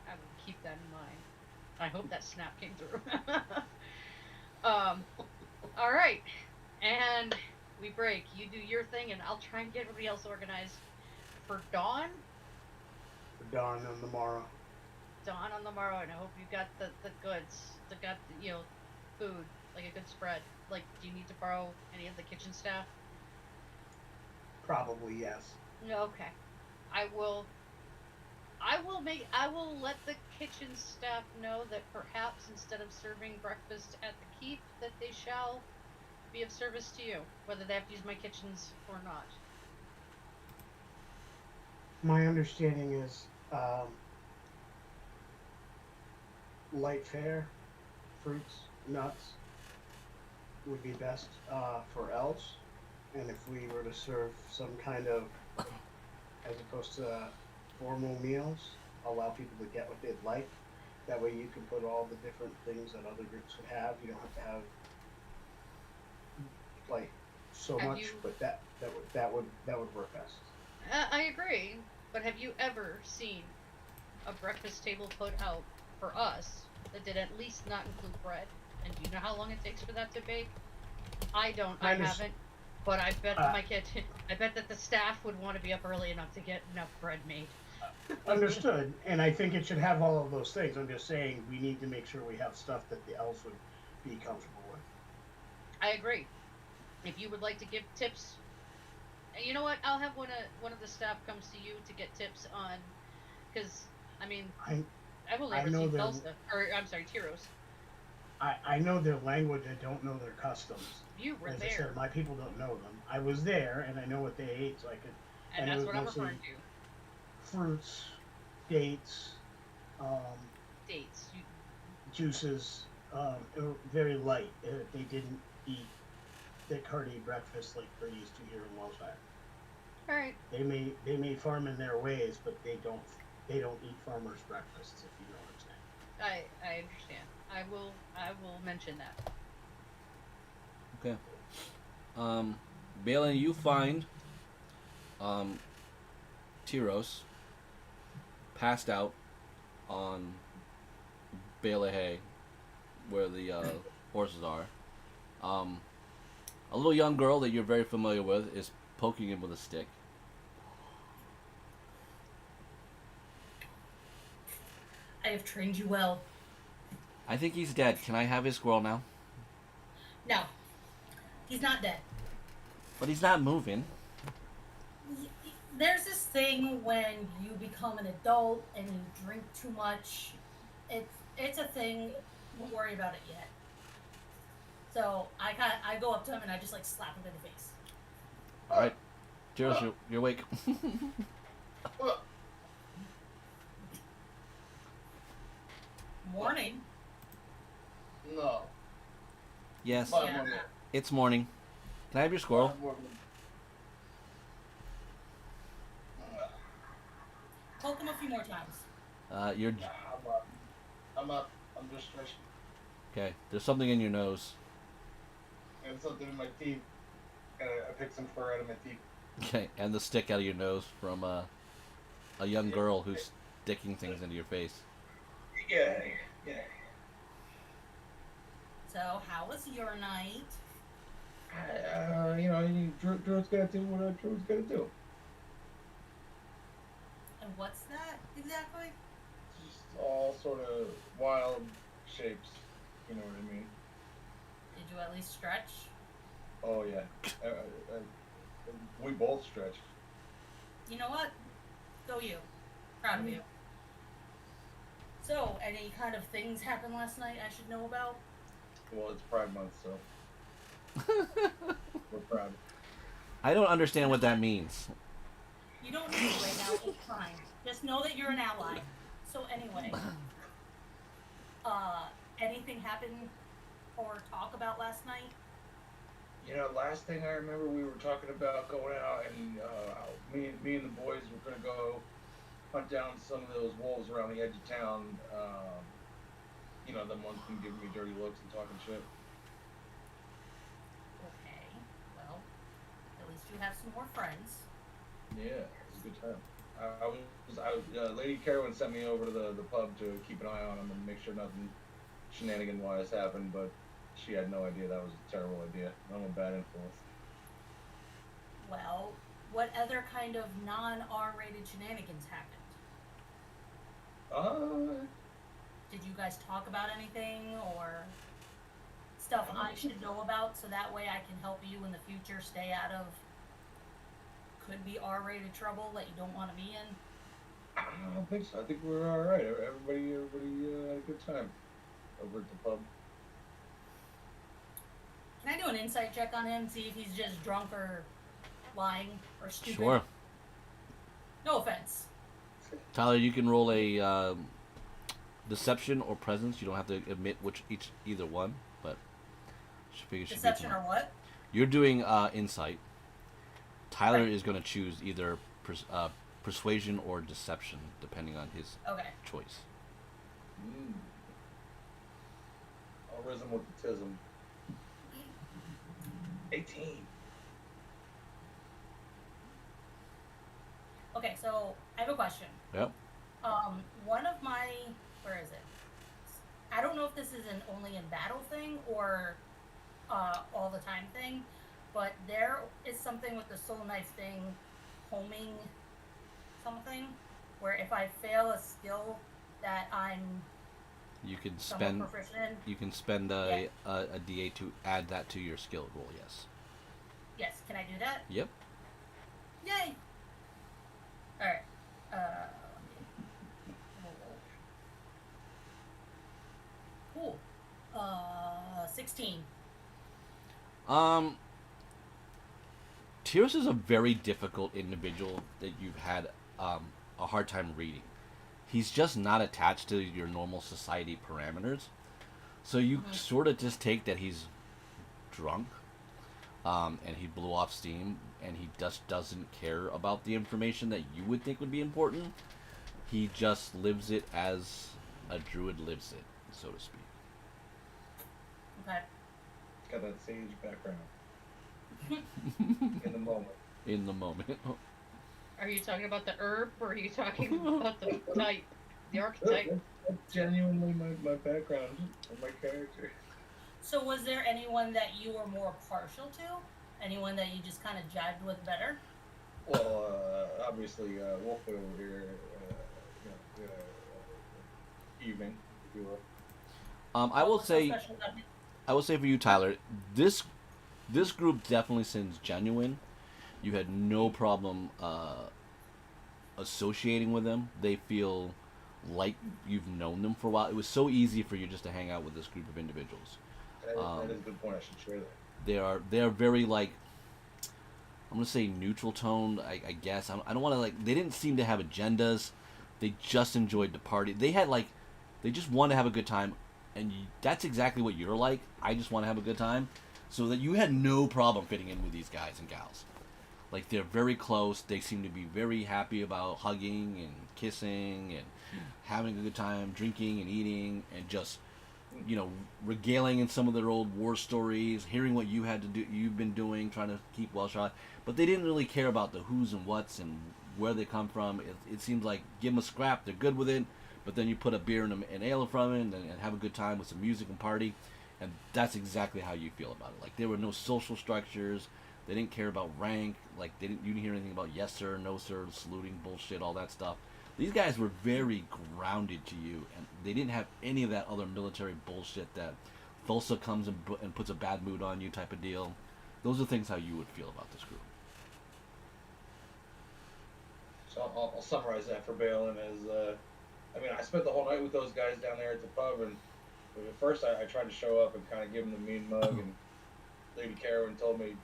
[SPEAKER 2] I will keep that in mind. I hope that snap came through. All right, and we break. You do your thing, and I'll try and get everybody else organized for dawn.
[SPEAKER 8] For dawn on the morrow.
[SPEAKER 2] Dawn on the morrow, and I hope you got the goods. Food, like a good spread. Like, do you need to borrow any of the kitchen staff?
[SPEAKER 8] Probably yes.
[SPEAKER 2] Okay. I will let the kitchen staff know that perhaps instead of serving breakfast at the keep, that they shall be of service to you, whether they have to use my kitchens or not.
[SPEAKER 8] My understanding is light fare, fruits, nuts would be best for elves, and if we were to serve some kind of, as opposed to formal meals, allow people to get what they'd like. That way you can put all the different things that other groups would have. You don't have to have like so much, but that would work best.
[SPEAKER 2] I agree, but have you ever seen a breakfast table put out for us that did at least not include bread? And do you know how long it takes for that to bake? I don't. I haven't. But I bet I bet that the staff would want to be up early enough to get enough bread made.
[SPEAKER 8] Understood, and I think it should have all of those things. I'm just saying we need to make sure we have stuff that the elves would be comfortable with.
[SPEAKER 2] I agree. If you would like to give tips, you know what? I'll have one of the staff comes to you to get tips on, because I mean, I've only ever seen Belsa, or I'm sorry, Tyros.
[SPEAKER 8] I know their language. I don't know their customs.
[SPEAKER 2] You were
[SPEAKER 8] As
[SPEAKER 2] there.
[SPEAKER 8] I said, my people don't know them. I was there, and I know what they ate, so I could.
[SPEAKER 2] And that's what I'm
[SPEAKER 8] mostly
[SPEAKER 2] referring to.
[SPEAKER 8] Fruits, dates,
[SPEAKER 2] Dates.
[SPEAKER 8] juices, very light. They didn't eat thick, hearty breakfast like we're used to here in Wellshire.
[SPEAKER 2] All right.
[SPEAKER 8] They may farm in their ways, but they don't eat farmers' breakfasts, if you know what I'm saying.
[SPEAKER 2] I understand. I will mention that.
[SPEAKER 1] Okay. Balin, you find Tyros passed out on bale of hay where the horses are. A little young girl that you're very familiar with is poking him with a stick.
[SPEAKER 7] I have trained you well.
[SPEAKER 1] I think he's dead. Can I have his squirrel now?
[SPEAKER 7] No, he's not dead.
[SPEAKER 1] But he's not moving.
[SPEAKER 7] There's this thing when you become an adult and you drink too much. It's a thing. Don't worry about it yet. So I go up to him and I just like slap him in the face.
[SPEAKER 1] All right, Tyros, you're awake.
[SPEAKER 7] Morning.
[SPEAKER 9] No.
[SPEAKER 1] Yes,
[SPEAKER 7] Yeah.
[SPEAKER 1] it's morning. Can I have your squirrel?
[SPEAKER 7] Poke him a few more times.
[SPEAKER 1] You're
[SPEAKER 9] Nah, I'm up. I'm up. I'm just stretching.
[SPEAKER 1] okay. There's something in your nose.
[SPEAKER 9] And something in my teeth. I picked some fur out of my teeth.
[SPEAKER 1] Okay, and the stick out of your nose from a young girl who's sticking things into your face.
[SPEAKER 9] Yeah.
[SPEAKER 7] So, how was your night?
[SPEAKER 9] Druid's gonna do what Druid's gonna do.
[SPEAKER 7] And what's that exactly?
[SPEAKER 9] It's just all sort of wild shapes. You know what I mean?
[SPEAKER 7] Did you at least stretch?
[SPEAKER 9] Oh yeah. We both stretched.
[SPEAKER 7] You know what? Go you. Proud of you. So, any kind of things happened last night I should know about?
[SPEAKER 9] Well, it's Pride Month, so we're proud.
[SPEAKER 1] I don't understand what that means.
[SPEAKER 7] You don't need it right now. It's fine. Just know that you're an ally. So anyway, anything happen or talk about last night?
[SPEAKER 9] Last thing I remember, we were talking about going out, and me and the boys were gonna go hunt down some of those wolves around the edge of town. Them ones can give me dirty looks and talking shit.
[SPEAKER 7] Okay. Well, at least you have some more friends.
[SPEAKER 9] Yeah, it was a good time. Lady Carolyn sent me over to the pub to keep an eye on them and make sure nothing shenanigan-wise happened, but she had no idea that was a terrible idea. I'm a bad influence.
[SPEAKER 7] Well, what other kind of non-R-rated shenanigans happened? Did you guys talk about anything or stuff I should know about so that way I can help you in the future stay out of could be R-rated trouble that you don't want to be in?
[SPEAKER 9] I don't think so. I think we're all right. Everybody had a good time over at the pub.
[SPEAKER 7] Can I do an insight check on him, see if he's just drunk or lying or stupid?
[SPEAKER 1] Sure.
[SPEAKER 7] No offense.
[SPEAKER 1] Tyler, you can roll a deception or presence. You don't have to admit either one, but I figure should be
[SPEAKER 7] Deception or what?
[SPEAKER 1] You're doing insight. Tyler is going to choose either persuasion or deception, depending on his choice.
[SPEAKER 9] I'll rhythm with the tism. 18.
[SPEAKER 7] Okay, so I have a question.
[SPEAKER 1] Yep.
[SPEAKER 7] One of my, where is it? I don't know if this is an only in battle thing or all the time thing, but there is something with the soul knife thing, homing something, where if I fail a skill that I'm
[SPEAKER 1] You can
[SPEAKER 7] somewhat
[SPEAKER 1] spend
[SPEAKER 7] proficient in,
[SPEAKER 1] you can spend a D8 to add that to your skill roll. Yes.
[SPEAKER 7] yes, can I do that?
[SPEAKER 1] Yep.
[SPEAKER 7] Yay! Alright. Cool. 16.
[SPEAKER 1] Tyrus is a very difficult individual that you've had a hard time reading. He's just not attached to your normal society parameters. So you sort of just take that he's drunk, and he blew off steam, and he just doesn't care about the information that you would think would be important. He just lives it as a druid lives it, so to speak.
[SPEAKER 7] Okay.
[SPEAKER 9] Got that sage background. In the moment.
[SPEAKER 1] In the moment.
[SPEAKER 2] Are you talking about the herb, or are you talking about the type, the archetype?
[SPEAKER 9] That's genuinely my background and my character.
[SPEAKER 7] So was there anyone that you were more partial to? Anyone that you just kind of jived with better?
[SPEAKER 9] Well, obviously, Wolf over here, evening, if you will.
[SPEAKER 1] I will say for you, Tyler, this group definitely seems genuine. You had no problem associating with them. They feel like you've known them for a while. It was so easy for you just to hang out with this group of individuals.
[SPEAKER 9] That is a good point. I should share that.
[SPEAKER 1] They are very, like, I'm gonna say neutral toned. I guess I don't want to, like, they didn't seem to have agendas. They just enjoyed the party. They just want to have a good time, and that's exactly what you're like. I just want to have a good time, so that you had no problem fitting in with these guys and gals. Like they're very close. They seem to be very happy about hugging and kissing and having a good time, drinking and eating, and just regaling in some of their old war stories, hearing what you've been doing, trying to keep Wellshire. But they didn't really care about the who's and what's and where they come from. It seems like give them a scrap, they're good with it. But then you put a beer and an ale from it and have a good time with some music and party, and that's exactly how you feel about it. Like there were no social structures. They didn't care about rank. Like you didn't hear anything about yes sir, no sir, saluting bullshit, all that stuff. These guys were very grounded to you, and they didn't have any of that other military bullshit that Thulsa comes and puts a bad mood on you type of deal. Those are things how you would feel about this group.
[SPEAKER 9] So I'll summarize that for Balin as, I spent the whole night with those guys down there at the pub, and at first I tried to show up and kind of give them the mean mug, and Lady Carowin told me,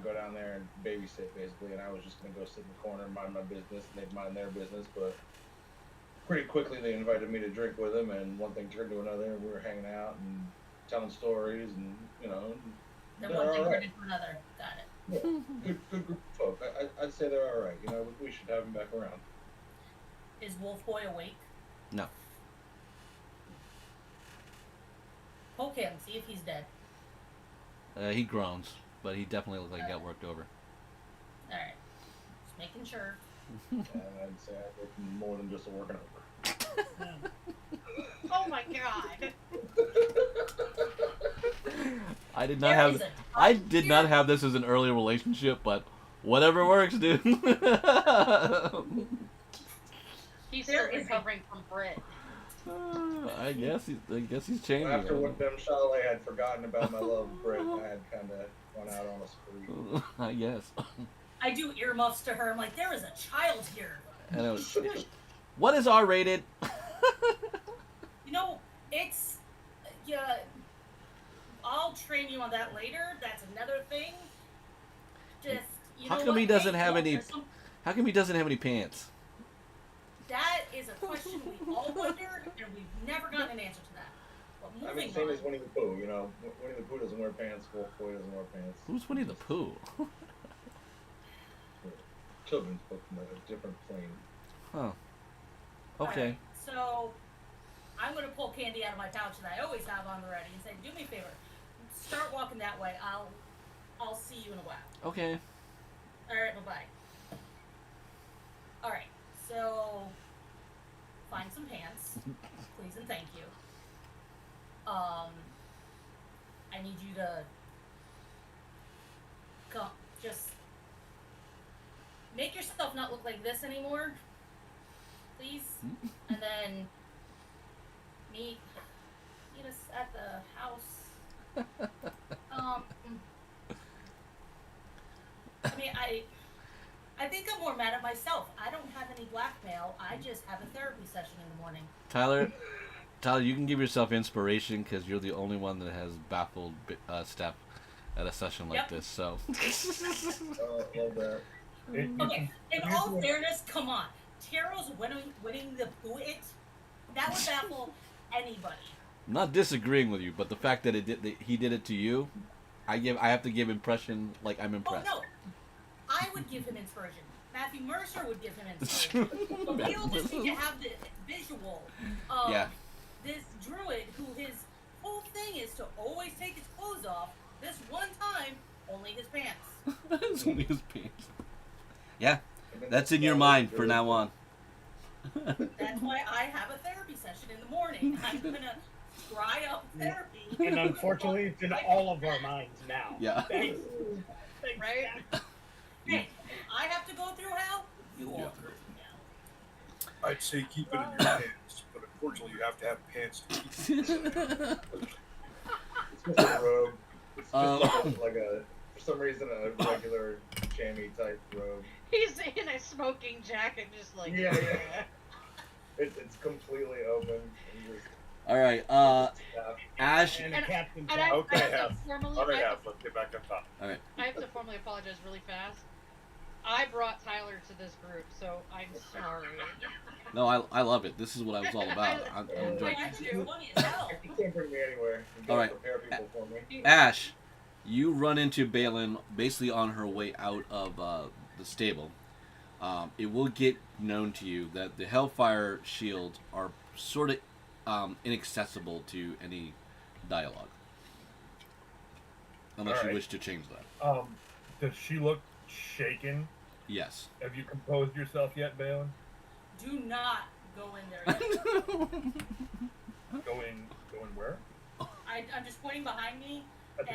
[SPEAKER 9] go down there and babysit, basically, and I was just going to go sit in the corner and mind my business, and they'd mind their business, but pretty quickly they invited me to drink with them, and one thing turned to another, and we were hanging out and telling stories, and,
[SPEAKER 7] Then one thing turned into another. Got it.
[SPEAKER 9] Yeah, good group of folk. I'd say they're all right. We should have them back around.
[SPEAKER 7] Is Wolf Boy awake?
[SPEAKER 1] No.
[SPEAKER 7] Poke him, see if he's dead.
[SPEAKER 1] He groans, but he definitely looked like he got worked over.
[SPEAKER 7] Alright. Just making sure.
[SPEAKER 9] And I'd say I work more than just a working over.
[SPEAKER 2] Oh my god.
[SPEAKER 1] I did not have this as an early relationship, but whatever works, dude.
[SPEAKER 2] He's still recovering from Brit.
[SPEAKER 1] I guess he's changing.
[SPEAKER 9] Well, after what them Chalet had forgotten about my love of Brit, I had kind of went out on a spree.
[SPEAKER 1] I guess.
[SPEAKER 7] I do earmuffs to her. I'm like, there is a child here.
[SPEAKER 1] What is R-rated?
[SPEAKER 7] It's I'll train you on that later. That's another thing. Just
[SPEAKER 1] How come he doesn't have any pants?
[SPEAKER 7] That is a question we all wonder, and we've never gotten an answer to that. But moving
[SPEAKER 9] same
[SPEAKER 7] on.
[SPEAKER 9] as Winnie the Pooh. Winnie the Pooh doesn't wear pants. Wolf Boy doesn't wear pants.
[SPEAKER 1] Who's Winnie the Pooh?
[SPEAKER 9] Children's book from a different plane.
[SPEAKER 1] Huh. Okay.
[SPEAKER 7] Right, so I'm going to pull candy out of my pouch that I always have on the ready and say, do me a favor. Start walking that way. I'll see you in a while.
[SPEAKER 1] Okay.
[SPEAKER 7] Alright, bye-bye. Alright, so find some pants, please and thank you. I need you to just make yourself not look like this anymore, please. And then meet us at the house. I think I'm more mad at myself. I don't have any blackmail. I just have a therapy session in the morning.
[SPEAKER 1] Tyler, you can give yourself inspiration because you're the only one that has baffled Steph at a session like this. So.
[SPEAKER 9] Love that.
[SPEAKER 7] Okay, in all fairness, come on. Taro's winning the Poo-It, that would baffle anybody.
[SPEAKER 1] I'm not disagreeing with you, but the fact that he did it to you, I have to give impression like I'm impressed.
[SPEAKER 7] Oh no, I would give him inspiration. Matthew Mercer would give him inspiration. But we all just need to have the visual of this druid who his whole thing is to always take his clothes off. This one time, only his pants.
[SPEAKER 1] It's only his pants. Yeah, that's in your mind for now on.
[SPEAKER 7] That's why I have a therapy session in the morning. I'm gonna try up therapy.
[SPEAKER 8] And unfortunately, it's in all of our minds now.
[SPEAKER 1] Yeah.
[SPEAKER 8] Thanks,
[SPEAKER 2] Right?
[SPEAKER 7] Hey, I have to go through hell. You all go through hell.
[SPEAKER 5] I'd say keep it in your pants, but unfortunately you have to have pants to keep it.
[SPEAKER 9] It's just a robe. It's just like a, for some reason, a regular chamois type robe.
[SPEAKER 2] He's in a smoking jacket, just like
[SPEAKER 9] Yeah. It's completely open. And just,
[SPEAKER 1] All right, Ash.
[SPEAKER 8] And a captain.
[SPEAKER 2] And I
[SPEAKER 5] Okay,
[SPEAKER 2] have
[SPEAKER 5] half.
[SPEAKER 2] to formally,
[SPEAKER 5] Other
[SPEAKER 2] I have
[SPEAKER 5] half, let's get back up top.
[SPEAKER 1] All right.
[SPEAKER 2] I have to formally apologize really fast. I brought Tyler to this group, so I'm sorry.
[SPEAKER 1] No, I love it. This is what I was all about. I'm enjoying
[SPEAKER 7] I
[SPEAKER 1] it.
[SPEAKER 7] think it's funny as hell.
[SPEAKER 9] you can't bring me anywhere. You
[SPEAKER 1] All
[SPEAKER 9] gotta
[SPEAKER 1] right.
[SPEAKER 9] prepare people for me.
[SPEAKER 1] Ash, you run into Balin basically on her way out of the stable. It will get known to you that the Hellfire shields are sort of inaccessible to any dialogue. Unless you
[SPEAKER 6] Alright.
[SPEAKER 1] wish to change that.
[SPEAKER 6] Does she look shaken?
[SPEAKER 1] Yes.
[SPEAKER 6] Have you composed yourself yet, Balin?
[SPEAKER 7] Do not go in there yet.
[SPEAKER 6] Go in where?
[SPEAKER 7] I'm just pointing behind me, and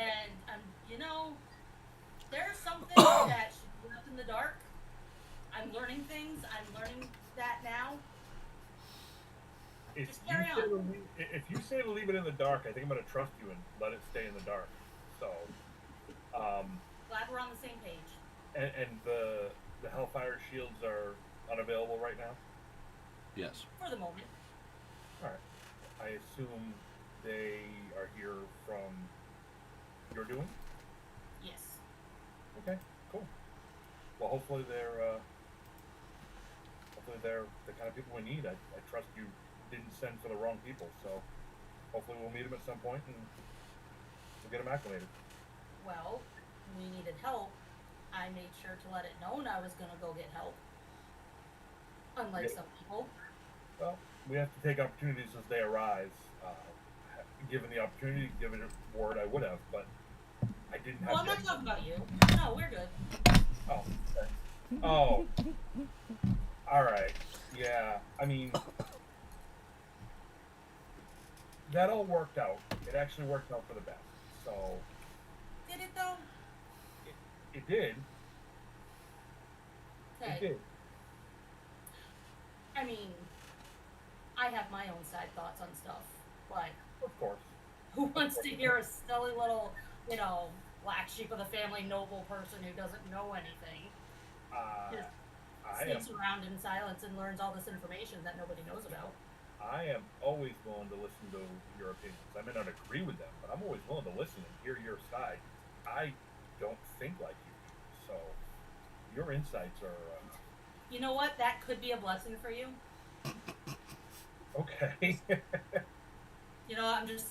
[SPEAKER 7] there's something that should be left in the dark. I'm learning things. I'm learning that now.
[SPEAKER 6] If
[SPEAKER 7] Just
[SPEAKER 6] you,
[SPEAKER 7] carry
[SPEAKER 6] say
[SPEAKER 7] on.
[SPEAKER 6] to leave, if you say to leave it in the dark, I think I'm going to trust you and let it stay in the dark. So,
[SPEAKER 7] Glad we're on the same page.
[SPEAKER 6] and the Hellfire shields are unavailable right now?
[SPEAKER 1] Yes.
[SPEAKER 7] For the moment.
[SPEAKER 6] Alright. I assume they are here from your doing?
[SPEAKER 7] Yes.
[SPEAKER 6] Okay, cool. Well, hopefully they're the kind of people we need. I trust you didn't send for the wrong people, so hopefully we'll meet them at some point and we'll get them acclimated.
[SPEAKER 7] Well, we needed help. I made sure to let it known I was going to go get help. Unlike
[SPEAKER 6] Yeah.
[SPEAKER 7] some people.
[SPEAKER 6] Well, we have to take opportunities as they arise. Given the opportunity, given a word, I would have, but I didn't have.
[SPEAKER 7] Well, I'm not talking about you. No, we're good.
[SPEAKER 6] Oh, okay. Oh. Alright. Yeah, I mean, that all worked out. It actually worked out for the best. So,
[SPEAKER 7] Did it though?
[SPEAKER 6] it did.
[SPEAKER 7] Okay.
[SPEAKER 6] It did.
[SPEAKER 7] I mean, I have my own side thoughts on stuff, but
[SPEAKER 6] Of course.
[SPEAKER 7] who wants to hear a silly little, black sheep of the family noble person who doesn't know anything? Just
[SPEAKER 6] I am
[SPEAKER 7] sneaks around in silence and learns all this information that nobody knows about.
[SPEAKER 6] I am always willing to listen to your opinions. I may not agree with them, but I'm always willing to listen and hear your side. I don't think like you do, so your insights are
[SPEAKER 7] You know what? That could be a blessing for you.
[SPEAKER 6] okay.
[SPEAKER 7] I'm just.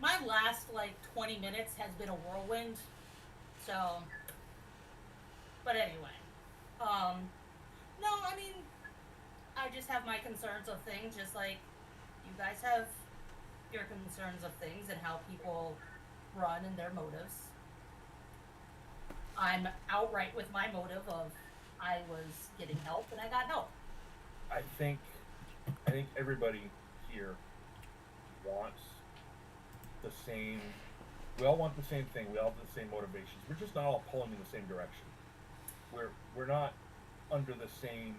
[SPEAKER 7] My last, 20 minutes has been a whirlwind. So. But anyway. No, I mean. I just have my concerns of things, just like you guys have your concerns of things and how people run and their motives. I'm outright with my motive of I was getting help and I got help.
[SPEAKER 6] I think everybody here wants the same. We all want the same thing. We all have the same motivations. We're just not all pulling in the same direction. We're not under the same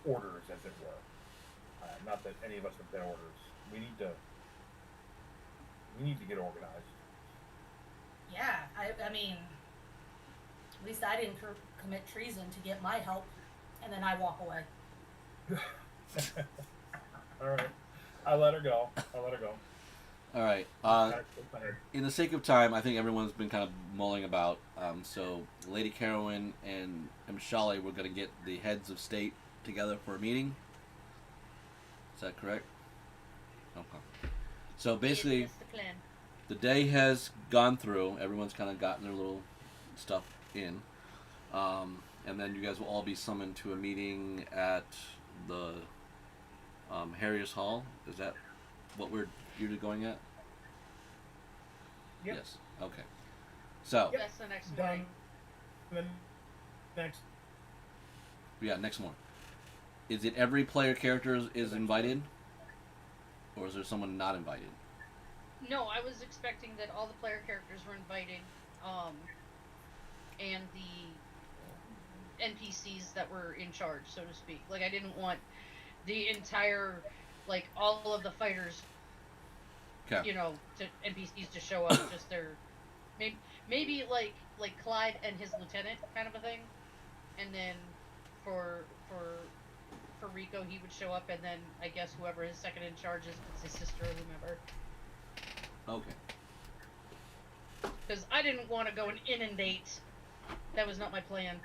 [SPEAKER 6] orders, as it were. Not that any of us have been orders. We need to get organized.
[SPEAKER 7] Yeah, I mean, at least I didn't commit treason to get my help, and then I walk away.
[SPEAKER 6] All right, I let her go.
[SPEAKER 1] All right. In the sake of time, I think everyone's been kind of mulling about. So Lady Carolyn and Mshale, we're going to get the heads of state together for a meeting. Is that correct? Okay. So basically,
[SPEAKER 2] Yes, that's the plan.
[SPEAKER 1] the day has gone through. Everyone's kind of gotten their little stuff in. And then you guys will all be summoned to a meeting at the Harriers Hall. Is that what we're usually going at?
[SPEAKER 6] Yep.
[SPEAKER 1] Yes. Okay. So,
[SPEAKER 2] That's the next
[SPEAKER 6] Done.
[SPEAKER 2] morning.
[SPEAKER 6] Then next.
[SPEAKER 1] yeah, next morning. Is it every player character is invited? Or is there someone not invited?
[SPEAKER 2] No, I was expecting that all the player characters were invited, and the NPCs that were in charge, so to speak. Like, I didn't want the entire, all of the fighters,
[SPEAKER 1] Okay.
[SPEAKER 2] to NPCs to show up. Just their, maybe like Clyde and his lieutenant kind of a thing, and then for Rico he would show up, and then I guess whoever his second in charge is, it's his sister or whomever.
[SPEAKER 1] Okay.
[SPEAKER 2] Because I didn't want to go and inundate. That was not my plan.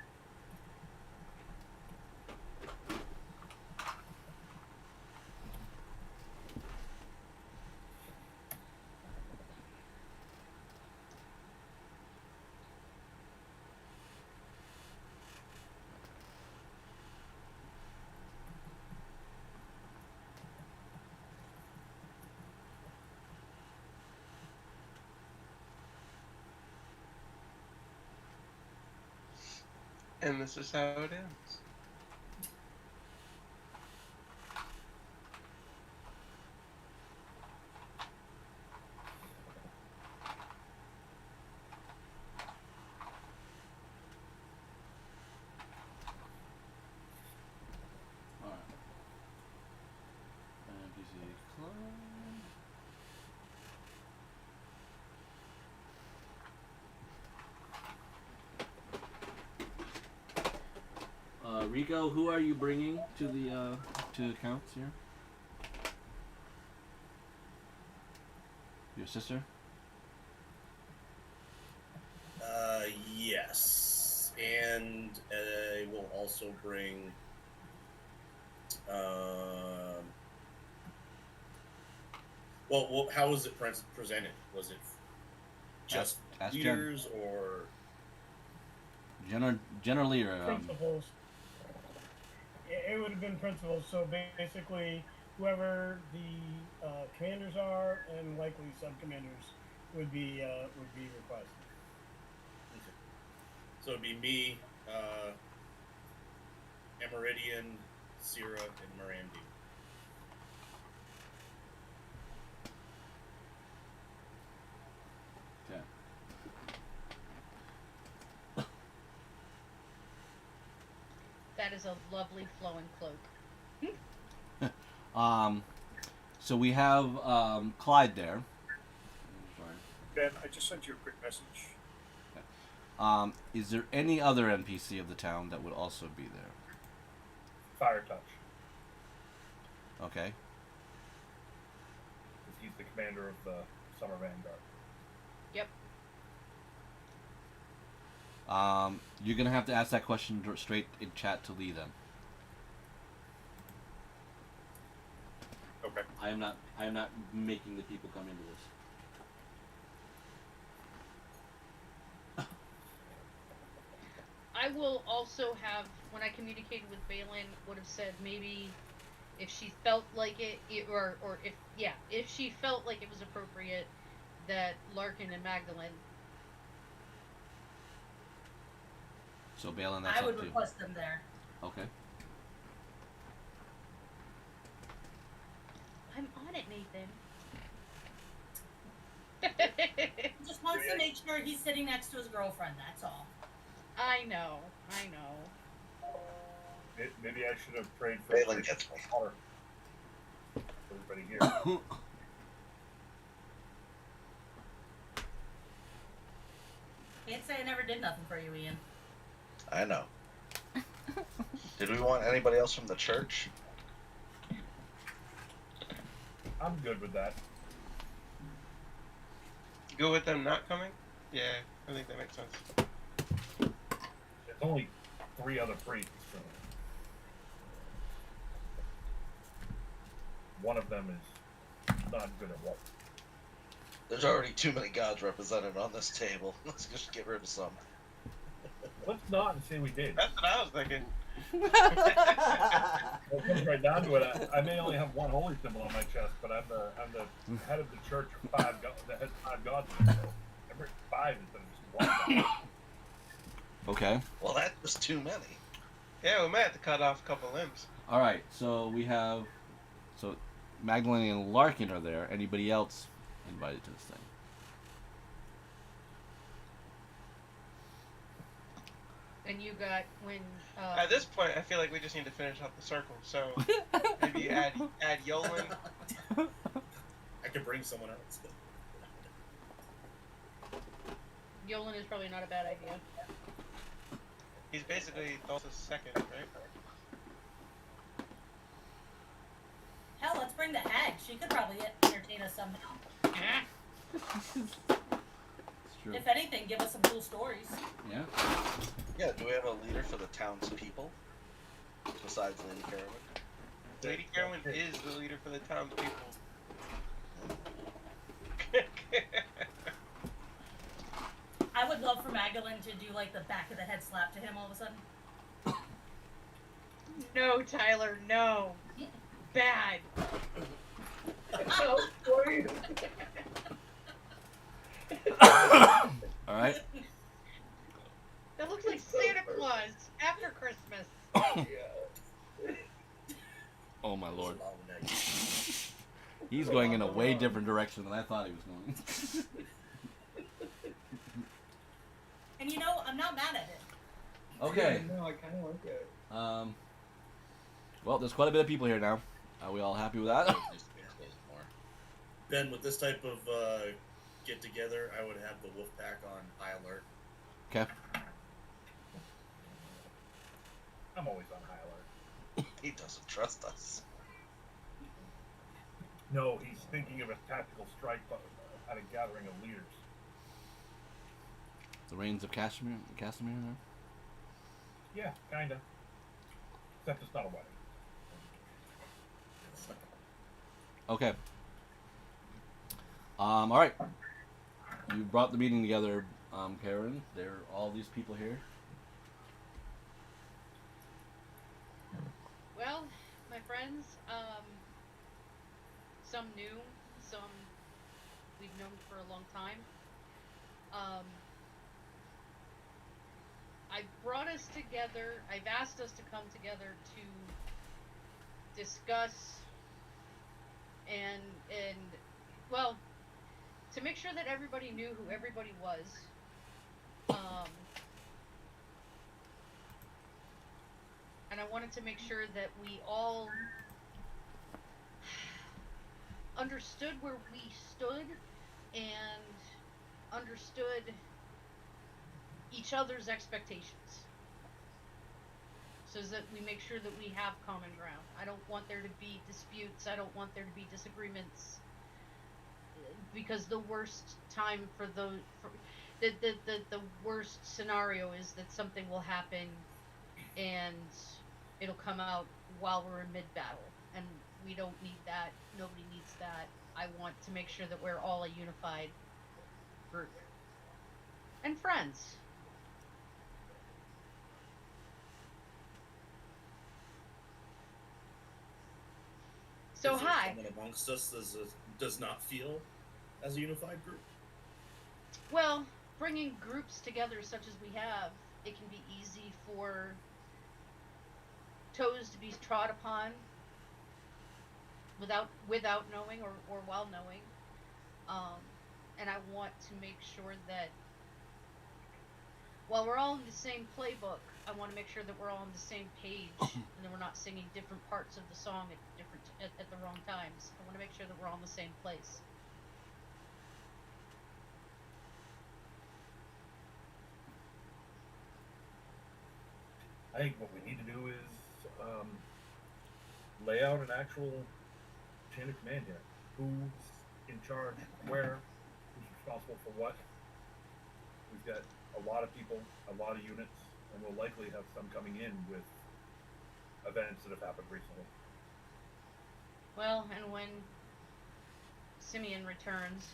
[SPEAKER 10] And this is how it ends.
[SPEAKER 1] Alright. NPC clone. Rico, who are you bringing to the accounts here? Your sister?
[SPEAKER 4] Yes, and we'll also bring. Well, how was it presented? Was it just
[SPEAKER 1] Ask
[SPEAKER 4] leaders or
[SPEAKER 1] generally or
[SPEAKER 8] Principals. It would have been principals. So basically, whoever the commanders are and likely subcommanders would be requested.
[SPEAKER 4] Okay. So it'd be me, Emeridian, Sierra, and Mirandi.
[SPEAKER 1] Okay.
[SPEAKER 2] That is a lovely flowing cloak.
[SPEAKER 1] So we have Clyde there. Sorry.
[SPEAKER 5] Ben, I just sent you a quick message.
[SPEAKER 1] Is there any other NPC of the town that would also be there?
[SPEAKER 6] Fire Touch.
[SPEAKER 1] Okay.
[SPEAKER 6] Because he's the commander of the Summer Vanguard.
[SPEAKER 2] Yep.
[SPEAKER 1] You're gonna have to ask that question straight in chat to Lee then.
[SPEAKER 5] Okay.
[SPEAKER 1] I am not making the people come into this.
[SPEAKER 2] I will also have, when I communicated with Balin, would have said maybe if she felt like if she felt like it was appropriate that Larkin and Magdalene.
[SPEAKER 1] So Balin, that's
[SPEAKER 7] I would
[SPEAKER 1] up to.
[SPEAKER 7] request them there.
[SPEAKER 1] Okay.
[SPEAKER 2] I'm on it, Nathan.
[SPEAKER 7] He just wants to make sure he's sitting next to his girlfriend, that's all.
[SPEAKER 2] I know.
[SPEAKER 6] Maybe I should have prayed for
[SPEAKER 3] Balin gets me.
[SPEAKER 6] water. Everybody here.
[SPEAKER 7] Can't say I never did nothing for you, Ian.
[SPEAKER 3] I know. Did we want anybody else from the church?
[SPEAKER 6] I'm good with that.
[SPEAKER 10] Go with them not coming? Yeah, I think that makes sense.
[SPEAKER 6] There's only 3 other priests, so one of them is not good at what.
[SPEAKER 3] There's already too many gods represented on this table. Let's just get rid of some.
[SPEAKER 6] Let's not and say we did.
[SPEAKER 10] That's what I was thinking.
[SPEAKER 6] Well, it comes right down to it. I may only have one holy symbol on my chest, but I'm the head of the church of 5 gods. The head 5 gods. I bring 5 instead of just 1 god.
[SPEAKER 1] Okay.
[SPEAKER 3] Well, that was too many.
[SPEAKER 10] Yeah, we might have to cut off a couple limbs.
[SPEAKER 1] All right. So we have, Magdalene and Larkin are there. Anybody else invited to this thing?
[SPEAKER 2] And you got when.
[SPEAKER 10] At this point, I feel like we just need to finish off the circle. So maybe add Yolan.
[SPEAKER 4] I could bring someone else.
[SPEAKER 2] Yolan is probably not a bad idea.
[SPEAKER 10] He's basically Thulsa's second, right?
[SPEAKER 7] Hell, let's bring the hag. She could probably entertain us somehow.
[SPEAKER 1] It's true.
[SPEAKER 7] If anything, give us some cool stories.
[SPEAKER 1] Yeah.
[SPEAKER 3] Yeah, do we have a leader for the townspeople? Besides Lady Carolyn?
[SPEAKER 10] Lady Carolyn is the leader for the townspeople.
[SPEAKER 7] I would love for Magdalene to do like the back of the head slap to him all of a sudden.
[SPEAKER 2] No, Tyler, no. Bad.
[SPEAKER 1] All right.
[SPEAKER 2] That looks like Santa Claus.
[SPEAKER 1] way different direction than I thought he was going.
[SPEAKER 7] And you know, I'm not mad at it.
[SPEAKER 1] Okay.
[SPEAKER 9] No, I kind of like it.
[SPEAKER 1] Well, there's quite a bit of people here now. Are we all happy with that?
[SPEAKER 4] Ben, with this type of get together, I would have the wolf pack on high alert.
[SPEAKER 1] Okay.
[SPEAKER 6] I'm always on high alert.
[SPEAKER 3] He doesn't trust us.
[SPEAKER 6] No, he's thinking of a tactical strike at a gathering of leaders.
[SPEAKER 1] The reigns of Casimir now?
[SPEAKER 6] Yeah, kinda. Except it's not a wedding.
[SPEAKER 1] Okay. All right. You brought the meeting together, Karen. There are all these people here.
[SPEAKER 2] Well, my friends, some new, some we've known for a long time. I brought us together. I've asked us to come together to discuss and well, to make sure that everybody knew who everybody was. And I wanted to make sure that we all understood where we stood and understood each other's expectations, so that we make sure that we have common ground. I don't want there to be disputes. I don't want there to be disagreements, because the worst time for the worst scenario is that something will happen and it'll come out while we're in mid-battle, and we don't need that. Nobody needs that. I want to make sure that we're all a unified group and friends. So
[SPEAKER 4] Is there
[SPEAKER 2] hi.
[SPEAKER 4] someone amongst us does not feel as a unified group?
[SPEAKER 2] Well, bringing groups together such as we have, it can be easy for toes to be trod upon without knowing or while knowing. And I want to make sure that while we're all in the same playbook, I want to make sure that we're all on the same page and that we're not singing different parts of the song at the wrong times. I want to make sure that we're all in the same place.
[SPEAKER 6] I think what we need to do is lay out an actual chain of command here. Who's in charge, where, who's responsible for what. We've got a lot of people, a lot of units, and we'll likely have some coming in with events that have happened recently.
[SPEAKER 2] Well, and when Simeon returns,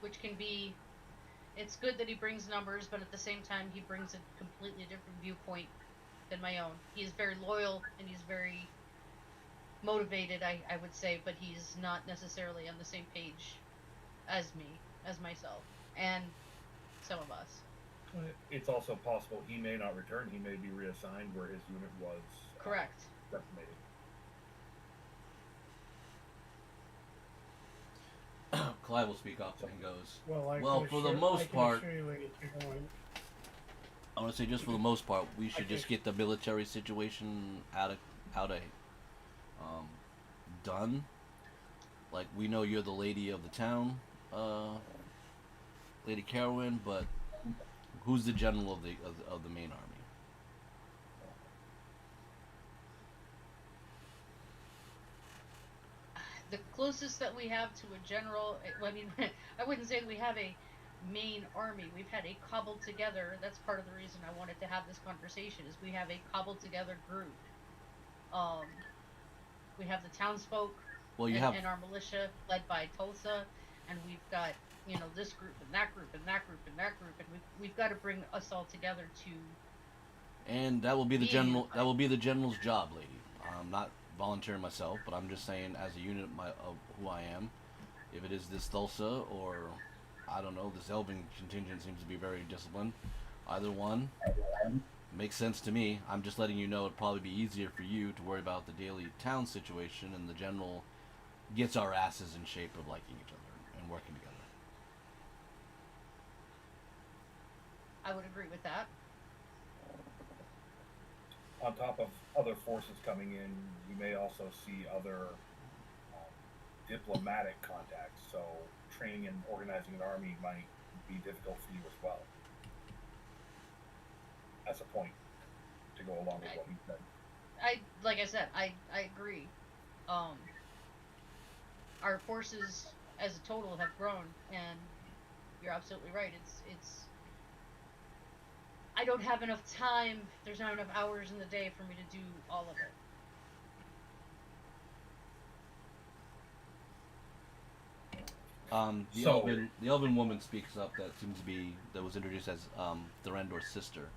[SPEAKER 2] which can be, it's good that he brings numbers, but at the same time he brings a completely different viewpoint than my own. He is very loyal and he's very motivated, I would say, but he's not necessarily on the same page as me, as myself, and some of us.
[SPEAKER 6] It's also possible he may not return. He may be reassigned where his unit was
[SPEAKER 2] Correct.
[SPEAKER 6] decimated.
[SPEAKER 1] Clive will speak up when he goes.
[SPEAKER 8] Well,
[SPEAKER 1] for the most part,
[SPEAKER 8] I
[SPEAKER 1] want to say just for the most part, we should just get the military situation out of done. Like, we know you're the lady of the town, Lady Carowin, but who's the general of the main army?
[SPEAKER 2] The closest that we have to a general, I mean, I wouldn't say that we have a main army. We've had a cobbled together. That's part of the reason I wanted to have this conversation. Is we have a cobbled together group. We have the townsfolk, and our militia led by Tulsa, and we've got this group and that group and that group and that group, and we've got to bring us all together to.
[SPEAKER 1] And that will be the general. That will be the general's job, lady. I'm not volunteering myself, but I'm just saying, as a unit of who I am, if it is this Tulsa or I don't know, this Elven contingent seems to be very disciplined. Either one makes sense to me. I'm just letting you know it'd probably be easier for you to worry about the daily town situation, and the general gets our asses in shape of liking each other and working together.
[SPEAKER 2] I would agree with that.
[SPEAKER 6] On top of other forces coming in, you may also see other diplomatic contacts. So training and organizing an army might be difficult for you as well. As a point to go along with what you said.
[SPEAKER 2] Like I said, I agree. Our forces as a total have grown, and you're absolutely right. It's I don't have enough time. There's not enough hours in the day for me to do all of it.
[SPEAKER 1] The elven woman speaks up. That was introduced as Thorendor's sister.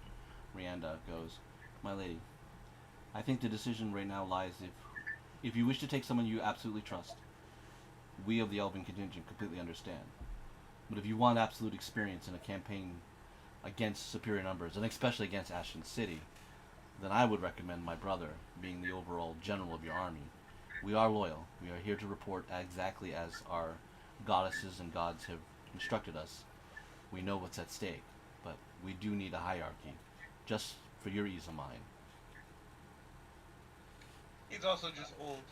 [SPEAKER 1] Rianda goes, "My lady, I think the decision right now lies if you wish to take someone you absolutely trust. We of the elven contingent completely understand. But if you want absolute experience in a campaign against superior numbers, and especially against Ashton City, then I would recommend my brother being the overall general of your army. We are loyal. We are here to report exactly as our goddesses and gods have instructed us. We know what's at stake, but we do need a hierarchy, just for your ease of mind."
[SPEAKER 10] He's also just old,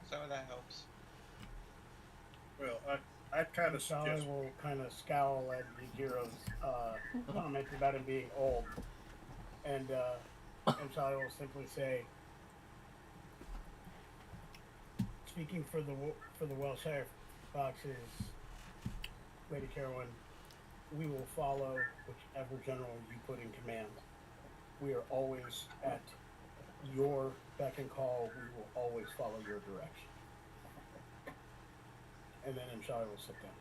[SPEAKER 10] so that helps.
[SPEAKER 5] Well, I kind of
[SPEAKER 8] Sally
[SPEAKER 5] suggest.
[SPEAKER 8] will kind of scowl at the hero's comment about him being old, and Sally will simply say, "Speaking for the Wellshire Foxes, Lady Carolyn, we will follow whichever general you put in command. We are always at your beck and call. We will always follow your direction." And then Shai will sit down.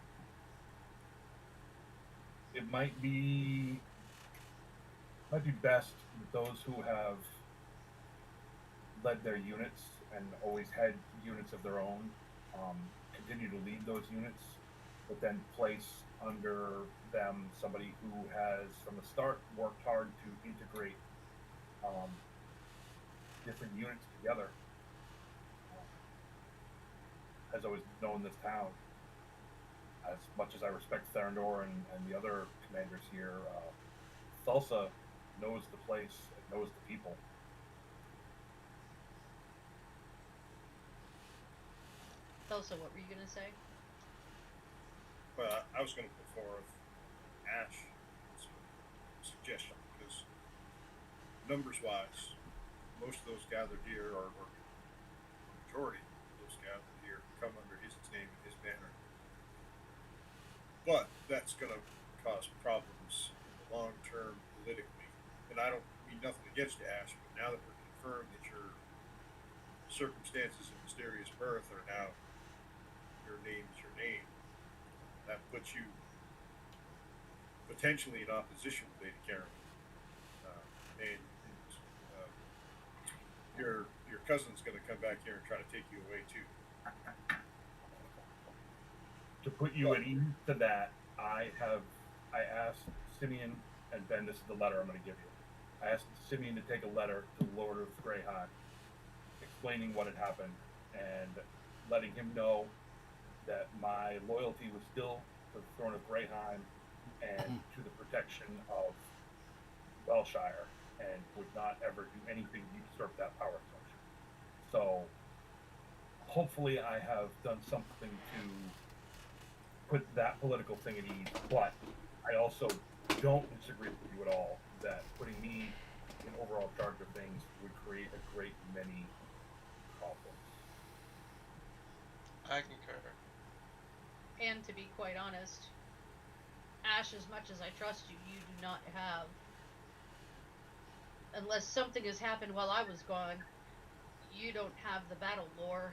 [SPEAKER 6] It might be best that those who have led their units and always had units of their own continue to lead those units, but then place under them somebody who has from the start worked hard to integrate different units together, has always known this town. As much as I respect Therendor and the other commanders here, Thulsa knows the place and knows the people.
[SPEAKER 2] Thulsa, what were you gonna say?
[SPEAKER 5] Well, I was going to put forth Ash as a suggestion, because numbers-wise, most of those gathered here are working. The majority of those gathered here come under his name and his banner. But that's going to cause problems in the long term politically. And I don't mean nothing against you, Ash, but now that we're confirmed that your circumstances of mysterious birth are now your name is your name, that puts you potentially in opposition with Lady Karen. And your cousin's going to come back here and try to take you away too.
[SPEAKER 6] To put you at ease to that, I asked Simeon, and Ben, this is the letter I'm going to give you. I asked Simeon to take a letter to the Lord of Greyhawk, explaining what had happened and letting him know that my loyalty was still to the throne of Greyheim and to the protection of Wellshire, and would not ever do anything to usurp that power structure. So hopefully I have done something to put that political thing at ease, but I also don't disagree with you at all that putting me in overall charge of things would create a great many problems.
[SPEAKER 10] I concur.
[SPEAKER 2] And to be quite honest, Ash, as much as I trust you, you do not have, unless something has happened while I was gone, you don't have the battle lore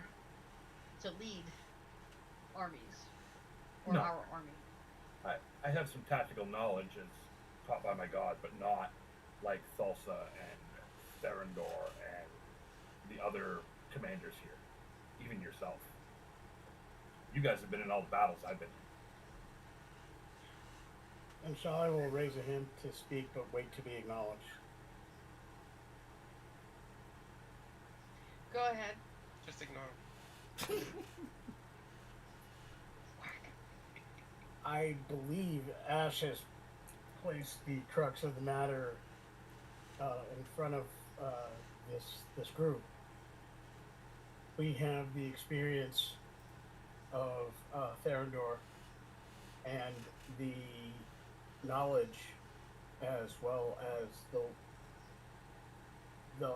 [SPEAKER 2] to lead armies, or
[SPEAKER 6] No.
[SPEAKER 2] our army.
[SPEAKER 6] I have some tactical knowledge as taught by my god, but not like Thulsa and Therendor and the other commanders here, even yourself. You guys have been in all the battles I've been in.
[SPEAKER 8] And Shai will raise a hand to speak, but wait to be acknowledged.
[SPEAKER 2] Go ahead.
[SPEAKER 10] Just ignore him.
[SPEAKER 8] I believe Ash has placed the crux of the matter in front of this group. We have the experience of Therendor and the knowledge, as well as the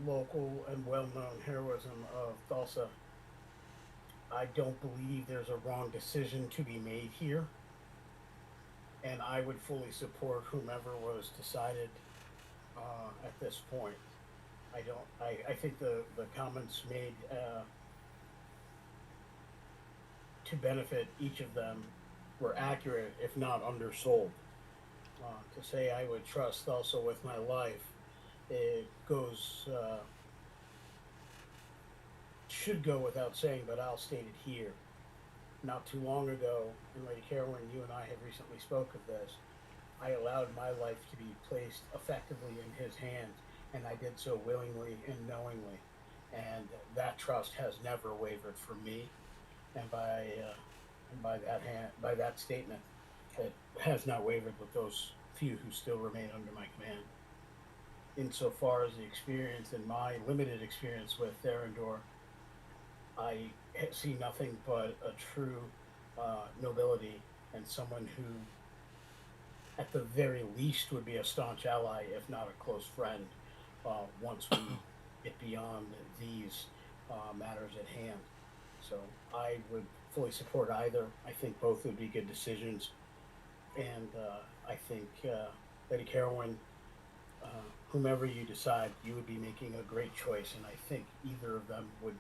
[SPEAKER 8] local and well-known heroism of Thulsa. I don't believe there's a wrong decision to be made here, and I would fully support whomever was decided at this point. I think the comments made to benefit each of them were accurate, if not undersold. To say I would trust Thulsa with my life, it should go without saying, but I'll state it here. Not too long ago, and Lady Carolyn, you and I have recently spoke of this, I allowed my life to be placed effectively in his hands, and I did so willingly and knowingly. And that trust has never wavered for me, and by that statement, it has not wavered with those few who still remain under my command. Insofar as the experience and my limited experience with Therendor, I see nothing but a true nobility and someone who, at the very least, would be a staunch ally, if not a close friend, once we get beyond these matters at hand. So I would fully support either. I think both would be good decisions. And I think Lady Carolyn, whomever you decide, you would be making a great choice. And I think either of them would,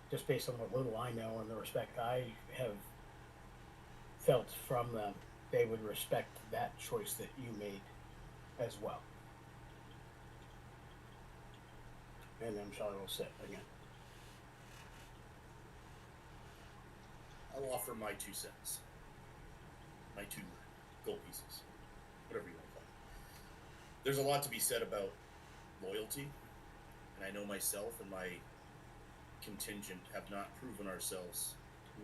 [SPEAKER 8] just based on what little I know and the respect I have felt from them, they would respect that choice that you made as well. And then Charlie will sit again.
[SPEAKER 4] I'll offer my 2 cents. My 2 gold pieces. Whatever you want to call it. There's a lot to be said about loyalty, and I know myself and my contingent have not proven ourselves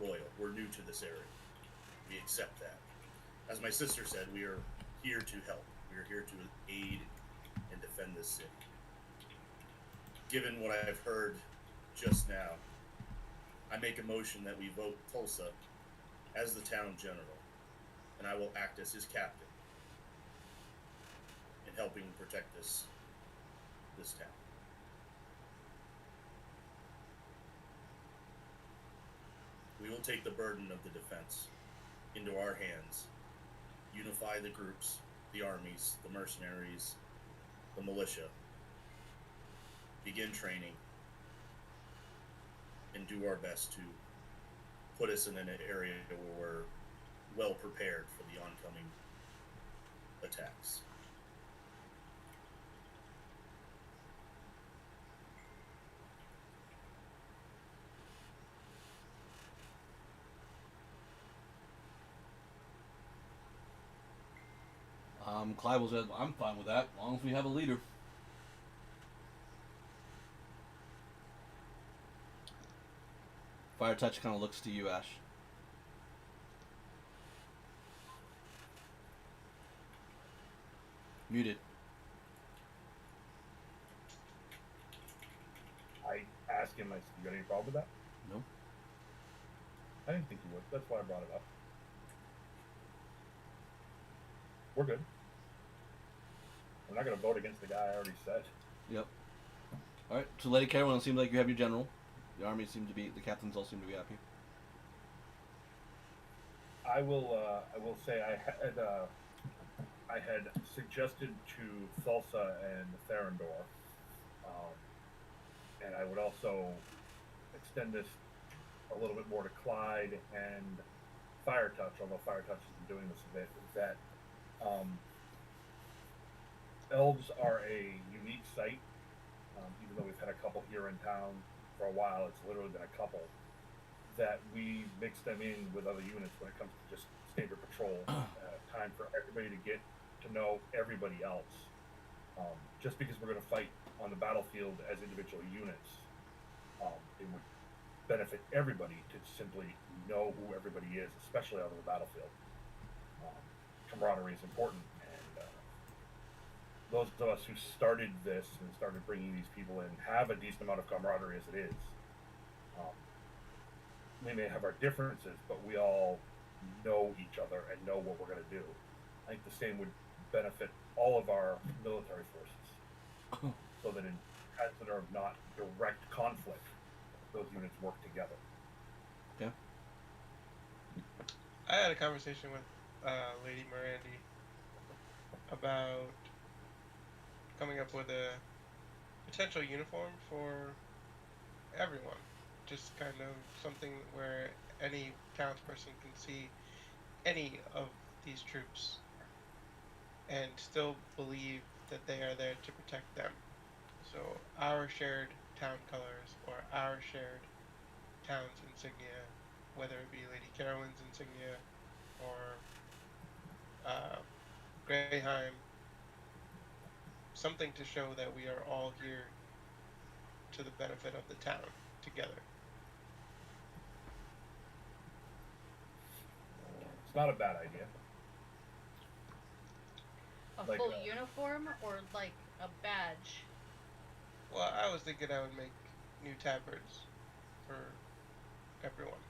[SPEAKER 4] loyal. We're new to this area. We accept that. As my sister said, we are here to help. We are here to aid and defend this city. Given what I've heard just now, I make a motion that we vote Tulsa as the town general, and I will act as his captain in helping protect this town. We will take the burden of the defense into our hands, unify the groups, the armies, the mercenaries, the militia, begin training, and do our best to put us in an area where we're well prepared for the oncoming attacks.
[SPEAKER 1] Clive will say, I'm fine with that, as long as we have a leader. Fire Touch kind of looks to you, Ash. Muted.
[SPEAKER 6] I asked him, I said, you got any problem with that?
[SPEAKER 1] No.
[SPEAKER 6] I didn't think you would. That's why I brought it up. We're good. We're not going to vote against the guy I already said.
[SPEAKER 1] Yep. Alright, so Lady Carolyn, it seems like you have your general. The army seem to be, the captains all seem to be happy.
[SPEAKER 6] I will say I had suggested to Thulsa and Therendor, and I would also extend this a little bit more to Clyde and Fire Touch, although Fire Touch has been doing this a bit, is that elves are a unique sight. Even though we've had a couple here in town for a while, it's literally been a couple, that we mix them in with other units when it comes to just standard patrol. Time for everybody to get to know everybody else. Just because we're going to fight on the battlefield as individual units, it would benefit everybody to simply know who everybody is, especially out on the battlefield. Camaraderie is important, and those of us who started this and started bringing these people in have a decent amount of camaraderie as it is. We may have our differences, but we all know each other and know what we're going to do. I think the same would benefit all of our military forces, so that in times that are not direct conflict, those units work together.
[SPEAKER 1] Okay.
[SPEAKER 10] I had a conversation with Lady Mirandi about coming up with a potential uniform for everyone. Just kind of something where any townsperson can see any of these troops and still believe that they are there to protect them. So our shared town colors or our shared town's insignia, whether it be Lady Carolyn's insignia or Greyheim, something to show that we are all here to the benefit of the town together.
[SPEAKER 6] It's not a bad idea.
[SPEAKER 2] A
[SPEAKER 6] Like,
[SPEAKER 2] full uniform or like a badge?
[SPEAKER 10] Well, I was thinking I would make new tabards for everyone.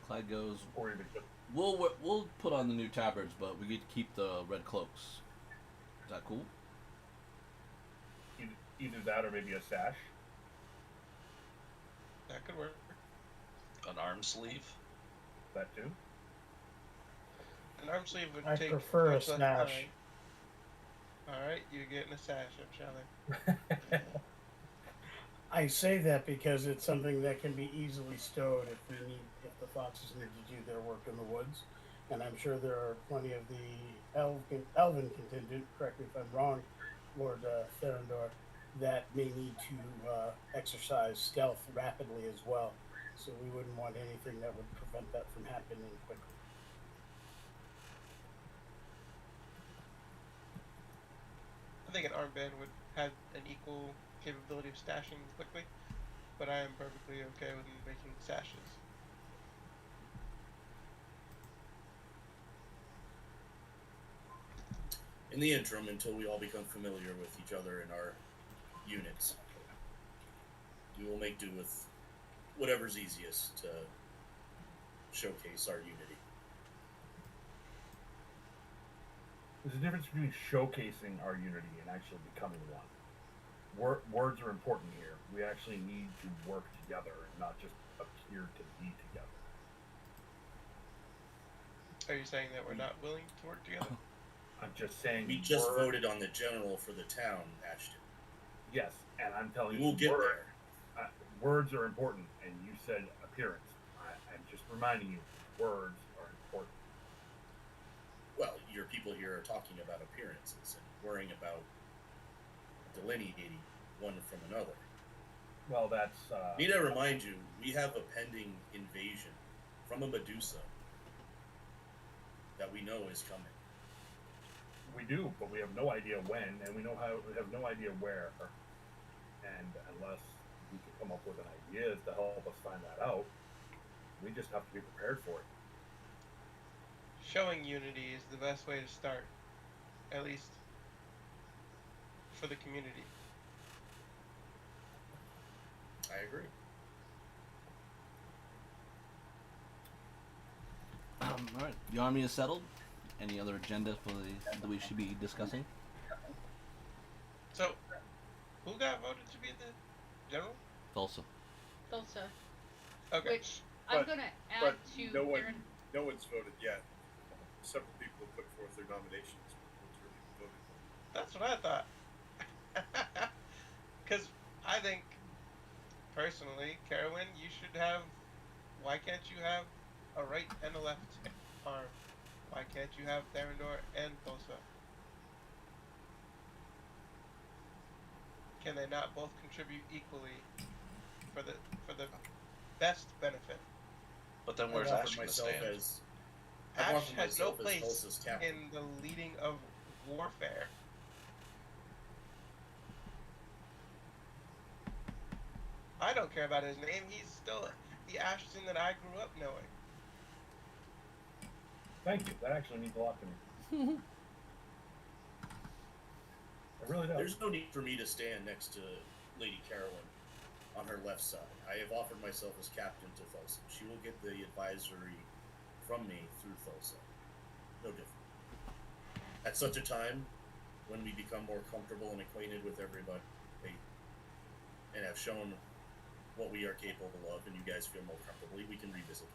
[SPEAKER 1] Clyde goes,
[SPEAKER 6] Or even just
[SPEAKER 1] we'll put on the new tabards, but we get to keep the red cloaks. Is that cool?
[SPEAKER 6] either that or maybe a sash.
[SPEAKER 10] That could work.
[SPEAKER 3] An arm sleeve.
[SPEAKER 6] That too.
[SPEAKER 10] An arm sleeve would
[SPEAKER 8] I
[SPEAKER 10] take
[SPEAKER 8] prefer a
[SPEAKER 10] much less
[SPEAKER 8] sash.
[SPEAKER 10] time. Alright, you're getting a sash, Shelley.
[SPEAKER 8] I say that because it's something that can be easily stowed if the foxes need to do their work in the woods, and I'm sure there are plenty of the elven contingent. Correct me if I'm wrong, Lord Therendor, that may need to exercise stealth rapidly as well. So we wouldn't want anything that would prevent that from happening quickly.
[SPEAKER 10] I think an armband would have an equal capability of stashing quickly, but I am perfectly okay with making sashes.
[SPEAKER 4] In the interim, until we all become familiar with each other and our units, we will make do with whatever's easiest to showcase our unity.
[SPEAKER 6] There's a difference between showcasing our unity and actually becoming one. Words are important here. We actually need to work together and not just appear to be together.
[SPEAKER 10] Are you saying that we're not willing to work together?
[SPEAKER 6] I'm just saying.
[SPEAKER 4] We just voted on the general for the town, Ashton.
[SPEAKER 6] Yes, and I'm telling you,
[SPEAKER 4] We'll get there.
[SPEAKER 6] Words are important, and you said appearance. I'm just reminding you, words are important.
[SPEAKER 4] Well, your people here are talking about appearances and worrying about delineating one from another.
[SPEAKER 6] Well, that's.
[SPEAKER 4] Need to remind you, we have a pending invasion from a Medusa that we know is coming.
[SPEAKER 6] We do, but we have no idea when, and we have no idea where. And unless we can come up with an idea to help us find that out, we just have to be prepared for it.
[SPEAKER 10] Showing unity is the best way to start, at least for the community.
[SPEAKER 4] I agree.
[SPEAKER 1] All right, the army is settled. Any other agenda that we should be discussing?
[SPEAKER 10] So, who got voted to be the general?
[SPEAKER 1] Tulsa.
[SPEAKER 2] Tulsa.
[SPEAKER 10] Okay.
[SPEAKER 2] Which I'm going to add to
[SPEAKER 5] no
[SPEAKER 2] Aaron.
[SPEAKER 5] one's voted yet. Several people have put forth their nominations, but no one's really voted.
[SPEAKER 10] That's what I thought. Because I think, personally, Carolyn, you should have. Why can't you have a right and a left arm? Why can't you have Therendor and Tulsa? Can they not both contribute equally for the best benefit?
[SPEAKER 3] But then
[SPEAKER 4] I've
[SPEAKER 3] where's
[SPEAKER 4] offered
[SPEAKER 3] Ash going to
[SPEAKER 4] myself
[SPEAKER 3] stand?
[SPEAKER 4] as
[SPEAKER 10] Ash has no
[SPEAKER 4] Tulsa's
[SPEAKER 10] place
[SPEAKER 4] captain.
[SPEAKER 10] in the leading of warfare. I don't care about his name. He's still the Ashton that I grew up knowing.
[SPEAKER 6] Thank you. That actually means a lot to me. It really does.
[SPEAKER 4] There's no need for me to stand next to Lady Carolyn on her left side. I have offered myself as captain to Thulsa. She will get the advisory from me through Thulsa. No different. At such a time, when we become more comfortable and acquainted with everybody, and have shown what we are capable of, and you guys feel more comfortably, we can revisit.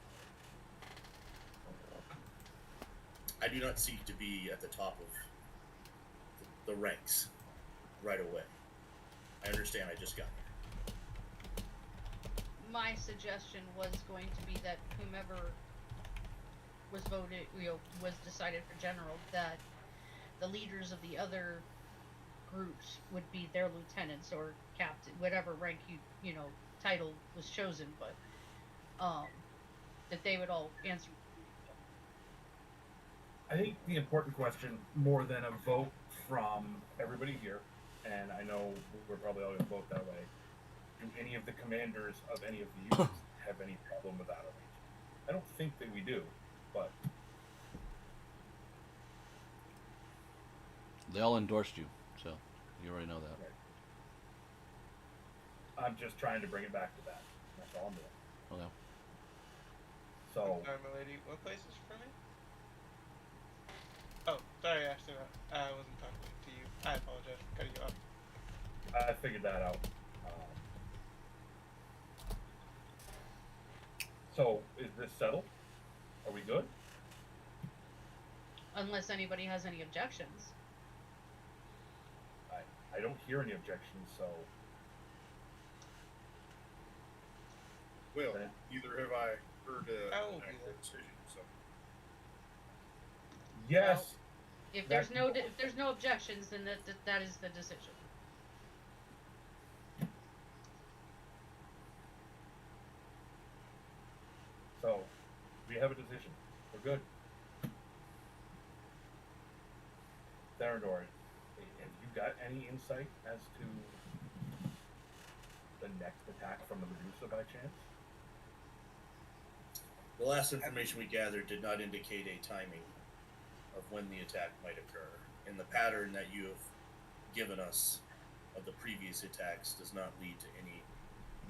[SPEAKER 4] I do not seek to be at the top of the ranks right away. I understand I just got here.
[SPEAKER 2] My suggestion was going to be that whomever was voted, was decided for general, that the leaders of the other groups would be their lieutenants or captain, whatever rank title was chosen, but that they would all answer.
[SPEAKER 6] I think the important question, more than a vote from everybody here, and I know we're probably all going to vote that way, do any of the commanders of any of the units have any problem with that arrangement? I don't think that we do, but...
[SPEAKER 1] They all endorsed you, so you already know that.
[SPEAKER 6] Right. I'm just trying to bring it back to that. That's all I'm doing.
[SPEAKER 1] Okay.
[SPEAKER 6] So...
[SPEAKER 10] Sorry, my lady. What place is for me? Oh, sorry, Ashton. I wasn't talking to you. I apologize for cutting you off.
[SPEAKER 6] I figured that out. So, is this settled? Are we good?
[SPEAKER 2] Unless anybody has any objections.
[SPEAKER 6] I don't hear any objections, so...
[SPEAKER 5] Well,
[SPEAKER 6] Okay.
[SPEAKER 5] neither have I heard
[SPEAKER 10] I will
[SPEAKER 5] an
[SPEAKER 10] do
[SPEAKER 5] actual
[SPEAKER 10] that.
[SPEAKER 5] decision. So
[SPEAKER 6] Yes!
[SPEAKER 2] If
[SPEAKER 6] That-
[SPEAKER 2] there's no objections, then that is the decision.
[SPEAKER 6] So, we have a decision. We're good. Theodore, have you got any insight as to the next attack from the Medusa by chance?
[SPEAKER 4] The last information we gathered did not indicate a timing of when the attack might occur, and the pattern that you have given us of the previous attacks does not lead to any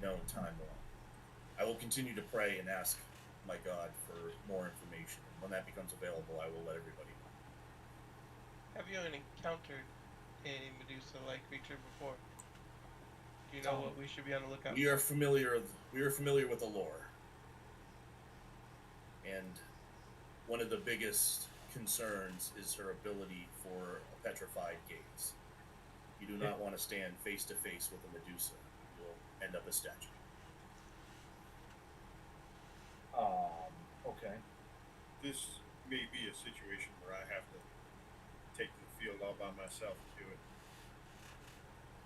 [SPEAKER 4] known timeline. I will continue to pray and ask my God for more information. When that becomes available, I will let everybody know.
[SPEAKER 10] Have you encountered a Medusa-like creature before? Do you know what we should be on the lookout
[SPEAKER 4] We are familiar with the lore. And one of the biggest concerns is her ability for a petrified gaze. You do not want to stand face to face with a Medusa. You'll end up a statue.
[SPEAKER 6] Okay.
[SPEAKER 5] this may be a situation where I have to take the field all by myself and do it.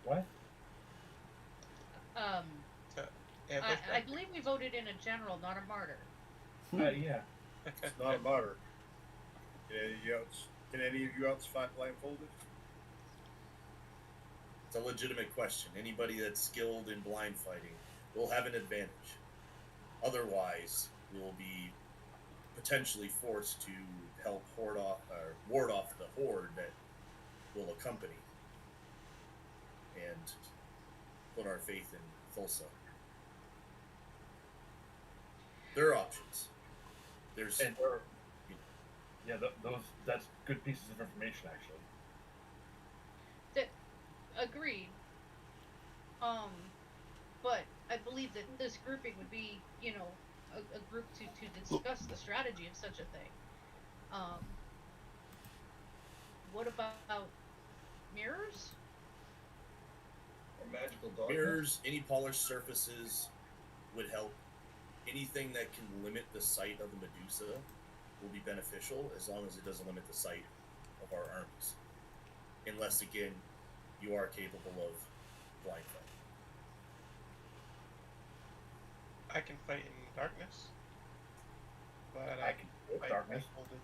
[SPEAKER 6] What?
[SPEAKER 2] I believe we voted in a general, not a martyr.
[SPEAKER 6] Yeah.
[SPEAKER 5] It's not a martyr. Can any of you else fight blindfolded?
[SPEAKER 4] It's a legitimate question. Anybody that's skilled in blind fighting will have an advantage. Otherwise, we will be potentially forced to help ward off the horde that will accompany and put our faith in Thulsa. There are options. There's
[SPEAKER 6] And yeah, that's good pieces of information actually.
[SPEAKER 2] Agreed. But I believe that this grouping would be, a group to discuss the strategy of such a thing. What about mirrors?
[SPEAKER 9] Or magical darkness.
[SPEAKER 4] mirrors, any polished surfaces would help. Anything that can limit the sight of the Medusa will be beneficial as long as it doesn't limit the sight of our armies. Unless, again, you are capable of blind fighting.
[SPEAKER 10] I can fight in darkness, but
[SPEAKER 6] I can with
[SPEAKER 10] fight
[SPEAKER 6] darkness.
[SPEAKER 10] blindfolded.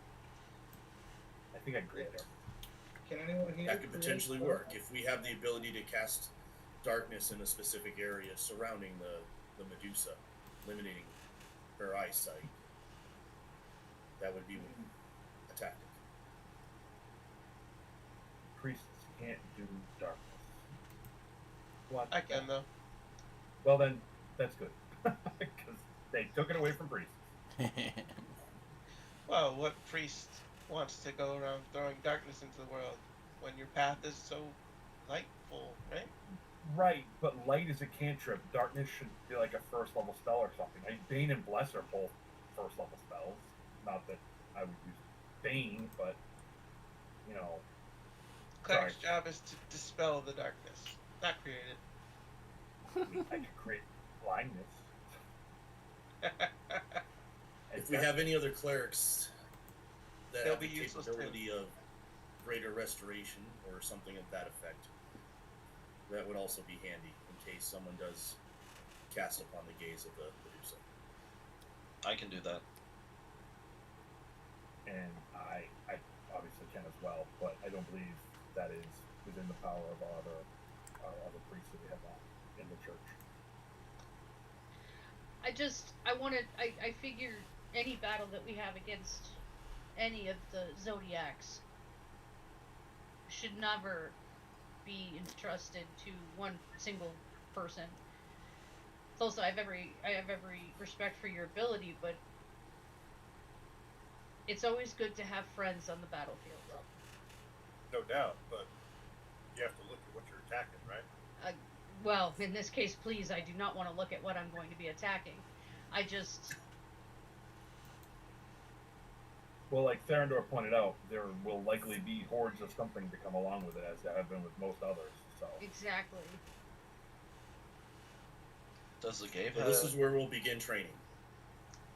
[SPEAKER 6] I think I agree there.
[SPEAKER 9] Can anyone here?
[SPEAKER 4] That could potentially
[SPEAKER 9] create-
[SPEAKER 4] work. If we have the ability to cast darkness in a specific area surrounding the Medusa, eliminating her eyesight. That would be a tactic.
[SPEAKER 6] Priests can't do darkness. What?
[SPEAKER 10] I can though.
[SPEAKER 6] Well then, that's good. Because they took it away from priests.
[SPEAKER 10] Well, what priest wants to go around throwing darkness into the world when your path is so lightful, right?
[SPEAKER 6] Right, but light is a cantrip. Darkness should be like a first level spell or something. Bane and Bless are both first level spells. Not that I would use Bane, but you know.
[SPEAKER 10] Cleric's job is to dispel the darkness, not create it.
[SPEAKER 6] I could create blindness.
[SPEAKER 4] If we have any other clerics that
[SPEAKER 10] They'll
[SPEAKER 4] have the
[SPEAKER 10] be useless too.
[SPEAKER 4] capability of greater restoration or something of that effect, that would also be handy in case someone does cast upon the gaze of the Medusa.
[SPEAKER 3] I can do that.
[SPEAKER 6] And I obviously can as well, but I don't believe that is within the power of our other priests that we have on in the church.
[SPEAKER 2] I figure any battle that we have against any of the Zodiacs should never be entrusted to one single person. Also, I have every respect for your ability, but it's always good to have friends on the battlefield.
[SPEAKER 5] No doubt, but you have to look at what you're attacking, right?
[SPEAKER 2] Well, in this case, please, I do not want to look at what I'm going to be attacking. I just...
[SPEAKER 6] Well, like Therendor pointed out, there will likely be hordes of something to come along with it, as there have been with most others. So
[SPEAKER 2] Exactly.
[SPEAKER 3] Does the game
[SPEAKER 4] So
[SPEAKER 3] have...
[SPEAKER 4] this is where we'll begin training.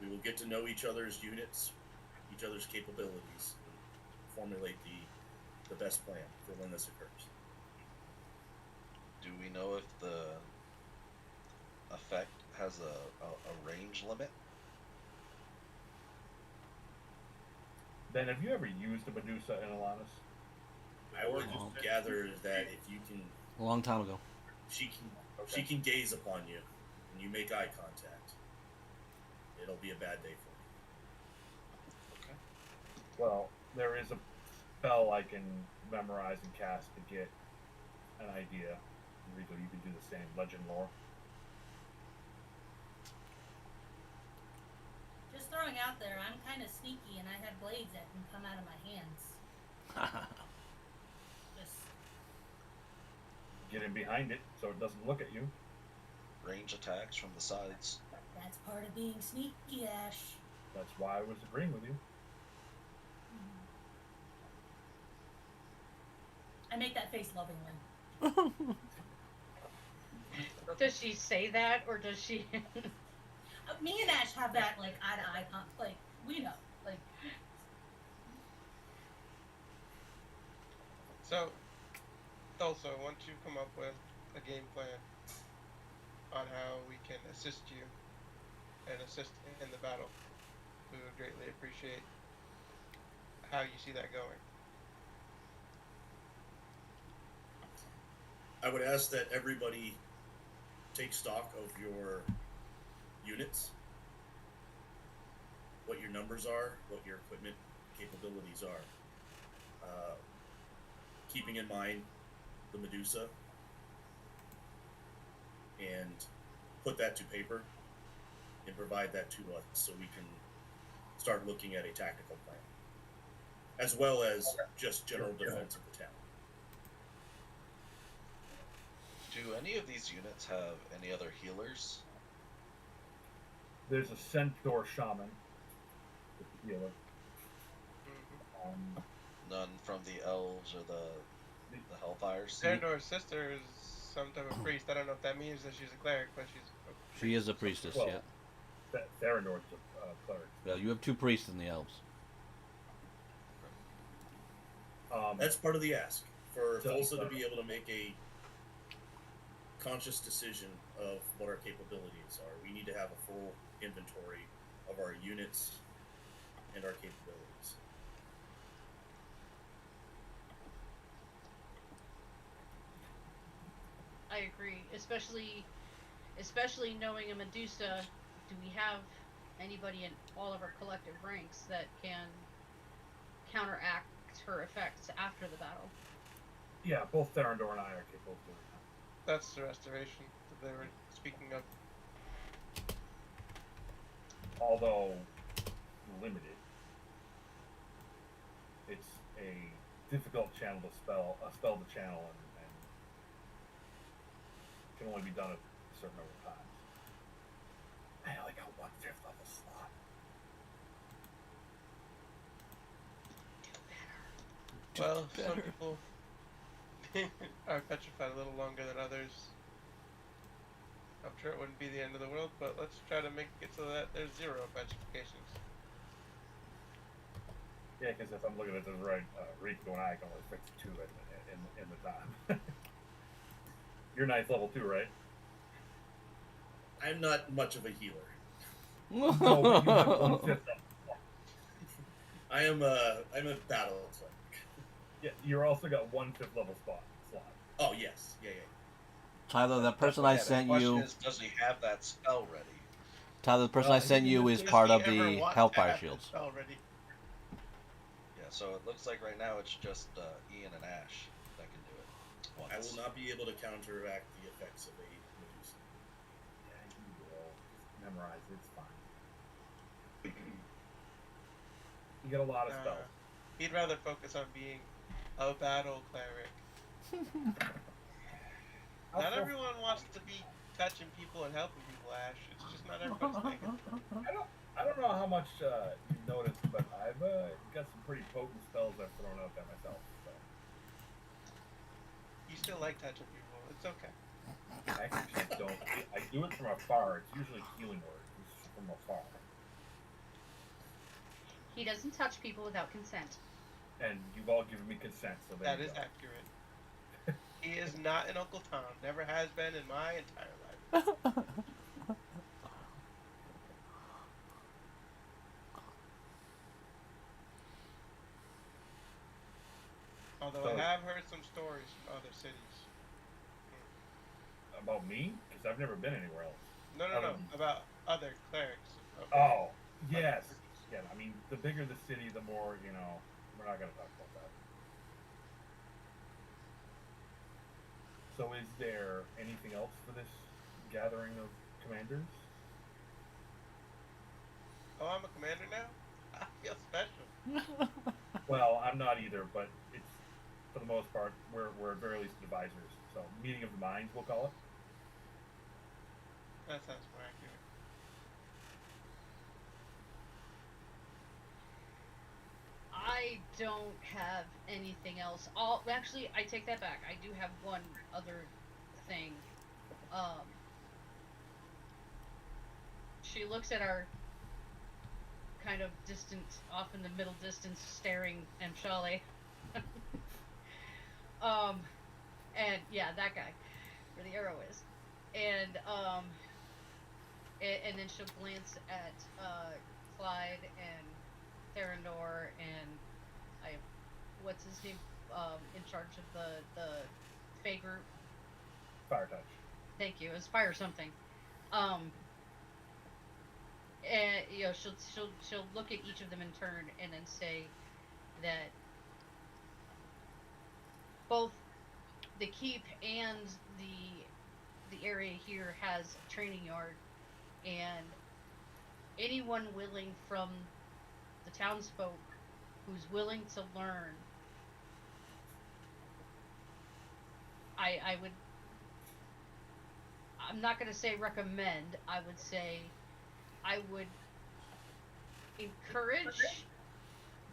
[SPEAKER 4] We will get to know each other's units, each other's capabilities, and formulate the best plan for when this occurs.
[SPEAKER 3] Do we know if the effect has a range limit?
[SPEAKER 6] Ben, have you ever used a Medusa in Alanis?
[SPEAKER 4] I would gather that if you can,
[SPEAKER 1] A long time ago.
[SPEAKER 4] she can gaze upon you, and you make eye contact. It'll be a bad day for you.
[SPEAKER 3] Okay.
[SPEAKER 6] Well, there is a spell I can memorize and cast to get an idea. Rico, you can do the same. Legend lore.
[SPEAKER 7] Just throwing out there, I'm kind of sneaky and I have blades that can come out of my hands. Just
[SPEAKER 6] Get in behind it so it doesn't look at you.
[SPEAKER 3] Range attacks from the sides.
[SPEAKER 7] that's part of being sneaky, Ash.
[SPEAKER 6] That's why I was agreeing with you.
[SPEAKER 7] I make that face lovingly.
[SPEAKER 2] Does she say that, or does she...
[SPEAKER 7] Me and Ash have that like eye to eye, like we know, like.
[SPEAKER 10] So, also, once you come up with a game plan on how we can assist you and assist in the battle, we would greatly appreciate how you see that going.
[SPEAKER 4] I would ask that everybody take stock of your units, what your numbers are, what your equipment capabilities are. Keeping in mind the Medusa, and put that to paper and provide that to us so we can start looking at a tactical plan, as well as just general defense of the town.
[SPEAKER 3] Do any of these units have any other healers?
[SPEAKER 6] There's a centaur shaman with the healer.
[SPEAKER 10] Mm-hmm.
[SPEAKER 3] None from the elves or the hellfires?
[SPEAKER 10] Therendor's sister is some type of priest. I don't know if that means that she's a cleric, but she's a
[SPEAKER 1] She is a priestess,
[SPEAKER 6] Well,
[SPEAKER 1] yeah.
[SPEAKER 6] Therendor's a cleric.
[SPEAKER 1] Well, you have two priests in the elves.
[SPEAKER 4] That's part of the ask for
[SPEAKER 6] So-
[SPEAKER 4] Folsa to be able to make a conscious decision of what our capabilities are. We need to have a full inventory of our units and our capabilities.
[SPEAKER 2] I agree. Especially knowing a Medusa, do we have anybody in all of our collective ranks that can counteract her effects after the battle?
[SPEAKER 6] Yeah, both Therendor and I are capable of doing that.
[SPEAKER 10] That's the restoration that they were speaking of.
[SPEAKER 6] Although limited. It's a difficult channel to spell to channel and can only be done a certain number of times. I only got 1/5 level slot.
[SPEAKER 10] Well, some people are petrified a little longer than others. I'm sure it wouldn't be the end of the world, but let's try to make it so that there's 0 petrifications.
[SPEAKER 6] Yeah, because if I'm looking at this right, Rico and I can only fix 2 in the time. You're 9th level too, right?
[SPEAKER 4] I'm not much of a healer.
[SPEAKER 6] No, but you have 1/5 level.
[SPEAKER 4] I'm a battle cleric.
[SPEAKER 6] Yeah, you're also got 1/5 level slot.
[SPEAKER 4] Oh yes, yeah.
[SPEAKER 1] Tyler, that person I sent
[SPEAKER 3] the question
[SPEAKER 1] you.
[SPEAKER 3] is, does he have that spell ready?
[SPEAKER 1] Tyler, the person I sent you is
[SPEAKER 10] Does
[SPEAKER 1] part
[SPEAKER 10] he
[SPEAKER 1] of
[SPEAKER 10] ever
[SPEAKER 1] the
[SPEAKER 10] want to
[SPEAKER 1] Hellfire
[SPEAKER 10] have
[SPEAKER 1] Shields.
[SPEAKER 10] this already?
[SPEAKER 3] Yeah, so it looks like right now it's just Ian and Ash that can do it.
[SPEAKER 4] I
[SPEAKER 3] Once.
[SPEAKER 4] will not be able to counteract the effects of a Medusa.
[SPEAKER 6] Yeah, you will. Just memorize it. It's fine. You get a lot of spells.
[SPEAKER 10] He'd rather focus on being a battle cleric. Not everyone wants to be touching people and helping people, Ash. It's just not everybody's thing.
[SPEAKER 6] I don't know how much you've noticed, but I've got some pretty potent spells I've thrown out there myself. So.
[SPEAKER 10] You still like touching people. It's okay.
[SPEAKER 6] I actually don't. I do it from afar. It's usually healing words. It's from afar.
[SPEAKER 2] He doesn't touch people without consent.
[SPEAKER 6] And you've all given me consent, so there
[SPEAKER 10] That
[SPEAKER 6] you
[SPEAKER 10] is
[SPEAKER 6] go.
[SPEAKER 10] accurate. He is not an Uncle Tom. Never has been in my entire life. Although
[SPEAKER 6] So-
[SPEAKER 10] I have heard some stories from other cities.
[SPEAKER 6] About me? Because I've never been anywhere else.
[SPEAKER 10] No. About other clerics.
[SPEAKER 6] Oh, yes. Yeah, I mean, the bigger the city, the more, we're not going to talk about that. So is there anything else for this gathering of commanders?
[SPEAKER 10] Oh, I'm a commander now? I feel special.
[SPEAKER 6] Well, I'm not either, but it's, for the most part, we're at very least advisors. So, meeting of the minds, we'll call it.
[SPEAKER 10] That sounds more accurate.
[SPEAKER 2] I don't have anything else. Actually, I take that back. I do have one other thing. She looks at our kind of distant, off in the middle distance, staring Mshale. And yeah, that guy, where the arrow is, and then she'll glance at Clyde and Therendor and what's his name, in charge of the Fey group.
[SPEAKER 6] Fire touch.
[SPEAKER 2] Thank you. Inspire something. And she'll look at each of them in turn and then say that both the keep and the area here has a training yard, and anyone willing from the townsfolk who's willing to learn, I'm not going to say recommend, I would say I would encourage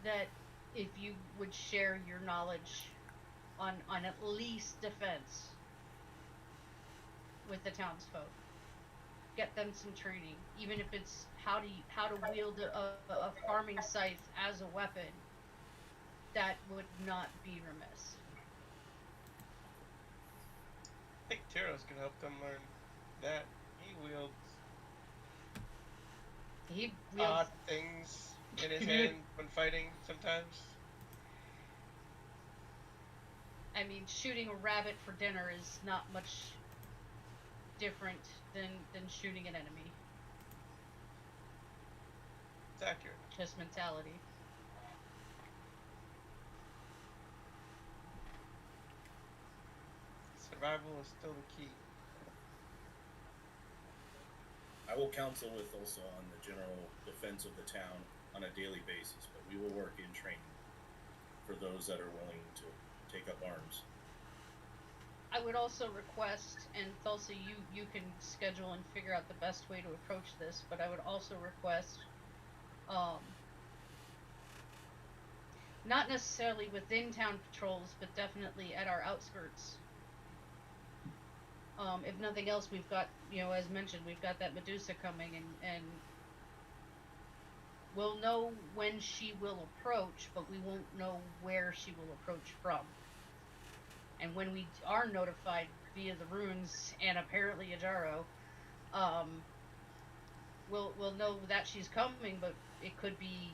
[SPEAKER 2] that if you would share your knowledge on at least defense with the townsfolk. Get them some training, even if it's how to wield a farming scythe as a weapon. That would not be remiss.
[SPEAKER 10] I think Tyros can help them learn that. He wields odd things in his hand when fighting sometimes.
[SPEAKER 2] I mean, shooting a rabbit for dinner is not much different than shooting an enemy.
[SPEAKER 10] It's accurate.
[SPEAKER 2] Just mentality.
[SPEAKER 10] Survival is still the key.
[SPEAKER 4] I will counsel with also on the general defense of the town on a daily basis, but we will work in training for those that are willing to take up arms.
[SPEAKER 2] I would also request, and Thulsa, you can schedule and figure out the best way to approach this, but I would also request, not necessarily within town patrols, but definitely at our outskirts. If nothing else, we've got, as mentioned, we've got that Medusa coming, and we'll know when she will approach, but we won't know where she will approach from. And when we are notified via the runes and apparently Ajaro, we'll know that she's coming, but it could be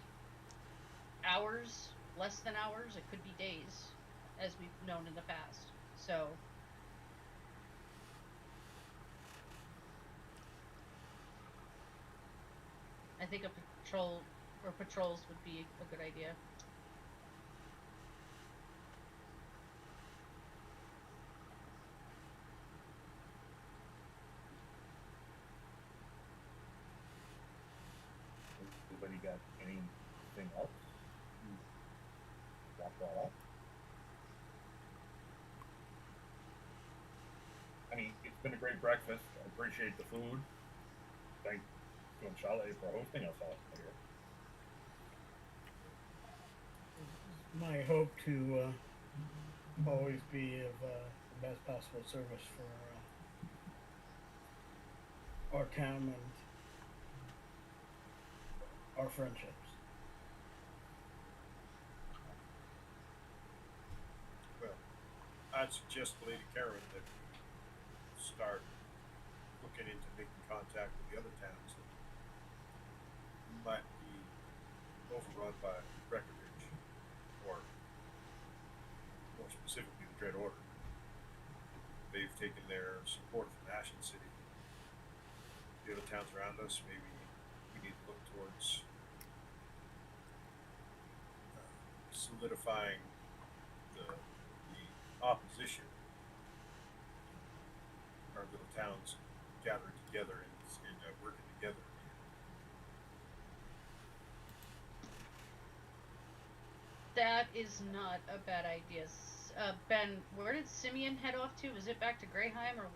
[SPEAKER 2] hours, less than hours, it could be days, as we've known in the past. So I think a patrol or patrols would be a good idea.
[SPEAKER 6] Anybody got anything else? Wrap that up. I mean, it's been a great breakfast. I appreciate the food. Thank you, Chalet, for hosting us all here.
[SPEAKER 8] My hope to always be of the best possible service for our town and our friendships.
[SPEAKER 5] Well, I'd suggest to Lady Karen that we start looking into making contact with the other towns that might be overrun by Breckenridge, or more specifically the Dread Order. They've taken their support from Ashen City. The other towns around us, maybe we need to look towards solidifying the opposition. Our little towns gathering together and working together.
[SPEAKER 2] That is not a bad idea. Ben, where did Simeon head off to? Was it back to Greyheim or?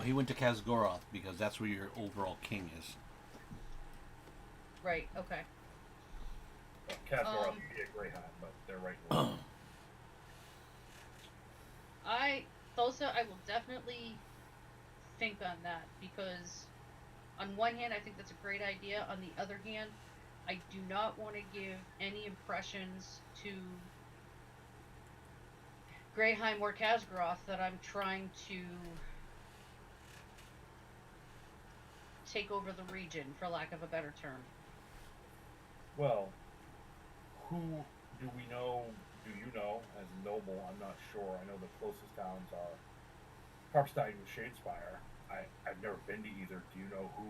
[SPEAKER 1] He went to Kazgoroth because that's where your overall king is.
[SPEAKER 2] Right. Okay.
[SPEAKER 6] Kazgoroth would be a Greyhound, but they're right.
[SPEAKER 2] Thulsa, I will definitely think on that, because on one hand, I think that's a great idea. On the other hand, I do not want to give any impressions to Greyheim or Kazgoroth that I'm trying to take over the region, for lack of a better term.
[SPEAKER 6] Well, who do we know? Do you know as noble? I'm not sure. I know the closest towns are Harpstein and Shadespire. I've never been to either. Do you know who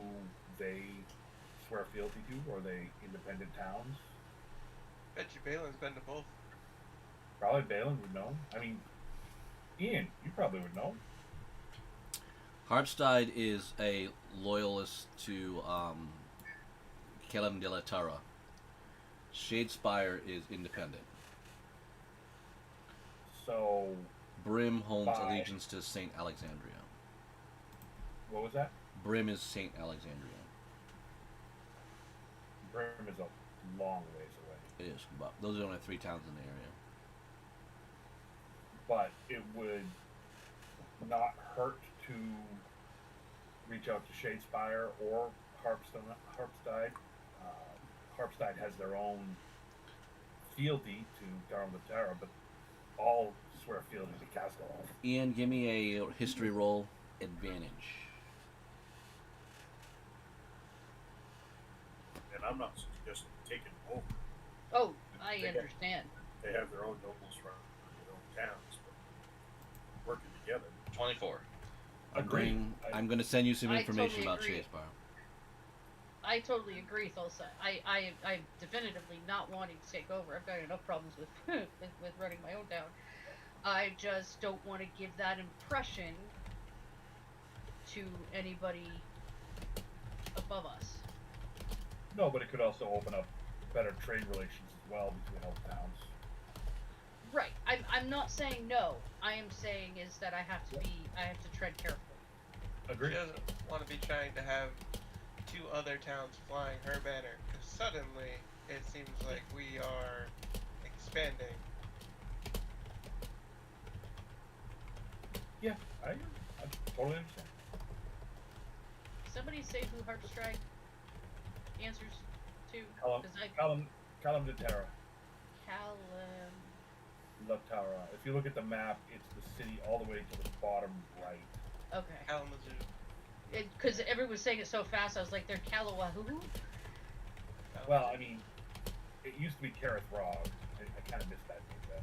[SPEAKER 6] they swear fealty to? Or are they independent towns?
[SPEAKER 10] Bet you Balin's been to both.
[SPEAKER 6] Probably Balin would know. I mean, Ian, you probably would know.
[SPEAKER 1] Harpstein is a loyalist to Kelem de la Tara. Shadespire is independent.
[SPEAKER 6] So,
[SPEAKER 1] Brim holds allegiance to Saint Alexandria.
[SPEAKER 6] What was that?
[SPEAKER 1] Brim is Saint Alexandria.
[SPEAKER 6] Brim is a long ways away.
[SPEAKER 1] It is, but those are the only 3 towns in the area.
[SPEAKER 6] But it would not hurt to reach out to Shadespire or Harpstein. Harpstein has their own fealty to Darumbatara, but all swear fealty to Kazgoroth.
[SPEAKER 1] Ian, give me a history roll advantage.
[SPEAKER 5] And I'm not suggesting taking them over.
[SPEAKER 2] Oh, I understand.
[SPEAKER 5] They have their own nobles from their own towns, but working together.
[SPEAKER 3] 24.
[SPEAKER 6] Agreed.
[SPEAKER 1] I'm going to send you some
[SPEAKER 2] I
[SPEAKER 1] information
[SPEAKER 2] totally
[SPEAKER 1] about
[SPEAKER 2] agree.
[SPEAKER 1] Spero.
[SPEAKER 2] I totally agree, Thulsa. I'm definitively not wanting to take over. I've got enough problems with with running my own town. I just don't want to give that impression to anybody above us.
[SPEAKER 6] No, but it could also open up better trade relations as well between all towns.
[SPEAKER 2] Right. I'm not saying no. I am saying is that I have to tread carefully.
[SPEAKER 10] She
[SPEAKER 6] Agreed.
[SPEAKER 10] doesn't want to be trying to have 2 other towns flying her banner, because suddenly it seems like we are expanding.
[SPEAKER 6] Yeah, I totally understand.
[SPEAKER 2] Somebody say who Heartstrike answers to,
[SPEAKER 6] Callum,
[SPEAKER 2] because I
[SPEAKER 6] Callum de Terra,
[SPEAKER 2] Callum.
[SPEAKER 6] La Terra. If you look at the map, it's the city all the way to the bottom right.
[SPEAKER 2] Okay.
[SPEAKER 10] Kalamazoo.
[SPEAKER 2] Because everyone was saying it so fast, I was like, they're Kalawahoo?
[SPEAKER 6] Well, I mean, it used to be Kareth Rog. I kind of missed that name then.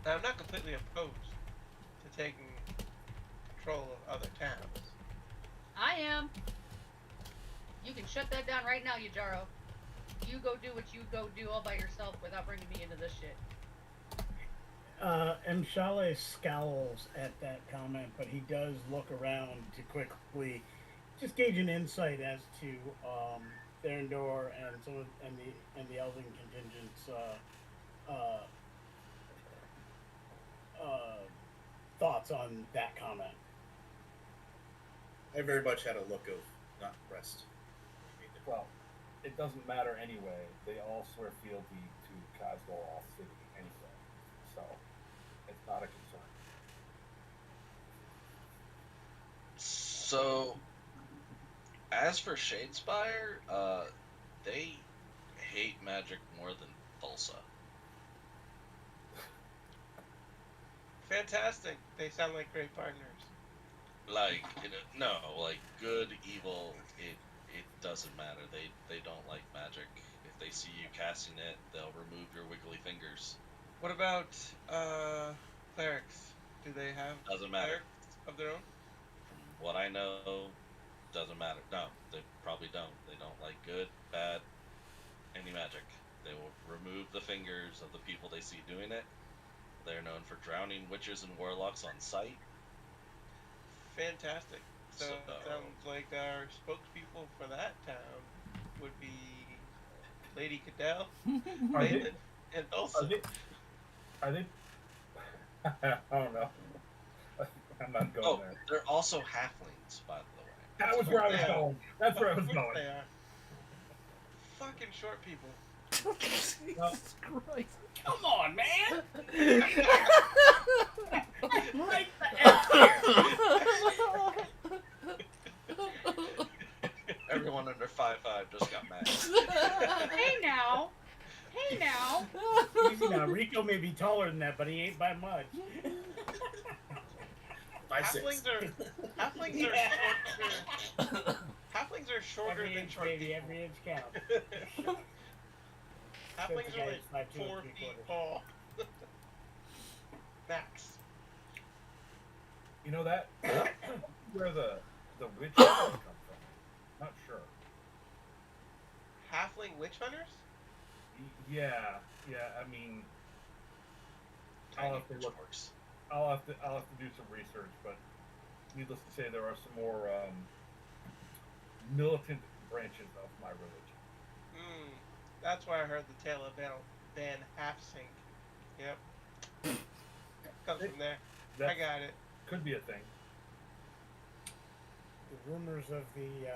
[SPEAKER 10] Now, I'm not completely opposed to taking control of other towns.
[SPEAKER 2] I am. You can shut that down right now, Yajaro. You go do what you go do all by yourself without bringing me into this shit.
[SPEAKER 8] Mshale scowls at that comment, but he does look around to quickly just gauge an insight as to Therendor and some of, and the Elven contingent's thoughts on that comment.
[SPEAKER 4] I very much had a look of not impressed.
[SPEAKER 6] Well, it doesn't matter anyway. They all swear fealty to Khaz'dor City anyway, so it's not a concern.
[SPEAKER 3] So, as for Shadespire, they hate magic more than Thulsa.
[SPEAKER 10] Fantastic. They sound like great partners.
[SPEAKER 3] Like, no, like good, evil, it doesn't matter. They don't like magic. If they see you casting it, they'll remove your wiggly fingers.
[SPEAKER 10] What about clerics? Do they have
[SPEAKER 3] Doesn't matter.
[SPEAKER 10] clerics of their own?
[SPEAKER 3] From what I know, doesn't matter. No, they probably don't. They don't like good, bad, any magic. They will remove the fingers of the people they see doing it. They're known for drowning witches and warlocks on sight.
[SPEAKER 10] Fantastic. So it sounds like our spokespeople for that town would be Lady Cadell,
[SPEAKER 6] Are they?
[SPEAKER 10] Nathan, and Dulce.
[SPEAKER 6] Are they? I don't know. I'm not going
[SPEAKER 3] Oh,
[SPEAKER 6] there.
[SPEAKER 3] they're also halflings, by the way.
[SPEAKER 6] That was where I was
[SPEAKER 10] Yeah.
[SPEAKER 6] going. That's where I was
[SPEAKER 10] Of course
[SPEAKER 6] going.
[SPEAKER 10] they are. Fucking short people.
[SPEAKER 1] Jesus Christ.
[SPEAKER 8] Come on, man! Right the F here.
[SPEAKER 3] Everyone under 5'5" just got mad.
[SPEAKER 2] Hey now! Hey now!
[SPEAKER 8] Easy now. Rico may be taller than that, but he ain't by much.
[SPEAKER 4] 5'6".
[SPEAKER 10] Halflings are shorter. Halflings are shorter
[SPEAKER 8] Every
[SPEAKER 10] than
[SPEAKER 8] inch,
[SPEAKER 10] short
[SPEAKER 8] baby,
[SPEAKER 10] people.
[SPEAKER 8] every inch counts.
[SPEAKER 10] Halflings are like
[SPEAKER 8] 5'2" and
[SPEAKER 10] 4
[SPEAKER 8] 3/4.
[SPEAKER 10] feet tall. Max.
[SPEAKER 6] You know that where the witch come from? Not sure.
[SPEAKER 10] Halfling witch hunters?
[SPEAKER 6] Yeah. I mean,
[SPEAKER 3] Tiny
[SPEAKER 6] I'll have to look.
[SPEAKER 3] orcs.
[SPEAKER 6] I'll have to do some research, but needless to say, there are some more militant branches of my religion.
[SPEAKER 10] That's why I heard the tale of Van Halfsink. Yep. Comes from there. I
[SPEAKER 6] That
[SPEAKER 10] got it.
[SPEAKER 6] could be a thing.
[SPEAKER 8] The rumors of the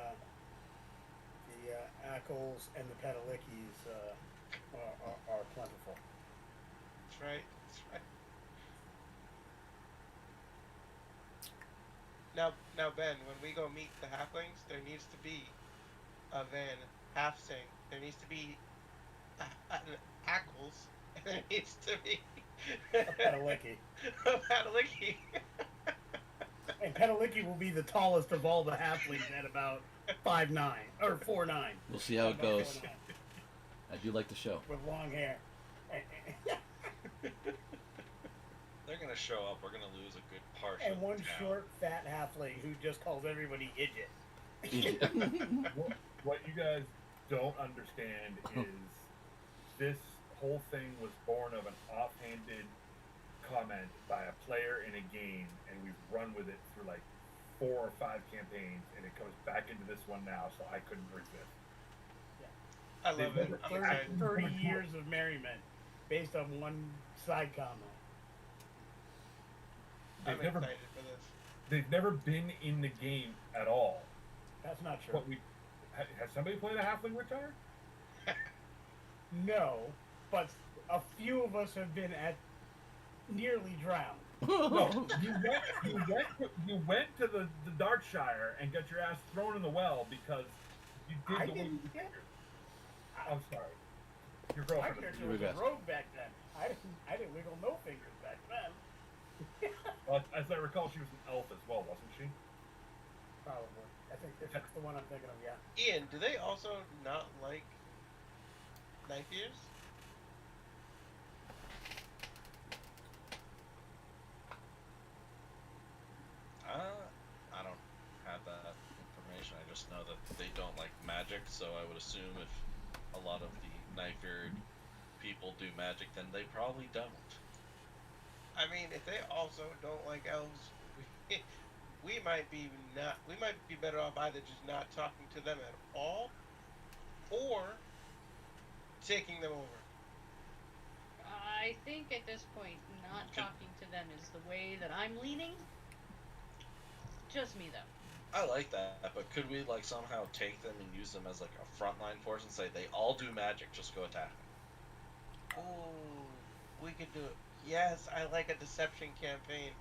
[SPEAKER 8] Ackles and the Padalikis are plentiful.
[SPEAKER 10] That's right. That's right. Now, Ben, when we go meet the halflings, there needs to be a Van Halfsink. There needs to be an Ackles, and there needs to be
[SPEAKER 8] A Padaliki.
[SPEAKER 10] a Padalicki.
[SPEAKER 8] And Padalicki will be the tallest of all the halflings at about 5'9" or 4'9".
[SPEAKER 1] We'll see how it
[SPEAKER 8] About
[SPEAKER 1] goes.
[SPEAKER 8] 4'9",
[SPEAKER 1] I do like the show.
[SPEAKER 8] with long hair.
[SPEAKER 3] They're gonna show up. We're gonna lose a good portion
[SPEAKER 8] And
[SPEAKER 3] of
[SPEAKER 8] one
[SPEAKER 3] the town.
[SPEAKER 8] short, fat halfling who just calls everybody idiot.
[SPEAKER 6] What you guys don't understand is this whole thing was born of an offhanded comment by a player in a game, and we've run with it through like 4 or 5 campaigns, and it comes back into this one now, so I couldn't resist.
[SPEAKER 10] I love it. I'm
[SPEAKER 8] 30,
[SPEAKER 10] excited.
[SPEAKER 8] 30 years of merriment based on one side comment.
[SPEAKER 10] I'm
[SPEAKER 6] They've never,
[SPEAKER 10] excited for this.
[SPEAKER 6] they've never been in the game at all.
[SPEAKER 8] That's not true.
[SPEAKER 6] But has somebody played a halfling retire?
[SPEAKER 8] No, but a few of us have been at nearly drowned.
[SPEAKER 6] No, you went to the Darkshire and got your ass thrown in the well because you did
[SPEAKER 8] I
[SPEAKER 6] the way
[SPEAKER 8] didn't
[SPEAKER 6] you
[SPEAKER 8] get.
[SPEAKER 6] I'm sorry. Your
[SPEAKER 8] My
[SPEAKER 6] girlfriend.
[SPEAKER 8] character
[SPEAKER 1] You
[SPEAKER 8] was
[SPEAKER 1] were
[SPEAKER 8] a
[SPEAKER 1] best.
[SPEAKER 8] rogue back then. I didn't wiggle no fingers back then.
[SPEAKER 6] Well, as I recall, she was an elf as well, wasn't she?
[SPEAKER 8] Probably. I think this is the one I'm thinking of. Yeah.
[SPEAKER 10] Ian, do they also not like knife ears?
[SPEAKER 3] I don't have that information. I just know that they don't like magic, so I would assume if a lot of the knife-eared people do magic, then they probably don't.
[SPEAKER 10] I mean, if they also don't like elves, we might be better off either just not talking to them at all, or taking them over.
[SPEAKER 2] I think at this point, not talking to them is the way that I'm leaning. Just me though.
[SPEAKER 3] I like that, but could we like somehow take them and use them as like a frontline force and say they all do magic, just go attack them?
[SPEAKER 10] Ooh, we could do it. Yes, I like a deception campaign.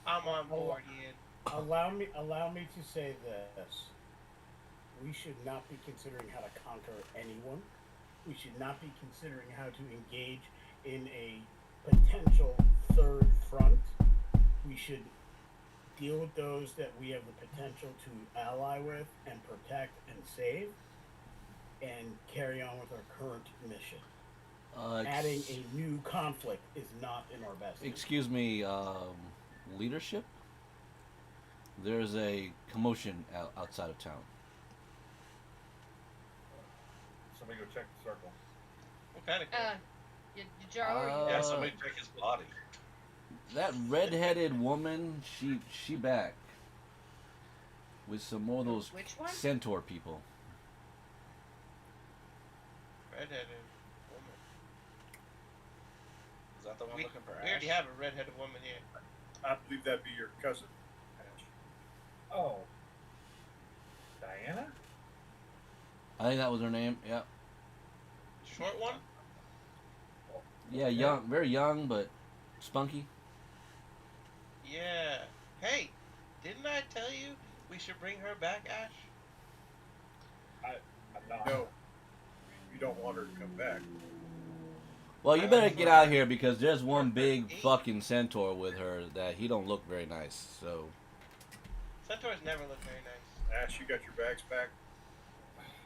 [SPEAKER 10] I'm on board, Ian.
[SPEAKER 8] Allow me to say this. We should not be considering how to conquer anyone. We should not be considering how to engage in a potential third front. We should deal with those that we have the potential to ally with and protect and save, and carry on with our current mission. Adding a new conflict is not in our best interest.
[SPEAKER 1] Excuse me, leadership? There's a commotion outside of town.
[SPEAKER 6] Somebody go check the circle.
[SPEAKER 10] What kind of?
[SPEAKER 2] Did you already?
[SPEAKER 3] Yeah, somebody check his body.
[SPEAKER 1] That red-headed woman, she back with some more of those
[SPEAKER 2] Which one?
[SPEAKER 1] centaur people.
[SPEAKER 10] Redheaded woman.
[SPEAKER 3] Is that the one
[SPEAKER 10] We
[SPEAKER 3] looking for
[SPEAKER 10] already
[SPEAKER 3] Ash?
[SPEAKER 10] have a redheaded woman here.
[SPEAKER 5] I believe that'd be your cousin, Ash.
[SPEAKER 6] Oh. Diana?
[SPEAKER 1] I think that was her name. Yeah,
[SPEAKER 10] Short one?
[SPEAKER 1] yeah, young, very young, but spunky.
[SPEAKER 10] Yeah. Hey, didn't I tell you we should bring her back, Ash?
[SPEAKER 6] I'm not.
[SPEAKER 5] No, you don't want her to come back.
[SPEAKER 1] Well, you better get out of here because there's one big fucking centaur with her that he don't look very nice. So
[SPEAKER 10] Centaurs never look very nice.
[SPEAKER 5] Ash, you got your bags packed?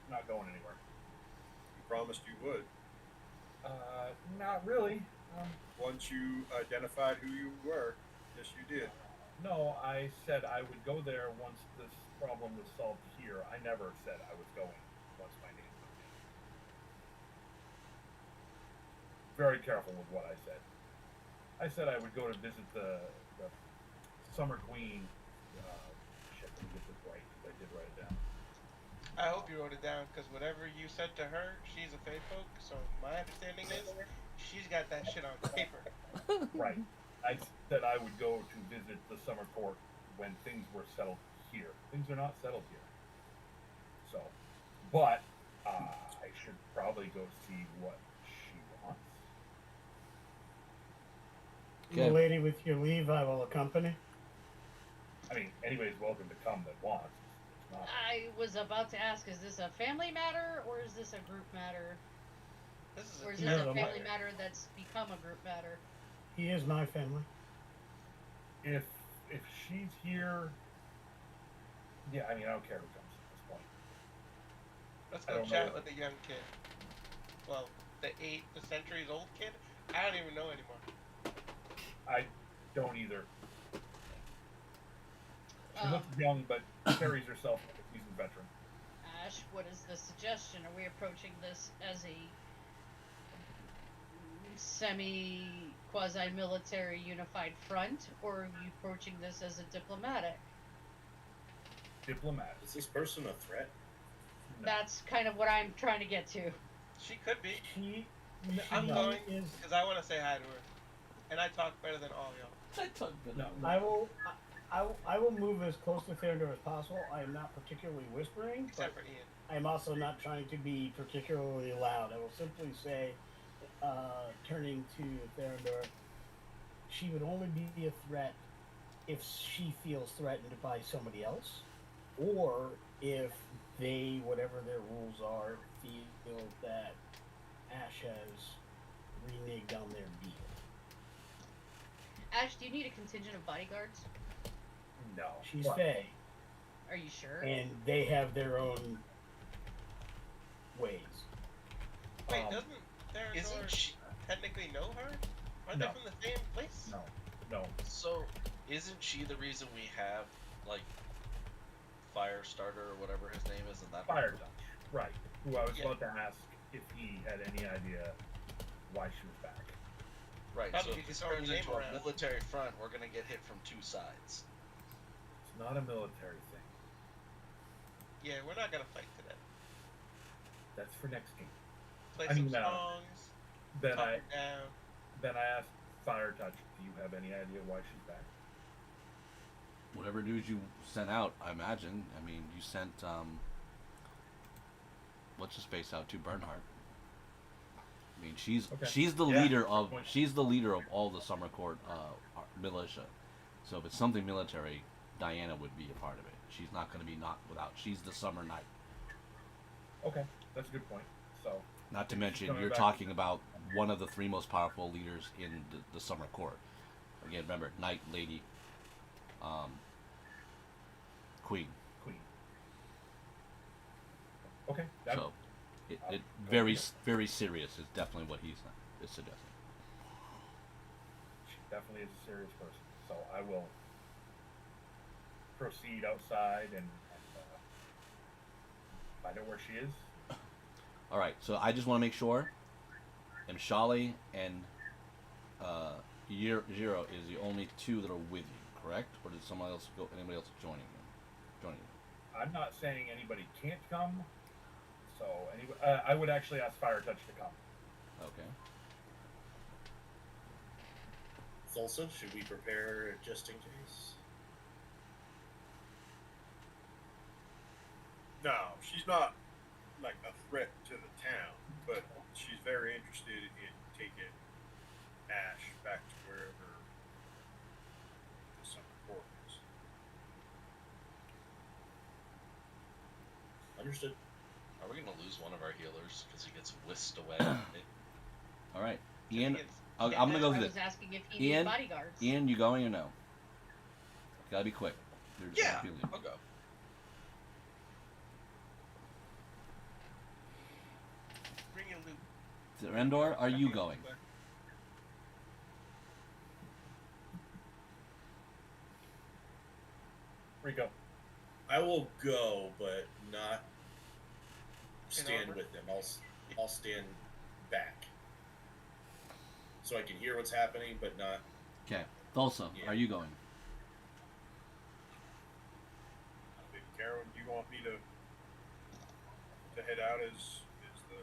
[SPEAKER 6] Not going anywhere.
[SPEAKER 5] You promised you would.
[SPEAKER 6] Not really.
[SPEAKER 5] Once you identified who you were, yes, you did.
[SPEAKER 6] No, I said I would go there once this problem was solved here. I never said I was going once my name was in. Very careful with what I said. I said I would go to visit the Summer Queen. Shit, let me get this right, 'cause I did write it down.
[SPEAKER 10] I hope you wrote it down, because whatever you said to her, she's a fae folk, so my understanding is she's got that shit on paper.
[SPEAKER 6] Right. I said I would go to visit the summer court when things were settled here. Things are not settled here. So, but I should probably go see what she wants.
[SPEAKER 1] Okay.
[SPEAKER 8] Lady, with your leave, I will accompany.
[SPEAKER 6] I mean, anybody's welcome to come that wants. It's not.
[SPEAKER 2] I was about to ask: is this a family matter or is this a group matter?
[SPEAKER 10] This is
[SPEAKER 2] Or
[SPEAKER 10] a
[SPEAKER 2] is
[SPEAKER 8] Yeah,
[SPEAKER 2] this a
[SPEAKER 8] the
[SPEAKER 2] family
[SPEAKER 8] matter.
[SPEAKER 2] matter that's become a group matter?
[SPEAKER 8] He is my family.
[SPEAKER 6] If she's here, yeah. I mean, I don't care who comes at this point.
[SPEAKER 10] Let's
[SPEAKER 6] I
[SPEAKER 10] go
[SPEAKER 6] don't
[SPEAKER 10] chat
[SPEAKER 6] know.
[SPEAKER 10] with the young kid. Well, the centuries old kid? I don't even know anymore.
[SPEAKER 6] don't either. She
[SPEAKER 2] Um,
[SPEAKER 6] looks young, but carries herself like a seasoned veteran.
[SPEAKER 2] Ash, what is the suggestion? Are we approaching this as a semi-quasi-military unified front, or are you approaching this as a diplomatic?
[SPEAKER 6] Diplomat.
[SPEAKER 4] Is this person a threat?
[SPEAKER 6] No.
[SPEAKER 2] That's kind of what I'm trying to get to.
[SPEAKER 10] She could be.
[SPEAKER 8] I'm
[SPEAKER 10] going
[SPEAKER 8] is.
[SPEAKER 10] because I want to say hi to her, and I talk better than all y'all.
[SPEAKER 1] I talk good.
[SPEAKER 6] No.
[SPEAKER 8] I will move as close to Theodore as possible. I am not particularly whispering,
[SPEAKER 10] Except
[SPEAKER 8] but
[SPEAKER 10] for Ian.
[SPEAKER 8] I am also not trying to be particularly loud. I will simply say, turning to Theodore, she would only be a threat if she feels threatened by somebody else, or if they, whatever their rules are, feel that Ash has reneged on their deal.
[SPEAKER 2] Ash, do you need a contingent of bodyguards?
[SPEAKER 6] No.
[SPEAKER 8] She's
[SPEAKER 6] What?
[SPEAKER 8] Fae,
[SPEAKER 2] Are you sure?
[SPEAKER 8] and they have their own ways.
[SPEAKER 10] Wait,
[SPEAKER 6] Um,
[SPEAKER 10] doesn't Theodore
[SPEAKER 3] Isn't she?
[SPEAKER 10] technically know her? Aren't
[SPEAKER 6] No.
[SPEAKER 10] they from the same place?
[SPEAKER 6] No.
[SPEAKER 3] So, isn't she the reason we have like Firestarter or whatever his name is in that?
[SPEAKER 6] Fire Touch. Right. Who I was
[SPEAKER 10] Yeah.
[SPEAKER 6] about to ask if he had any idea why she was back.
[SPEAKER 3] Right.
[SPEAKER 10] Probably
[SPEAKER 3] So if
[SPEAKER 10] just
[SPEAKER 3] this
[SPEAKER 10] throwing
[SPEAKER 3] turns
[SPEAKER 10] your
[SPEAKER 3] into
[SPEAKER 10] name
[SPEAKER 3] a
[SPEAKER 10] around.
[SPEAKER 3] military front, we're gonna get hit from two sides.
[SPEAKER 6] It's not a military thing.
[SPEAKER 10] Yeah, we're not gonna fight today.
[SPEAKER 6] That's for next game.
[SPEAKER 10] Play
[SPEAKER 6] I
[SPEAKER 10] some
[SPEAKER 6] mean,
[SPEAKER 10] songs.
[SPEAKER 6] Then
[SPEAKER 10] Talk
[SPEAKER 6] I
[SPEAKER 10] it down.
[SPEAKER 6] asked Fire Touch, do you have any idea why she's back?
[SPEAKER 1] Whatever news you sent out, I imagine. I mean, you sent what's his face out to Bernhardt. I mean, she's
[SPEAKER 6] Okay.
[SPEAKER 1] she's the
[SPEAKER 6] Yeah,
[SPEAKER 1] leader
[SPEAKER 6] good
[SPEAKER 1] of
[SPEAKER 6] point.
[SPEAKER 1] she's the leader of all the Summer Court militia. So if it's something military, Diana would be a part of it. She's not going to be not without. She's the Summer Knight.
[SPEAKER 6] Okay, that's a good point. So,
[SPEAKER 1] Not to
[SPEAKER 6] She's
[SPEAKER 1] mention,
[SPEAKER 6] coming
[SPEAKER 1] you're
[SPEAKER 6] back.
[SPEAKER 1] talking about one of the three most powerful leaders in the Summer Court. Again, remember, Knight, Lady, Queen.
[SPEAKER 6] Queen. Okay, that,
[SPEAKER 1] So, it
[SPEAKER 6] I'll
[SPEAKER 1] very
[SPEAKER 6] go with
[SPEAKER 1] very serious is definitely what he's is suggesting.
[SPEAKER 6] she definitely is a serious person. So I will proceed outside and find out where she is.
[SPEAKER 1] All right, so I just want to make sure. Shali and Zero is the only two that are with you, correct? Or did someone else go? Anybody else joining you?
[SPEAKER 6] I'm not saying anybody can't come. So I would actually ask Fire Touch to come.
[SPEAKER 1] Okay.
[SPEAKER 4] Thulsa, should we prepare just in case?
[SPEAKER 5] No, she's not like a threat to the town, but she's very interested in taking Ash back to wherever the Summer Court is.
[SPEAKER 4] Understood.
[SPEAKER 3] Are we gonna lose one of our healers because he gets whisked away?
[SPEAKER 1] All right, Ian.
[SPEAKER 10] It's-
[SPEAKER 1] I'm
[SPEAKER 2] Yeah,
[SPEAKER 1] gonna
[SPEAKER 2] that's
[SPEAKER 1] go
[SPEAKER 2] why
[SPEAKER 1] with
[SPEAKER 2] I
[SPEAKER 1] it.
[SPEAKER 2] was asking if he
[SPEAKER 1] Ian?
[SPEAKER 2] needed bodyguards.
[SPEAKER 1] Ian, you going or no? Gotta be quick. There's
[SPEAKER 3] Yeah,
[SPEAKER 1] feeling.
[SPEAKER 3] I'll go.
[SPEAKER 10] Bring your loot.
[SPEAKER 1] Rendor, are you going?
[SPEAKER 6] Rico.
[SPEAKER 4] I will go, but not
[SPEAKER 10] In
[SPEAKER 4] stand
[SPEAKER 10] armor?
[SPEAKER 4] with them. I'll stand back, so I can hear what's happening, but not.
[SPEAKER 1] Okay. Thulsa,
[SPEAKER 4] Yeah.
[SPEAKER 1] are you going?
[SPEAKER 5] Big Karen, do you want me to head out as the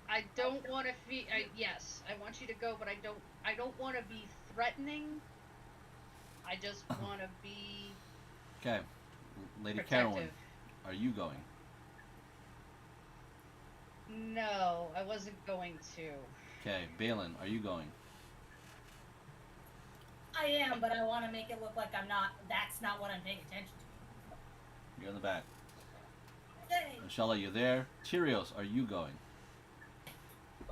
[SPEAKER 2] I don't want to be. Yes, I want you to go, but I don't want to be threatening. I just want to be
[SPEAKER 1] Okay. Lady
[SPEAKER 2] protective.
[SPEAKER 1] Carolyn, are you going?
[SPEAKER 2] No, I wasn't going to.
[SPEAKER 1] Okay. Balin, are you going?
[SPEAKER 7] I am, but I want to make it look like I'm not. That's not what I'm paying attention to.
[SPEAKER 1] You're in the back.
[SPEAKER 7] Yay!
[SPEAKER 1] Michelle, are you there? Tyrios, are you going?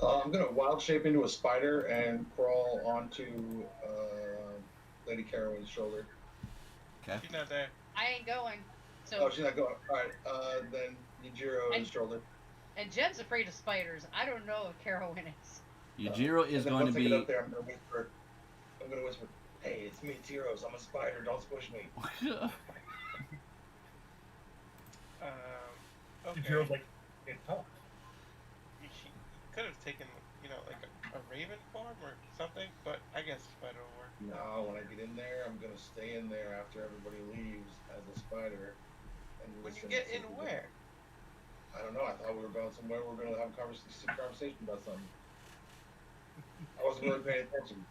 [SPEAKER 9] I'm gonna wild shape into a spider and crawl onto Lady Caroway's shoulder.
[SPEAKER 1] Okay.
[SPEAKER 10] She's not there.
[SPEAKER 2] I ain't going. So
[SPEAKER 9] Oh, she's not going. All right, then Yujiro
[SPEAKER 2] And-
[SPEAKER 9] is shoulder.
[SPEAKER 2] and Jen's afraid of spiders. I don't know if Carolyn is.
[SPEAKER 1] Yujiro is
[SPEAKER 9] and then
[SPEAKER 1] going to
[SPEAKER 9] once I get
[SPEAKER 1] be.
[SPEAKER 9] up there, I'm gonna whisper, "Hey, it's me, Tyros. I'm a spider. Don't squish me."
[SPEAKER 10] Okay.
[SPEAKER 6] Jiro's like, it talks.
[SPEAKER 10] You could have taken, like a raven form or something, but I guess spider will work.
[SPEAKER 9] No, when I get in there, I'm gonna stay in there after everybody leaves as a spider. And
[SPEAKER 10] When you
[SPEAKER 9] listen
[SPEAKER 10] get
[SPEAKER 9] to
[SPEAKER 10] in
[SPEAKER 9] the-
[SPEAKER 10] where?
[SPEAKER 9] I don't know. I thought we were going somewhere. We were gonna have a conversation about something. I wasn't really paying attention.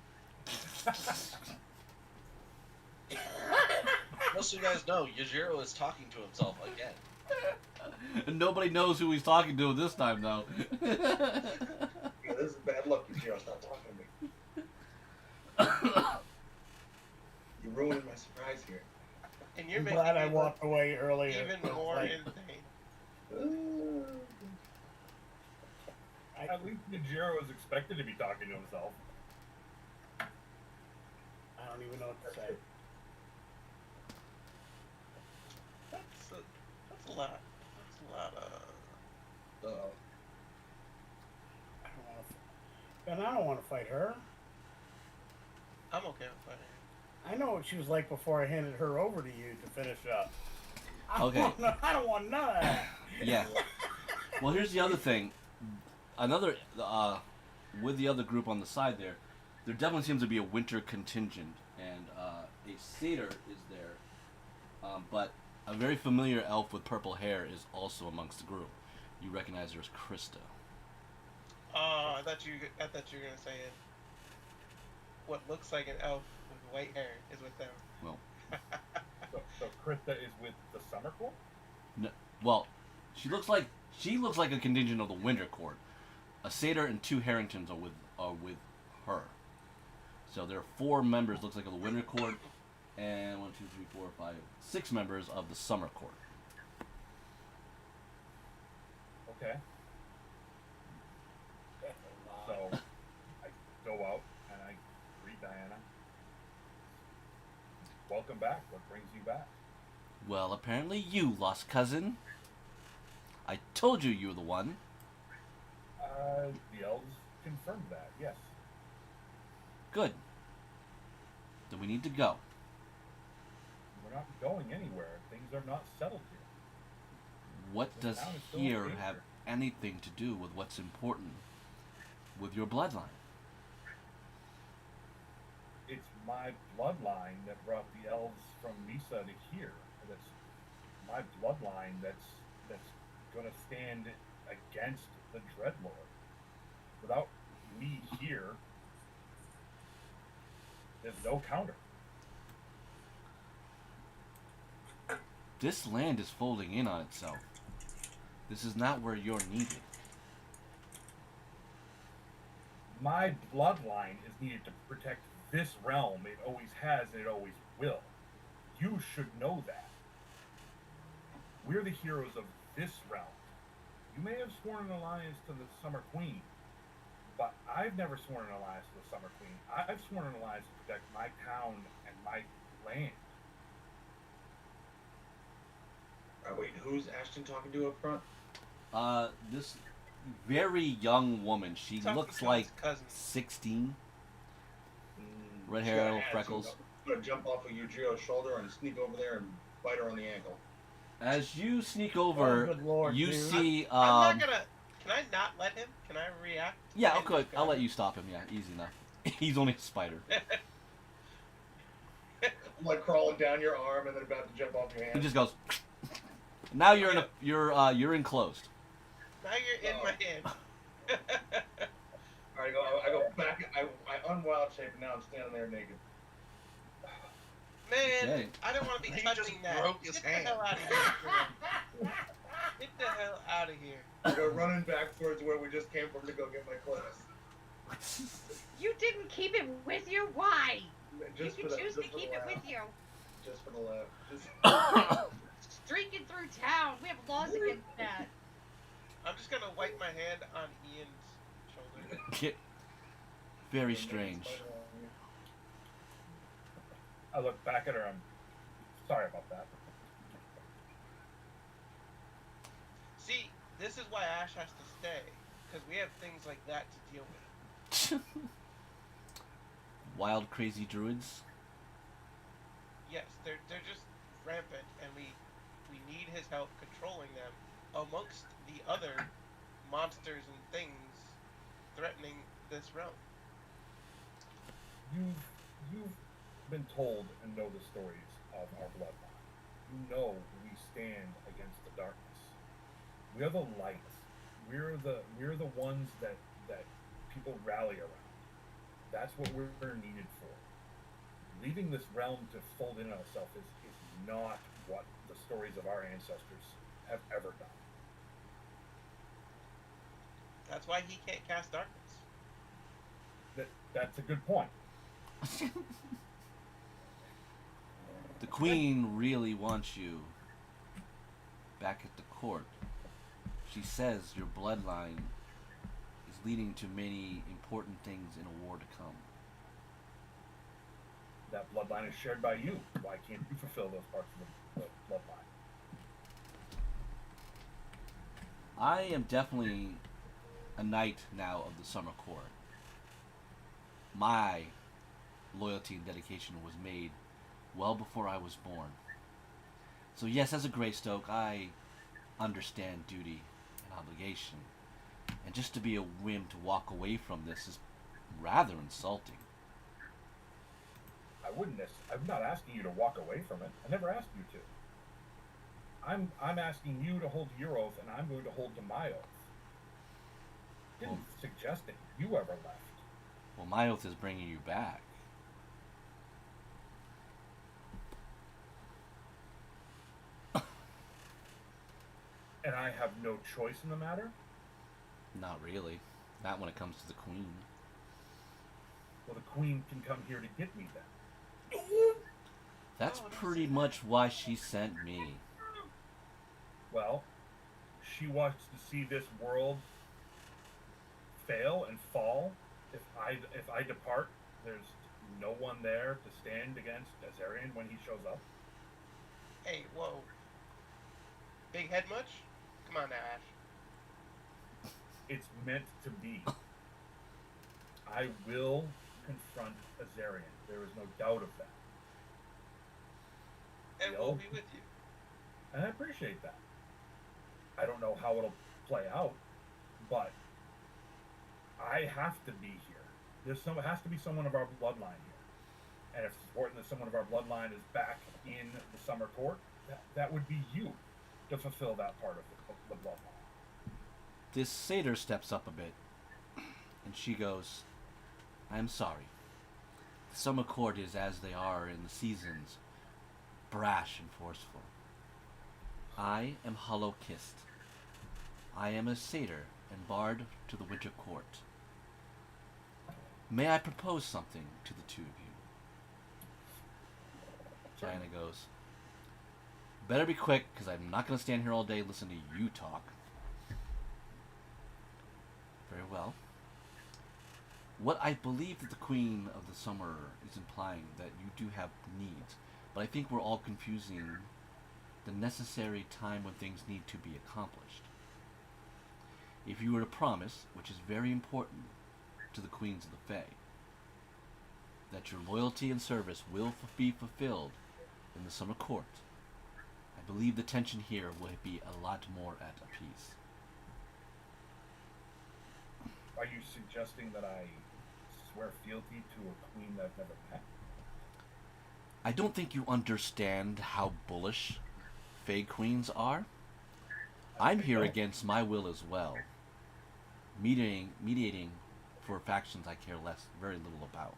[SPEAKER 3] Most of you guys know Yujiro is talking to himself again.
[SPEAKER 1] And nobody knows who he's talking to this time, though.
[SPEAKER 9] Yeah, this is bad luck, Yujiro. Stop talking to me. You're ruining my surprise here.
[SPEAKER 10] And you're
[SPEAKER 8] I'm
[SPEAKER 10] making
[SPEAKER 8] glad I
[SPEAKER 10] me look
[SPEAKER 8] walked away earlier.
[SPEAKER 10] even more
[SPEAKER 8] Like,
[SPEAKER 10] insane.
[SPEAKER 6] At least Jiro is expected to be talking to himself.
[SPEAKER 8] I don't even know what to say.
[SPEAKER 10] That's a lot. That's a lot of.
[SPEAKER 9] Uh-oh.
[SPEAKER 8] I don't want to. And I don't want to fight her.
[SPEAKER 10] I'm okay with fighting.
[SPEAKER 8] I know what she was like before I handed her over to you to finish up.
[SPEAKER 1] Okay.
[SPEAKER 8] I don't want none of that.
[SPEAKER 1] Yeah. Well, here's the other thing. Another, with the other group on the side there definitely seems to be a winter contingent, and a satyr is there, but a very familiar elf with purple hair is also amongst the group. You recognize her as Krista.
[SPEAKER 10] Oh, I thought you were gonna say it. What looks like an elf with white hair is with them.
[SPEAKER 1] Well,
[SPEAKER 6] So Krista is with the Summer Court?
[SPEAKER 1] no, well, she looks like a contingent of the Winter Court. A satyr and 2 Harringtons are with her. So there are 4 members, looks like, of the Winter Court, and 1, 2, 3, 4, 5, 6 members of the Summer Court.
[SPEAKER 6] Okay. So I go out and I greet Diana. Welcome back. What brings you back?
[SPEAKER 1] Well, apparently you, lost cousin. I told you were the one.
[SPEAKER 6] The elves confirmed that, yes.
[SPEAKER 1] Good. Then we need to go.
[SPEAKER 6] We're not going anywhere. Things are not settled here.
[SPEAKER 1] What
[SPEAKER 6] The
[SPEAKER 1] does
[SPEAKER 6] town is still in
[SPEAKER 1] here
[SPEAKER 6] danger.
[SPEAKER 1] have anything to do with what's important with your bloodline?
[SPEAKER 6] It's my bloodline that brought the elves from Misa to here. That's my bloodline that's going to stand against the Dreadlord. Without me here, there's no counter.
[SPEAKER 1] This land is folding in on itself. This is not where you're needed.
[SPEAKER 6] My bloodline is needed to protect this realm. It always has and it always will. You should know that. We're the heroes of this realm. You may have sworn an alliance to the Summer Queen, but I've never sworn an alliance to the Summer Queen. I've sworn an alliance to protect my town and my land.
[SPEAKER 9] Wait, who's Ashton talking to up front?
[SPEAKER 1] This very young woman. She
[SPEAKER 10] Talking
[SPEAKER 1] looks
[SPEAKER 10] to
[SPEAKER 1] like
[SPEAKER 10] his cousin.
[SPEAKER 1] 16. Red
[SPEAKER 9] She's
[SPEAKER 1] hair,
[SPEAKER 9] got
[SPEAKER 1] little
[SPEAKER 9] attitude.
[SPEAKER 1] freckles.
[SPEAKER 9] I'm gonna jump off of Yujiro's shoulder and sneak over there and bite her on the ankle.
[SPEAKER 1] As you sneak
[SPEAKER 8] Oh,
[SPEAKER 1] over,
[SPEAKER 8] good lord,
[SPEAKER 1] you
[SPEAKER 8] dude.
[SPEAKER 1] see.
[SPEAKER 10] I'm not gonna. Can I not let him? Can I react?
[SPEAKER 1] Yeah,
[SPEAKER 10] And
[SPEAKER 1] okay.
[SPEAKER 10] just
[SPEAKER 1] I'll
[SPEAKER 10] go?
[SPEAKER 1] let you stop him. Yeah, easy enough. He's only a spider.
[SPEAKER 9] I'm like crawling down your arm and then about to jump off your
[SPEAKER 1] He
[SPEAKER 9] hand.
[SPEAKER 1] just goes. Now you're in a you're enclosed.
[SPEAKER 10] Now you're in my hand.
[SPEAKER 9] Alright, I go back. I unwild shape and now I'm standing there naked.
[SPEAKER 10] Man,
[SPEAKER 1] Okay.
[SPEAKER 10] I don't want to be
[SPEAKER 3] He
[SPEAKER 10] touching
[SPEAKER 3] just
[SPEAKER 10] that.
[SPEAKER 3] broke his
[SPEAKER 10] Get
[SPEAKER 3] hand.
[SPEAKER 10] the hell out of here. Get the hell out of here.
[SPEAKER 9] I go running back towards where we just came from to go get my clothes.
[SPEAKER 2] You didn't keep it with you? Why?
[SPEAKER 9] Just
[SPEAKER 2] you
[SPEAKER 9] for
[SPEAKER 2] can
[SPEAKER 9] the,
[SPEAKER 2] choose to
[SPEAKER 9] just for
[SPEAKER 2] keep
[SPEAKER 9] the
[SPEAKER 2] it
[SPEAKER 9] laugh.
[SPEAKER 2] with you.
[SPEAKER 9] Just for the laugh. Just,
[SPEAKER 2] Streaking through town. We have laws against that.
[SPEAKER 10] I'm just gonna wipe my hand on Ian's shoulder.
[SPEAKER 1] Very strange.
[SPEAKER 6] I look back at her. I'm sorry about that.
[SPEAKER 10] See, this is why Ash has to stay, because we have things like that to deal with.
[SPEAKER 1] Wild, crazy druids.
[SPEAKER 10] Yes, they're just rampant, and we need his help controlling them amongst the other monsters and things threatening this realm.
[SPEAKER 6] You've been told and know the stories of our bloodline. You know we stand against the darkness. We are the light. We're the ones that people rally around. That's what we're needed for. Leaving this realm to fold in on itself is not what the stories of our ancestors have ever done.
[SPEAKER 10] That's why he can't cast darkness.
[SPEAKER 6] That's a good point.
[SPEAKER 1] The queen really wants you back at the court. She says your bloodline is leading to many important things in a war to come.
[SPEAKER 6] That bloodline is shared by you. Why can't you fulfill those parts of the bloodline?
[SPEAKER 1] I am definitely a knight now of the Summer Court. My loyalty and dedication was made well before I was born. So yes, as a Greystoke, I understand duty and obligation. And just to be a whim to walk away from this is rather insulting.
[SPEAKER 6] I'm not asking you to walk away from it. I never asked you to. I'm asking you to hold to your oath, and I'm going to hold to my oath. Didn't suggest that you ever left.
[SPEAKER 1] Well, my oath is bringing you back.
[SPEAKER 6] And I have no choice in the matter?
[SPEAKER 1] Not really. Not when it comes to the queen.
[SPEAKER 6] Well, the queen can come here to get me then.
[SPEAKER 1] That's pretty much why she sent me.
[SPEAKER 6] Well, she wants to see this world fail and fall. If I depart, there's no one there to stand against Azarian when he shows up.
[SPEAKER 10] Hey, whoa. Big head much? Come on now, Ash.
[SPEAKER 6] It's meant to be. I will confront Azarian. There is no doubt of that.
[SPEAKER 10] And we'll be with you.
[SPEAKER 6] And I appreciate that. I don't know how it'll play out, but I have to be here. It has to be someone of our bloodline here. And if it's important that someone of our bloodline is back in the Summer Court, that would be you to fulfill that part of the bloodline.
[SPEAKER 1] This satyr steps up a bit, and she goes, I'm sorry. The Summer Court is as they are in the seasons, brash and forceful. I am hollow-kissed. I am a satyr and bard to the Winter Court. May I propose something to the two of you? Diana goes, better be quick, because I'm not going to stand here all day and listen to you talk. Very well. What I believe that the Queen of the Summer is implying that you do have needs, but I think we're all confusing the necessary time when things need to be accomplished. If you were to promise, which is very important to the Queens of the Fae, that your loyalty and service will be fulfilled in the Summer Court, I believe the tension here will be a lot more at peace.
[SPEAKER 6] Are you suggesting that I swear fealty to a queen that I've never met?
[SPEAKER 1] I don't think you understand how bullish Fae Queens are. I'm here against my will as well. Mediating for factions I care very little about.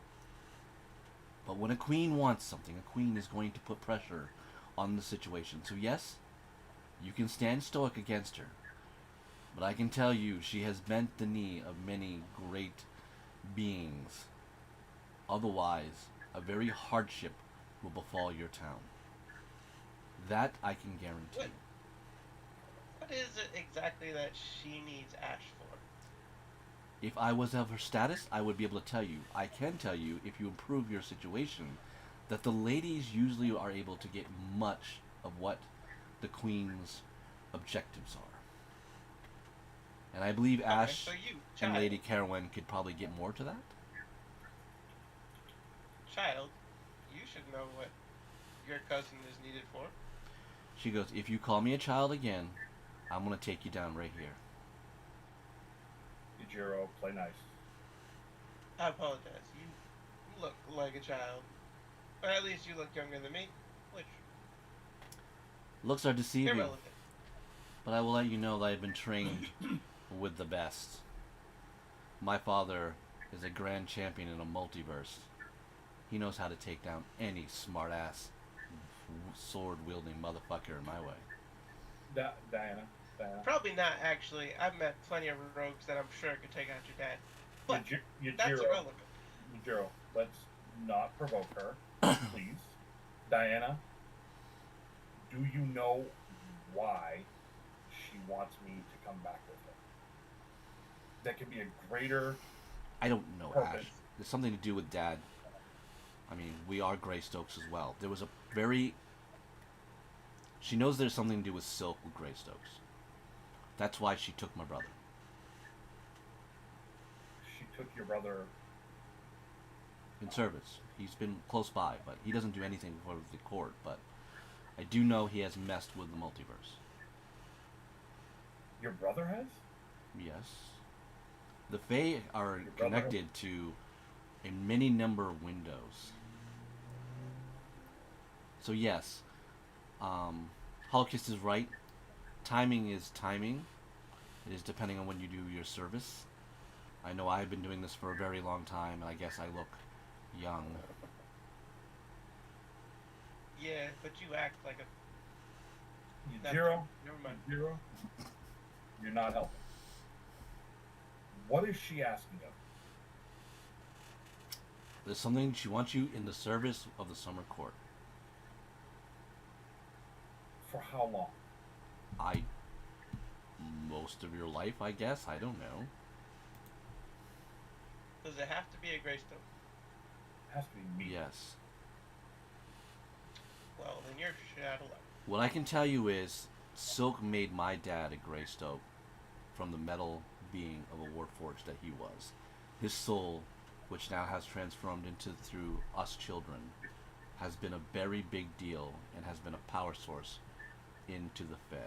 [SPEAKER 1] But when a queen wants something, a queen is going to put pressure on the situation. So yes, you can stand stoic against her. But I can tell you, she has bent the knee of many great beings. Otherwise, a very hardship will befall your town. That I can guarantee.
[SPEAKER 10] What is it exactly that she needs Ash for?
[SPEAKER 1] If I was of her status, I would be able to tell you. I can tell you, if you improve your situation, that the ladies usually are able to get much of what the queen's objectives are. And I believe
[SPEAKER 10] Okay,
[SPEAKER 1] Ash
[SPEAKER 10] so you,
[SPEAKER 1] and
[SPEAKER 10] child,
[SPEAKER 1] Lady Carowin could probably get more to that.
[SPEAKER 10] child, you should know what your cousin is needed for.
[SPEAKER 1] She goes, if you call me a child again, I'm going to take you down right here.
[SPEAKER 6] Yujiro, play nice.
[SPEAKER 10] I apologize. You look like a child, but at least you look younger than me, which
[SPEAKER 1] Looks are deceiving,
[SPEAKER 10] irrelevant.
[SPEAKER 1] but I will let you know that I've been trained with the best. My father is a grand champion in a multiverse. He knows how to take down any smart-ass, sword-wielding motherfucker in my way.
[SPEAKER 6] Diana.
[SPEAKER 10] Probably not, actually. I've met plenty of rogues that I'm sure could take out your dad. But that's
[SPEAKER 6] Yujiro,
[SPEAKER 10] irrelevant.
[SPEAKER 6] Yujiro, let's not provoke her, please. Diana, do you know why she wants me to come back with her? That could be a greater
[SPEAKER 1] I don't know,
[SPEAKER 6] purpose.
[SPEAKER 1] Ash. There's something to do with Dad. I mean, we are Greystokes as well. There was a very... She knows there's something to do with Silk with Greystokes. That's why she took my brother.
[SPEAKER 6] She took your brother.
[SPEAKER 1] In service. He's been close by, but he doesn't do anything for the court, but I do know he has messed with the multiverse.
[SPEAKER 6] Your brother has?
[SPEAKER 1] Yes. The Fae are
[SPEAKER 6] Your brother-
[SPEAKER 1] connected to a many number of windows. So yes, Hulkist is right. Timing is timing. It is depending on when you do your service. I know I've been doing this for a very long time, and I guess I look young.
[SPEAKER 10] Yeah, but you act like a...
[SPEAKER 6] Yujiro,
[SPEAKER 10] Never mind.
[SPEAKER 6] Yujiro, you're not helping. What is she asking of?
[SPEAKER 1] There's something she wants you in the service of the Summer Court.
[SPEAKER 6] For how long?
[SPEAKER 1] Most of your life, I guess. I don't know.
[SPEAKER 10] Does it have to be a Greystone?
[SPEAKER 6] It has to be me.
[SPEAKER 1] Yes.
[SPEAKER 10] Well, then you're shit out of luck.
[SPEAKER 1] What I can tell you is, Silk made my dad a Greystoke from the metal being of a Warforged that he was. His soul, which now has transformed into through us children, has been a very big deal and has been a power source into the Fae.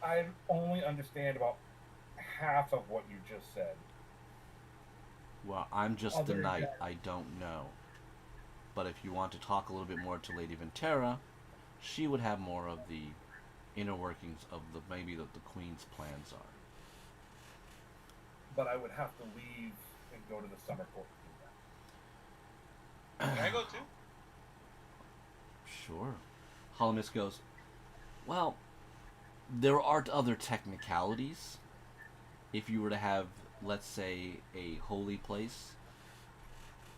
[SPEAKER 6] I only understand about half of what you just said.
[SPEAKER 1] Well, I'm just the
[SPEAKER 6] Other
[SPEAKER 1] knight.
[SPEAKER 6] than-
[SPEAKER 1] I don't know. But if you want to talk a little bit more to Lady Ventera, she would have more of the inner workings of the maybe the Queen's plans are.
[SPEAKER 6] But I would have to leave and go to the summer court to do that.
[SPEAKER 10] Can I go too?
[SPEAKER 1] Sure. Holomist goes, well, there aren't other technicalities. If you were to have, let's say, a holy place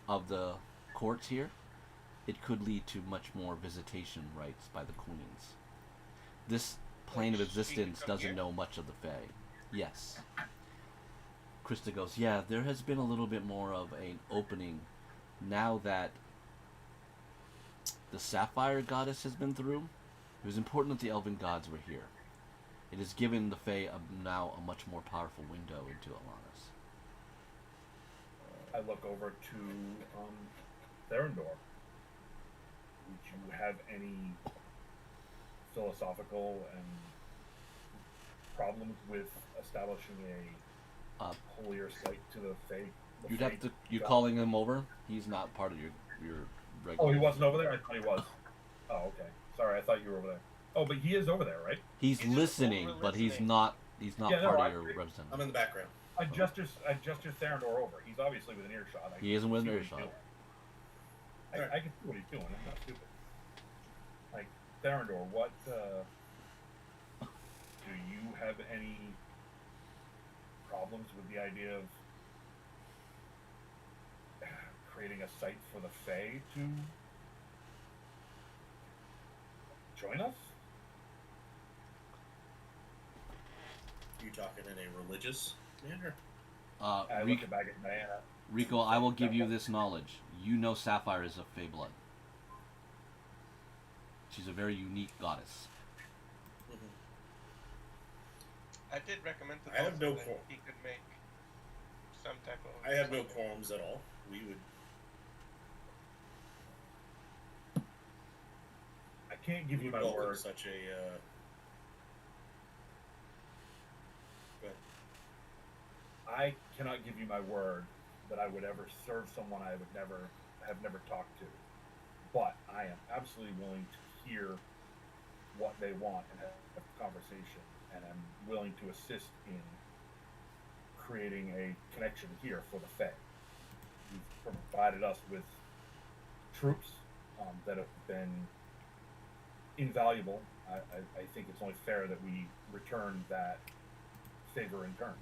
[SPEAKER 1] of the courts here, it could lead to much more visitation rights by the queens. This plane of
[SPEAKER 10] Like, she could
[SPEAKER 1] existence
[SPEAKER 10] come
[SPEAKER 1] doesn't
[SPEAKER 10] here?
[SPEAKER 1] know much of the Fae. Yes. Krista goes, yeah, there has been a little bit more of an opening now that the Sapphire goddess has been through. It was important that the elven gods were here. It has given the Fae now a much more powerful window into Atlantis.
[SPEAKER 6] I look over to Therendor. Would you have any philosophical and problems with establishing a holier site to the Fae?
[SPEAKER 1] You'd have to. You're calling him over. He's not part of your regular.
[SPEAKER 6] Oh, he wasn't over there. I thought he was. Oh, okay. Sorry, I thought you were over there. Oh, but he is over there, right?
[SPEAKER 1] He's
[SPEAKER 10] He's just
[SPEAKER 1] listening, but he's
[SPEAKER 10] over-listening.
[SPEAKER 1] not. He's not
[SPEAKER 6] Yeah, no,
[SPEAKER 1] part
[SPEAKER 6] I
[SPEAKER 1] of your
[SPEAKER 6] agree.
[SPEAKER 1] representative.
[SPEAKER 4] I'm in the background.
[SPEAKER 6] I gestured Therendor over. He's obviously within earshot.
[SPEAKER 1] He isn't within
[SPEAKER 6] see what he's
[SPEAKER 1] earshot.
[SPEAKER 6] doing. I can see what he's doing. I'm not stupid. Like, Therendor, what, do you have any problems with the idea of creating a site for the Fae to join us?
[SPEAKER 4] You talking in a religious manner?
[SPEAKER 6] I look back at Diana.
[SPEAKER 1] Rico, I will give you this knowledge. You know Sapphire is of Fae blood. She's a very unique goddess.
[SPEAKER 4] Mm-hmm.
[SPEAKER 10] I did recommend to
[SPEAKER 4] I have
[SPEAKER 10] Dawson
[SPEAKER 4] no
[SPEAKER 10] that
[SPEAKER 4] qualm.
[SPEAKER 10] he could make some type of.
[SPEAKER 4] I have no
[SPEAKER 10] something.
[SPEAKER 4] qualms at all. We would.
[SPEAKER 6] I can't give
[SPEAKER 4] we
[SPEAKER 6] you
[SPEAKER 4] would
[SPEAKER 6] my
[SPEAKER 4] welcome
[SPEAKER 6] word.
[SPEAKER 4] such a. Go ahead.
[SPEAKER 6] I cannot give you my word that I would ever serve someone I would never talked to. But I am absolutely willing to hear what they want and have a conversation, and I'm willing to assist in creating a connection here for the Fae. You've provided us with troops that have been invaluable. I think it's only fair that we return that favor in turn.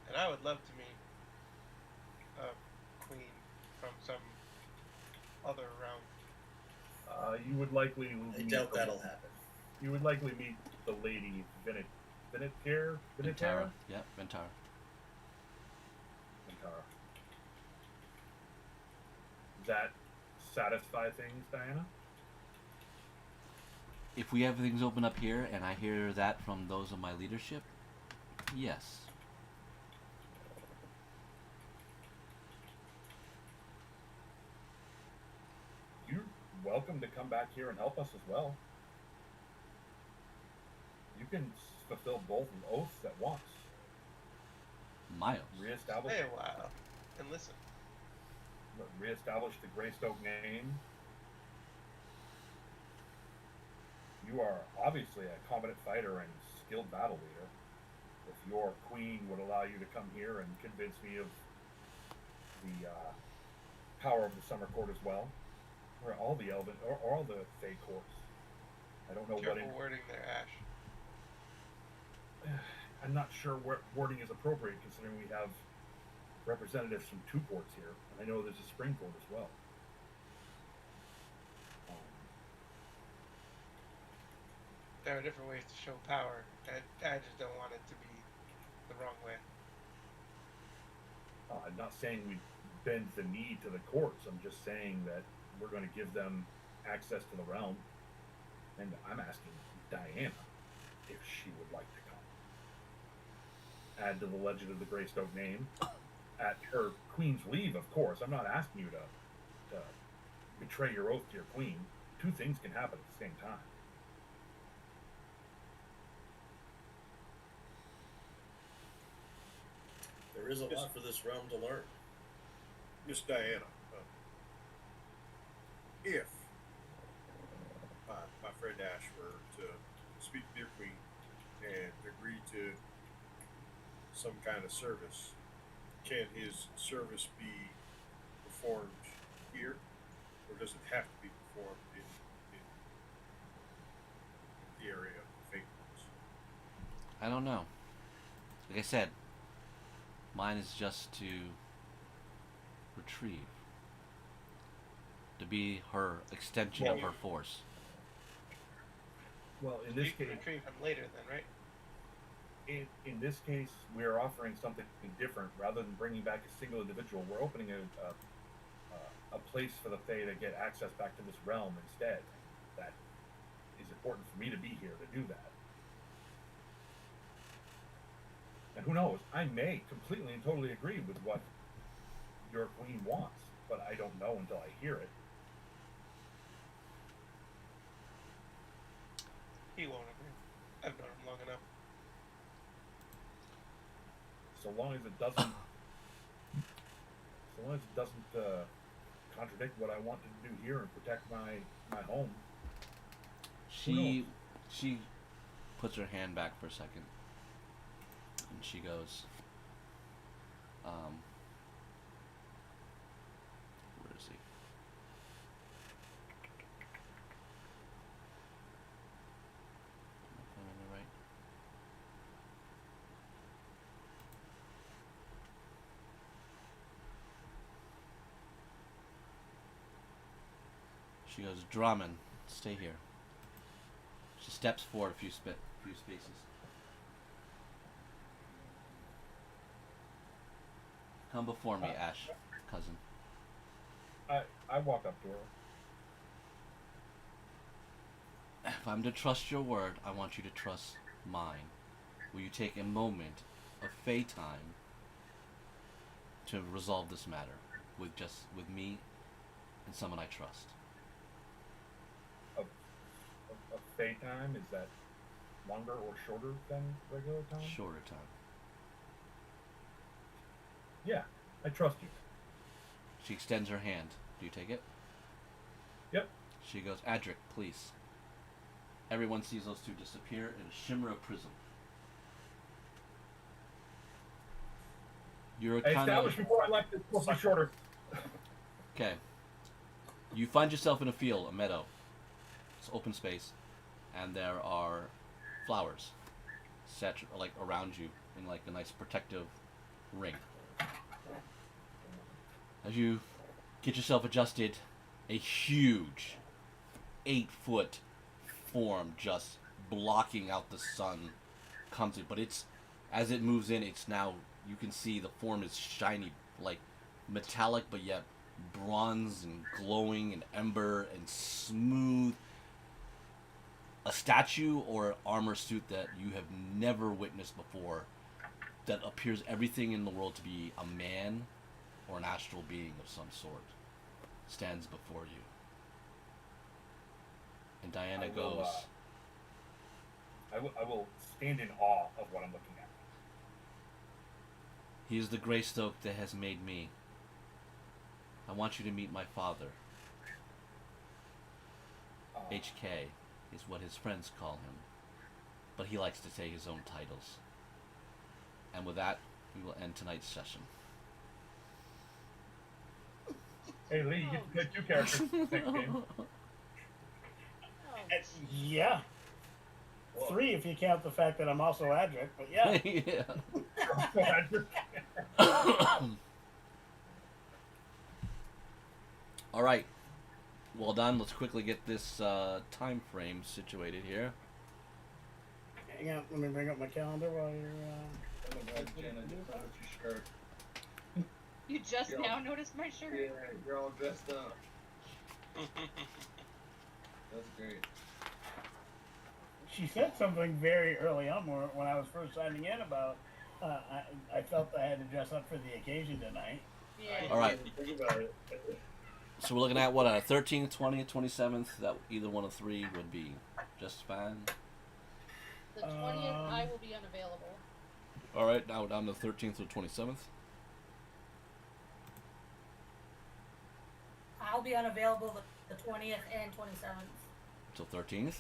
[SPEAKER 10] And I would love to meet a queen from some other realm.
[SPEAKER 6] You would likely
[SPEAKER 4] I doubt that'll happen.
[SPEAKER 6] You would likely meet the lady Vinitera.
[SPEAKER 1] Ventara. Yep, Ventara.
[SPEAKER 6] Does that satisfy things, Diana?
[SPEAKER 1] If we have things open up here and I hear that from those of my leadership, yes.
[SPEAKER 6] You're welcome to come back here and help us as well. You can fulfill both oaths at once.
[SPEAKER 1] Miles.
[SPEAKER 6] Reestablish,
[SPEAKER 10] Stay a while and listen.
[SPEAKER 6] reestablish the Greystoke name. You are obviously a competent fighter and skilled battle leader. If your queen would allow you to come here and convince me of the power of the Summer Court as well, or all the Elven, or all the Fey courts. I don't know
[SPEAKER 10] Careful wording there, Ash.
[SPEAKER 6] I'm not sure what wording is appropriate considering we have representatives from two courts here, and I know there's a spring court as well.
[SPEAKER 10] There are different ways to show power, and I just don't want it to be the wrong way.
[SPEAKER 6] I'm not saying we bend the knee to the courts. I'm just saying that we're going to give them access to the realm, and I'm asking Diana if she would like to come. Add to the legend of the Greystoke name, at her queen's leave, of course. I'm not asking you to betray your oath to your queen. Two things can happen at the same time.
[SPEAKER 4] There is a lot for this realm to learn.
[SPEAKER 5] Miss Diana, if my friend Ash were to speak to your queen and agree to some kind of service, can his service be performed here, or does it have to be performed in the area of the fake ones?
[SPEAKER 1] I don't know. Like I said, mine is just to retrieve. To be her extension of her force.
[SPEAKER 6] Well, in
[SPEAKER 10] You
[SPEAKER 6] this
[SPEAKER 10] can
[SPEAKER 6] case,
[SPEAKER 10] retrieve him later then, right?
[SPEAKER 6] in this case, we're offering something different. Rather than bringing back a single individual, we're opening a place for the Fae to get access back to this realm instead. That is important for me to be here to do that. And who knows? I may completely and totally agree with what your queen wants, but I don't know until I hear it.
[SPEAKER 10] He won't agree. I've known him long enough.
[SPEAKER 6] So long as it doesn't contradict what I want to do here and protect my home.
[SPEAKER 1] She puts her hand back for a second, and she goes, where is he? Am I finding it right? She goes, Drummond, stay here. She steps forward a few spaces. Come before me, Ash, cousin.
[SPEAKER 6] I walk up to her.
[SPEAKER 1] If I'm to trust your word, I want you to trust mine. Will you take a moment of Fey time to resolve this matter with me and someone I trust?
[SPEAKER 6] A fade time, is that longer or shorter than regular time?
[SPEAKER 1] Shorter time.
[SPEAKER 6] Yeah, I trust you.
[SPEAKER 1] She extends her hand. Do you take it?
[SPEAKER 6] Yep.
[SPEAKER 1] She goes, Adric, please. Everyone sees those two disappear in a shimmer of prism. You're
[SPEAKER 6] I
[SPEAKER 1] kind
[SPEAKER 6] established
[SPEAKER 1] of...
[SPEAKER 6] before I left it's supposed to be shorter.
[SPEAKER 1] Okay. You find yourself in a field, a meadow. It's open space. And there are flowers set like around you in like a nice protective ring. As you get yourself adjusted, a huge 8-foot form just blocking out the sun comes in, but it's as it moves in, it's now you can see the form is shiny, like metallic, but yet bronze and glowing and ember and smooth. A statue or armor suit that you have never witnessed before, that appears everything in the world to be a man or an astral being of some sort, stands before you. And Diana goes,
[SPEAKER 6] I will stand in awe of what I'm looking at.
[SPEAKER 1] He is the Greystoke that has made me. I want you to meet my father. HK is what his friends call him, but he likes to say his own titles. And with that, we will end tonight's session.
[SPEAKER 6] Hey Lee, you get to play 2 characters next game.
[SPEAKER 8] Yeah. 3 if you count the fact that I'm also Adric, but yeah.
[SPEAKER 1] All right. Well done. Let's quickly get this time frame situated here.
[SPEAKER 8] Hang on, let me bring up my calendar while you're...
[SPEAKER 2] You just now noticed my shirt?
[SPEAKER 9] Yeah, you're all dressed up. That's great.
[SPEAKER 8] She said something very early on when I was first signing in about I felt I had to dress up for the occasion tonight.
[SPEAKER 2] Yeah.
[SPEAKER 1] All right.
[SPEAKER 9] Think about it.
[SPEAKER 1] So we're looking at what, 13th, 20th, 27th? That either one of 3 would be just fine.
[SPEAKER 2] The 20th, I will be unavailable.
[SPEAKER 1] All right, now down to the 13th or 27th.
[SPEAKER 7] I'll be unavailable the 20th and 27th.
[SPEAKER 1] So 13th.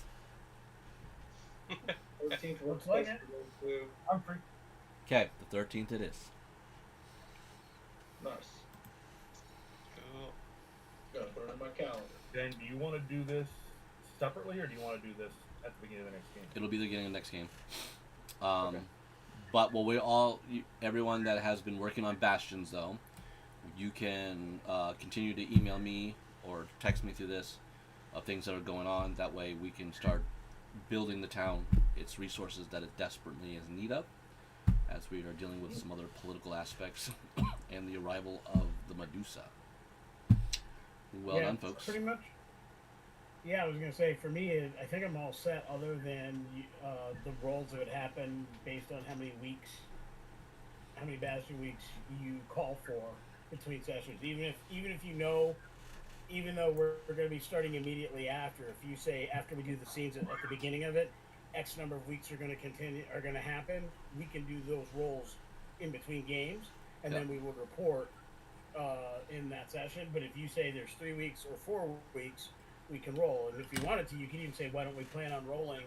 [SPEAKER 9] 13th
[SPEAKER 8] Looks like it.
[SPEAKER 6] I'm free.
[SPEAKER 1] Okay, the 13th it is.
[SPEAKER 9] Nice.
[SPEAKER 10] Cool.
[SPEAKER 9] Gotta put it in my calendar.
[SPEAKER 6] Then do you want to do this separately, or do you want to do this at the beginning of the next game?
[SPEAKER 1] It'll be the beginning of the next game.
[SPEAKER 6] Okay.
[SPEAKER 1] But everyone that has been working on Bastions, though, you can continue to email me or text me through this of things that are going on. That way we can start building the town, its resources that it desperately is in need of, as we are dealing with some other political aspects and the arrival of the Medusa. Well done, folks.
[SPEAKER 8] Pretty much. Yeah, I was going to say, for me, I think I'm all set other than the rolls that would happen based on how many Bastion weeks you call for between sessions. Even if you know, even though we're going to be starting immediately after, if you say after we do the scenes at the beginning of it, X number of weeks are going to happen, we can do those rolls in between games, and then we would report in that session. But if you say there's 3 weeks or 4 weeks, we can roll. And if you wanted to, you could even say, why don't we plan on rolling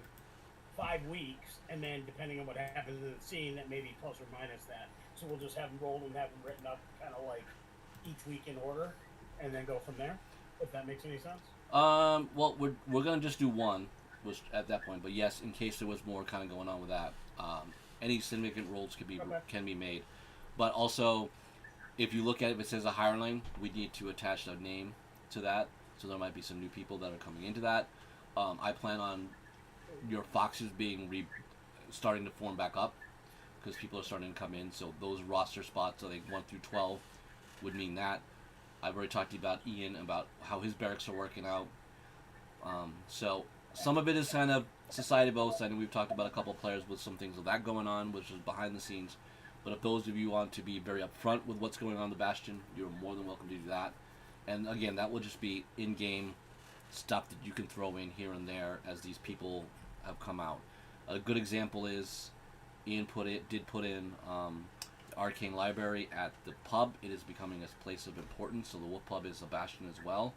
[SPEAKER 8] 5 weeks, and then depending on what happens in the scene, that may be plus or minus that. So we'll just have them rolled and have them written up kind of like each week in order, and then go from there, if that makes any sense.
[SPEAKER 1] Well, we're gonna just do one, which at that point. But yes, in case there was more kind of going on with that, any significant rolls can be made. But also, if you look at it, if it says a hireling, we need to attach a name to that. So there might be some new people that are coming into that. I plan on your foxes being starting to form back up, because people are starting to come in. So those roster spots, I think 1 through 12, would mean that. I've already talked to you about Ian, about how his barracks are working out. So some of it is kind of society boasts. I know we've talked about a couple of players with some things of that going on, which is behind the scenes. But if those of you want to be very upfront with what's going on in the Bastion, you're more than welcome to do that. And again, that will just be in-game stuff that you can throw in here and there as these people have come out. A good example is Ian did put in the Arcane Library at the pub. It is becoming a place of importance, so the Wolf Pub is a Bastion as well.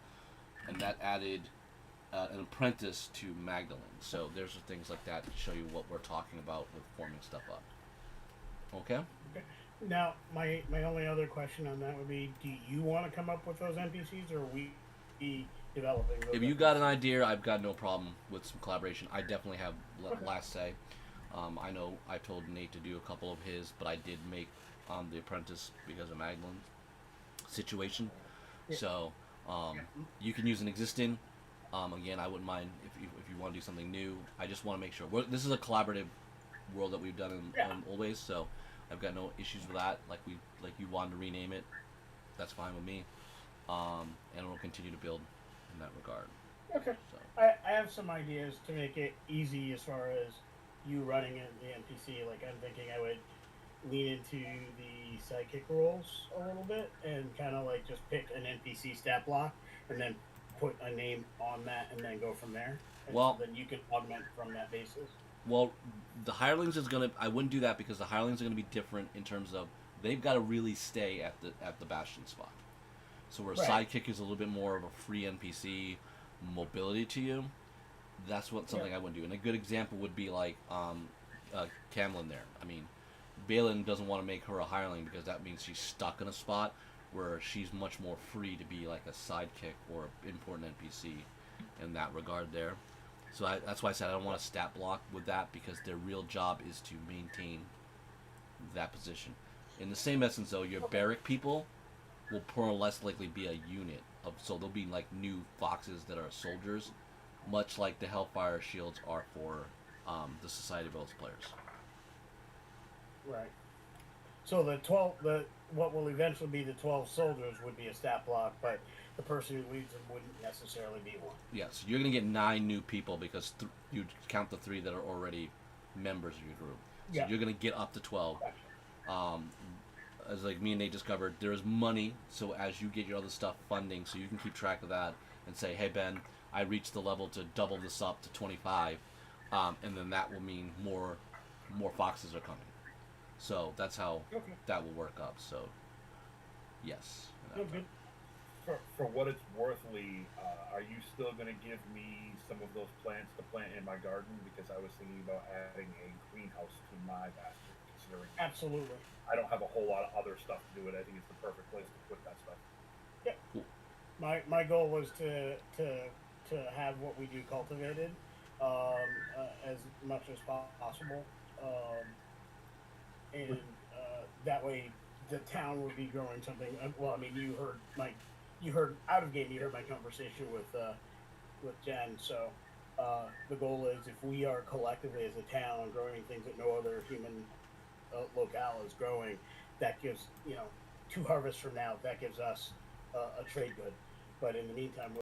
[SPEAKER 1] And that added an apprentice to Magdalene. So there's things like that to show you what we're talking about with forming stuff up. Okay?
[SPEAKER 8] Now, my only other question on that would be, do you want to come up with those NPCs, or are we developing those?
[SPEAKER 1] If you got an idea, I've got no problem with some collaboration. I definitely have last say. I know I told Nate to do a couple of his, but I did make The Apprentice because of Magdalene's situation.
[SPEAKER 8] Yeah.
[SPEAKER 1] So you can use an existing. Again, I wouldn't mind if you want to do something new. I just want to make sure. This is a collaborative world that we've done in Always, so I've got no issues with that. Like you wanted to rename it, that's fine with me. And we'll continue to build in that regard.
[SPEAKER 8] Okay.
[SPEAKER 1] So.
[SPEAKER 8] I have some ideas to make it easy as far as you running in the NPC. Like, I'm thinking I would lean into the sidekick roles a little bit and kind of like just pick an NPC stat block and then put a name on that and then go from there. And
[SPEAKER 1] well,
[SPEAKER 8] so then you can augment from that basis.
[SPEAKER 1] Well, the hirelings is gonna. I wouldn't do that because the hirelings are gonna be different in terms of they've got to really stay at the Bastion spot. So where sidekick is a little bit more of a free NPC mobility to you, that's something I wouldn't do. And a good example would be like Camlin there. I mean, Balin doesn't want to make her a hireling because that means she's stuck in a spot where she's much more free to be like a sidekick or an important NPC in that regard there. So that's why I said I don't want a stat block with that because their real job is to maintain that position. In the same essence, though, your barrack people will more or less likely be a unit so they'll be like new foxes that are soldiers, much like the Hellfire shields are for the Society of Oaths players.
[SPEAKER 8] Right. So what will eventually be the 12 soldiers would be a stat block, but the person who leads them wouldn't necessarily be one.
[SPEAKER 1] Yes, you're going to get 9 new people because you count the 3 that are already members of your group. So you're going to get up to 12. As like me and Nate discovered, there is money, so as you get your other stuff funding, so you can keep track of that and say, hey Ben, I reached the level to double this up to 25, and then that will mean more foxes are coming. So that's how that will work up. So yes.
[SPEAKER 6] For what it's worth, Lee, are you still going to give me some of those plants to plant in my garden? Because I was thinking about adding a greenhouse to my basket, considering
[SPEAKER 8] Absolutely.
[SPEAKER 6] I don't have a whole lot of other stuff to do it. I think it's the perfect place to put that stuff.
[SPEAKER 8] Yeah.
[SPEAKER 1] Cool.
[SPEAKER 8] My goal was to have what we do cultivated as much as possible, and that way the town would be growing something. Well, I mean, you heard out of game. You heard my conversation with Jen. So the goal is, if we are collectively as a town growing things that no other human locale is growing, that gives 2 harvests from now. That gives us a trade good. But in the meantime,